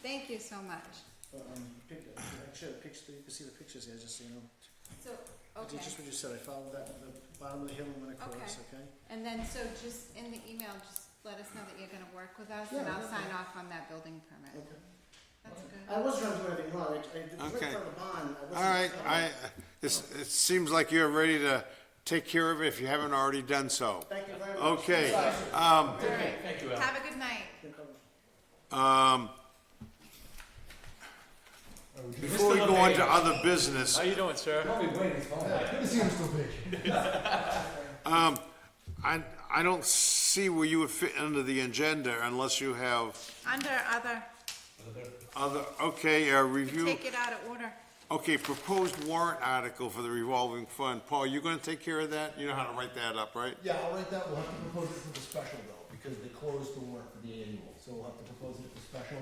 Speaker 4: Thank you so much.
Speaker 10: Actually, the picture, you can see the pictures here, just so you know.
Speaker 4: So,
Speaker 10: I
Speaker 4: okay,
Speaker 10: did just what you said, I followed that, the bottom of the hill and went across, okay?
Speaker 4: and then, so just in the email, just let us know that you're gonna work with us, and
Speaker 10: Yeah,
Speaker 4: I'll
Speaker 10: okay.
Speaker 4: sign off on that building permit.
Speaker 10: Okay.
Speaker 4: That's good.
Speaker 10: I wasn't trying to do anything wrong, I did right
Speaker 3: Okay.
Speaker 10: in front of the bond, I wasn't.
Speaker 3: all right, it seems like you're ready to take care of it if you haven't already done so.
Speaker 10: Thank you very much.
Speaker 3: Okay,
Speaker 2: Thank you, Al.
Speaker 4: Have a good night.
Speaker 3: before we go on to other business,
Speaker 2: How you doing, sir?
Speaker 3: I don't see where you would fit under the agenda unless you have
Speaker 4: Under other,
Speaker 3: okay, review.
Speaker 4: take it out of order.
Speaker 3: Okay, proposed warrant article for the revolving fund. Paul, you gonna take care of that? You know how to write that up, right?
Speaker 14: Yeah, I'll write that, we'll have to propose it for the special though, because they closed the warrant for the annual, so we'll have to propose it for special.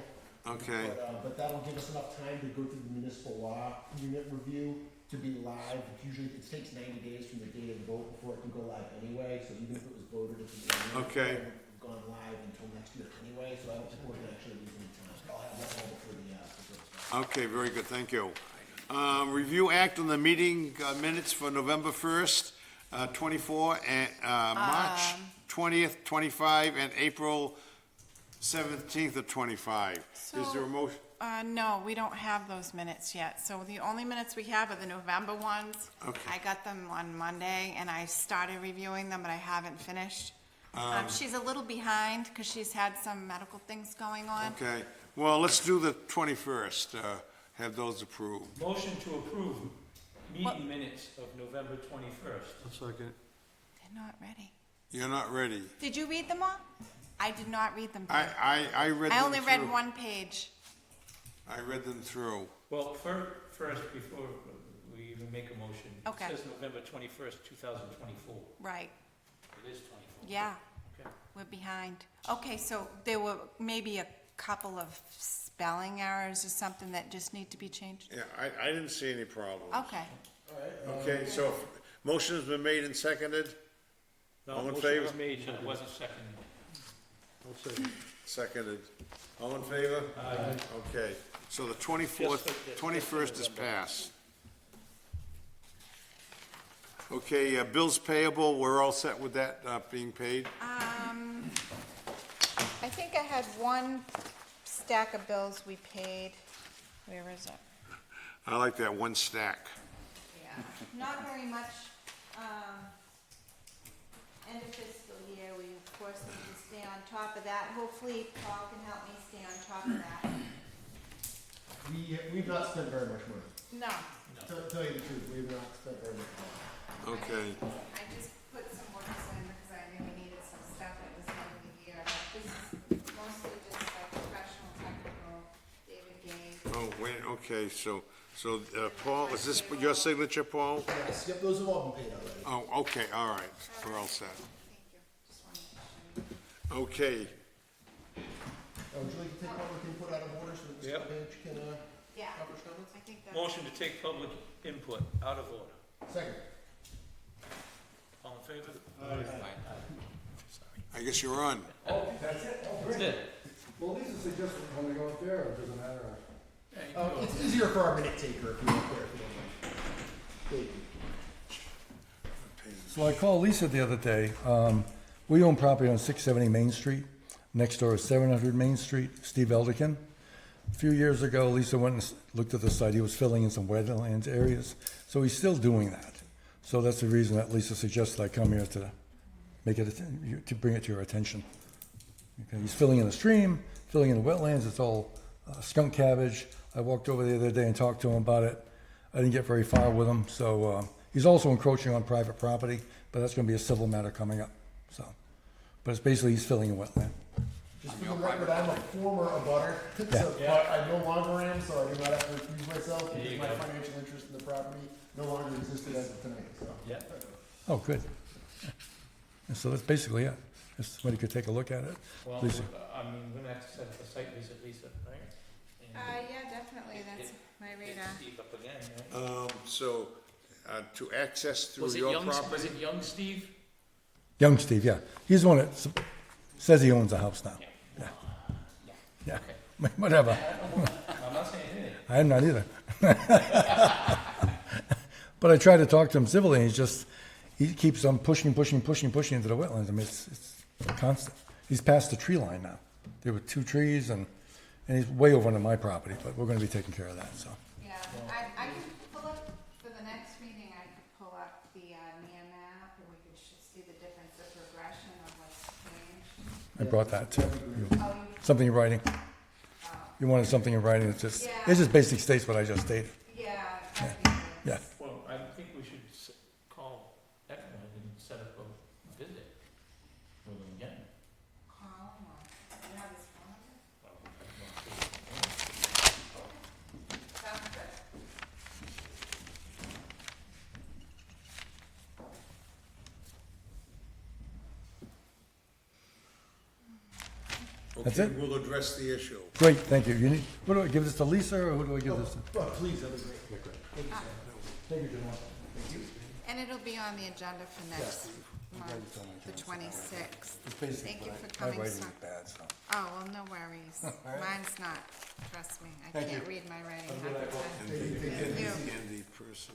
Speaker 3: Okay,
Speaker 14: But that'll give us enough time to go through the municipal law unit review to be live. Usually it takes 90 days from the date of the vote before it can go live anyway, so even if it was voted at the annual,
Speaker 3: Okay.
Speaker 14: it wouldn't have gone live until next year anyway, so I don't think we're gonna actually lose any time. I'll have that all before the,
Speaker 3: okay, very good, thank you. Review act on the meeting minutes for November 1st, 24, and March 20th, 25, and April 17th of 25. Is there a motion?
Speaker 4: No, we don't have those minutes yet. So the only minutes we have are the November ones.
Speaker 3: Okay.
Speaker 4: I got them on Monday, and I started reviewing them, but I haven't finished. She's a little behind, because she's had some medical things going on.
Speaker 3: Okay, well, let's do the 21st, have those approved.
Speaker 2: Motion to approve meeting minutes of November 21st.
Speaker 7: A second.
Speaker 4: They're not ready.
Speaker 3: You're not ready.
Speaker 4: Did you read them all? I did not read them.
Speaker 3: I read them
Speaker 4: I only read
Speaker 3: through.
Speaker 4: one page.
Speaker 3: I read them through.
Speaker 2: Well, first, before we even make a motion.
Speaker 4: Okay.
Speaker 2: It says November 21st, 2024.
Speaker 4: Right,
Speaker 2: It is 24.
Speaker 4: yeah,
Speaker 2: Okay.
Speaker 4: we're behind. Okay, so there were maybe a couple of spelling errors or something that just need to be changed?
Speaker 3: Yeah, I didn't see any problems.
Speaker 4: Okay.
Speaker 3: Okay, so motion has been made and seconded?
Speaker 2: No,
Speaker 3: All in
Speaker 2: motion
Speaker 3: favor?
Speaker 2: was made, and it wasn't seconded.
Speaker 7: I'll second.
Speaker 3: Seconded. All in favor?
Speaker 2: Aye.
Speaker 3: Okay, so the 24th, 21st is passed. Okay, bills payable, we're all set with that being paid?
Speaker 4: I think I had one stack of bills we paid. Where is it?
Speaker 3: I like that one stack.
Speaker 4: Yeah, not very much. End of fiscal year, we of course need to stay on top of that. Hopefully Paul can help me stay on top of that.
Speaker 14: We've not spent very much money.
Speaker 4: No,
Speaker 14: To tell you the truth, we've not spent very much money.
Speaker 3: Okay,
Speaker 4: I just put some work in because I knew we needed some stuff at this end of the year. This is mostly just like professional, technical, David gave.
Speaker 3: oh, wait, okay, so, Paul, is this your signature, Paul?
Speaker 14: Yes, yep, those have all been paid already.
Speaker 3: Oh, okay, all right, we're all set.
Speaker 4: Thank you. Just wanted to show you.
Speaker 3: Okay,
Speaker 14: Would you like to take public input out of order so that Mr.
Speaker 2: Yep.
Speaker 14: Page can,
Speaker 4: Yeah,
Speaker 14: offer his comments?
Speaker 4: I think that.
Speaker 2: Motion to take public input out of order.
Speaker 14: Second.
Speaker 2: All in favor?
Speaker 3: I guess you're on.
Speaker 2: That's it.
Speaker 12: Well, Lisa suggested when we go up there, it doesn't matter.
Speaker 14: It's easier for our minute taker if you want there, if you don't mind. Thank you.
Speaker 6: So I called Lisa the other day. We own property on 670 Main Street. Next door is 700 Main Street, Steve Elderkin. A few years ago, Lisa went and looked at the site. He was filling in some wetlands areas. So he's still doing that. So that's the reason that Lisa suggested I come here to make it, to bring it to your attention. Okay, he's filling in the stream, filling in the wetlands. It's all skunk cabbage. I walked over the other day and talked to him about it. I didn't get very far with him. So he's also encroaching on private property, but that's going to be a civil matter coming up. So, but it's basically he's filling in wetland.
Speaker 14: Just for the record, I'm a former abutter, so but I no longer am, so I do not have to accuse myself because my financial interest in the property no longer existed as of tonight, so.
Speaker 2: Yeah.
Speaker 6: Oh, good. And so that's basically it. If somebody could take a look at it.
Speaker 2: Well,
Speaker 6: Lisa.
Speaker 2: I mean, we're gonna have to set up a site visit, Lisa, right? And
Speaker 4: Yeah, definitely, that's my radar.
Speaker 2: Steve up again, right?
Speaker 3: So, to access through
Speaker 2: Was it
Speaker 3: your
Speaker 2: young, was
Speaker 3: property?
Speaker 2: it young Steve?
Speaker 6: Young Steve, yeah. He's the one that says he owns a house now. Yeah. Yeah. Whatever.
Speaker 2: I'm not saying anything.
Speaker 6: I'm not either. But I tried to talk to him civilly, and he keeps on pushing into the wetlands. I mean, it's constant. He's past the tree line now. There were 2 trees, and he's way over into my property, but we're gonna be taking care of that, so.
Speaker 4: Yeah, I can pull up, for the next meeting, I could pull up the NEA map, and we could see the difference, the progression of what's changed.
Speaker 6: I brought that too.
Speaker 4: Oh,
Speaker 6: Something in writing. You wanted something in writing, it just basically states what I just stated.
Speaker 4: Yeah, that'd be good.
Speaker 6: Yeah.
Speaker 2: Well, I think we should call Ekman and set up a visit with him again.
Speaker 4: Call him, or, you have his phone number? Sounds good.
Speaker 6: That's
Speaker 3: Okay,
Speaker 6: it?
Speaker 3: we'll address the issue.
Speaker 6: Great, thank you. What do I give this to Lisa, or who do I give this to?
Speaker 14: Well, please, that'd be great. Thank you, sir.
Speaker 6: Thank you, John.
Speaker 4: And it'll be on the agenda for next month, the 26th. Thank you for
Speaker 6: My
Speaker 4: coming,
Speaker 6: writing
Speaker 4: sir.
Speaker 6: is bad, so.
Speaker 4: Oh, well, no worries. Mine's not, trust me. I can't read my writing half the time.
Speaker 3: And
Speaker 4: You.
Speaker 3: the person,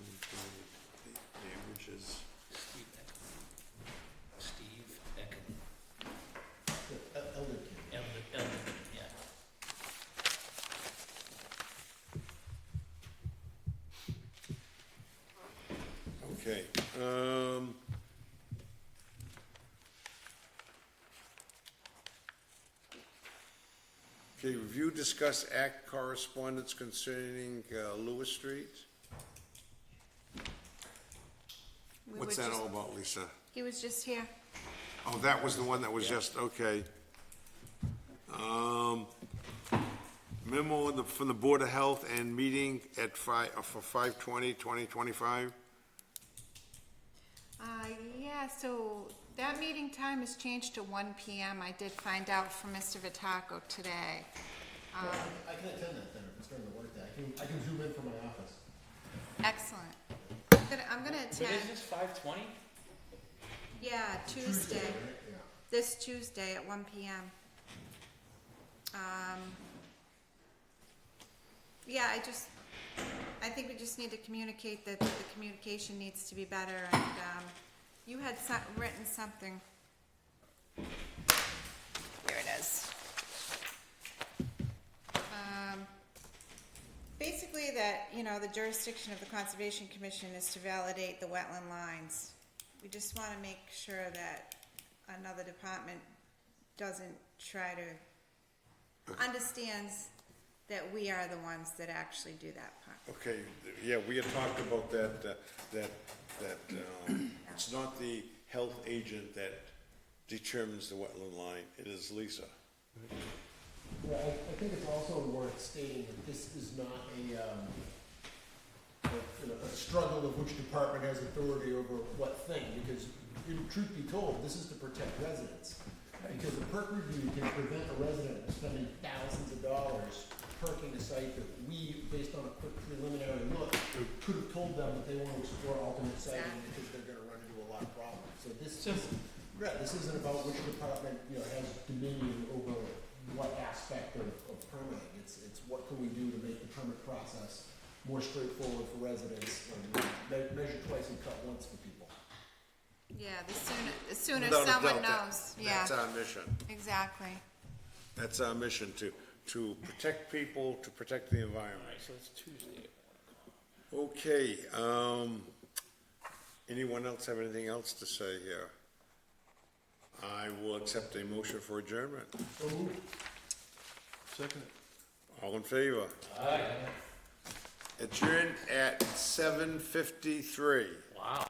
Speaker 3: the images.
Speaker 2: Steve Ecken.
Speaker 14: Elder kid.
Speaker 2: Elder, yeah.
Speaker 3: Okay, okay, review, discuss, act correspondence concerning, Lewis Street.
Speaker 4: We
Speaker 3: What's
Speaker 4: were
Speaker 3: that
Speaker 4: just-
Speaker 3: all about, Lisa?
Speaker 4: He was just here.
Speaker 3: Oh, that was the one that was just, okay. Memo from the Board of Health and meeting at for 5/20/2025.
Speaker 4: Yeah, so that meeting time has changed to 1 PM. I did find out from Mr. Vitaco today.
Speaker 14: I can attend that then, if it's during the workday. I can zoom in from my office.
Speaker 4: Excellent. I'm gonna
Speaker 2: But
Speaker 4: attend.
Speaker 2: is this 5:20?
Speaker 4: Yeah, Tuesday.
Speaker 14: right? Yeah.
Speaker 4: This Tuesday at 1 PM. Yeah, I think we just need to communicate that the communication needs to be better, and, you had written something. Here it is. Basically that, the jurisdiction of the Conservation Commission is to validate the wetland lines. We just wanna make sure that another department doesn't try to, understands that we are the ones that actually do that part.
Speaker 3: Okay, yeah, we had talked about that, it's not the health agent that determines the wetland line, it is Lisa.
Speaker 14: Well, I think it's also worth stating that this is not a struggle of which department has authority over what thing, because truth be told, this is to protect residents. Because a perk review can prevent a resident from spending thousands of dollars perking a site that we, based on a quick preliminary look, could have told them that they want to explore alternate siting because they're gonna run into a lot of problems. So this isn't about which department, has dominion over what aspect of permitting. It's what can we do to make the permit process more straightforward for residents and measure twice and cut once for people.
Speaker 4: Yeah, the sooner
Speaker 3: Without a
Speaker 4: someone
Speaker 3: doubt,
Speaker 4: knows, yeah.
Speaker 3: That's our mission.
Speaker 4: Exactly.
Speaker 3: That's our mission, to protect people, to protect the environment.
Speaker 2: Alright, so it's Tuesday.
Speaker 3: Okay, anyone else have anything else to say here? I will accept a motion for adjournment.
Speaker 7: Second.
Speaker 3: All in favor? Aye. Adjourned at 7:53.
Speaker 2: Wow.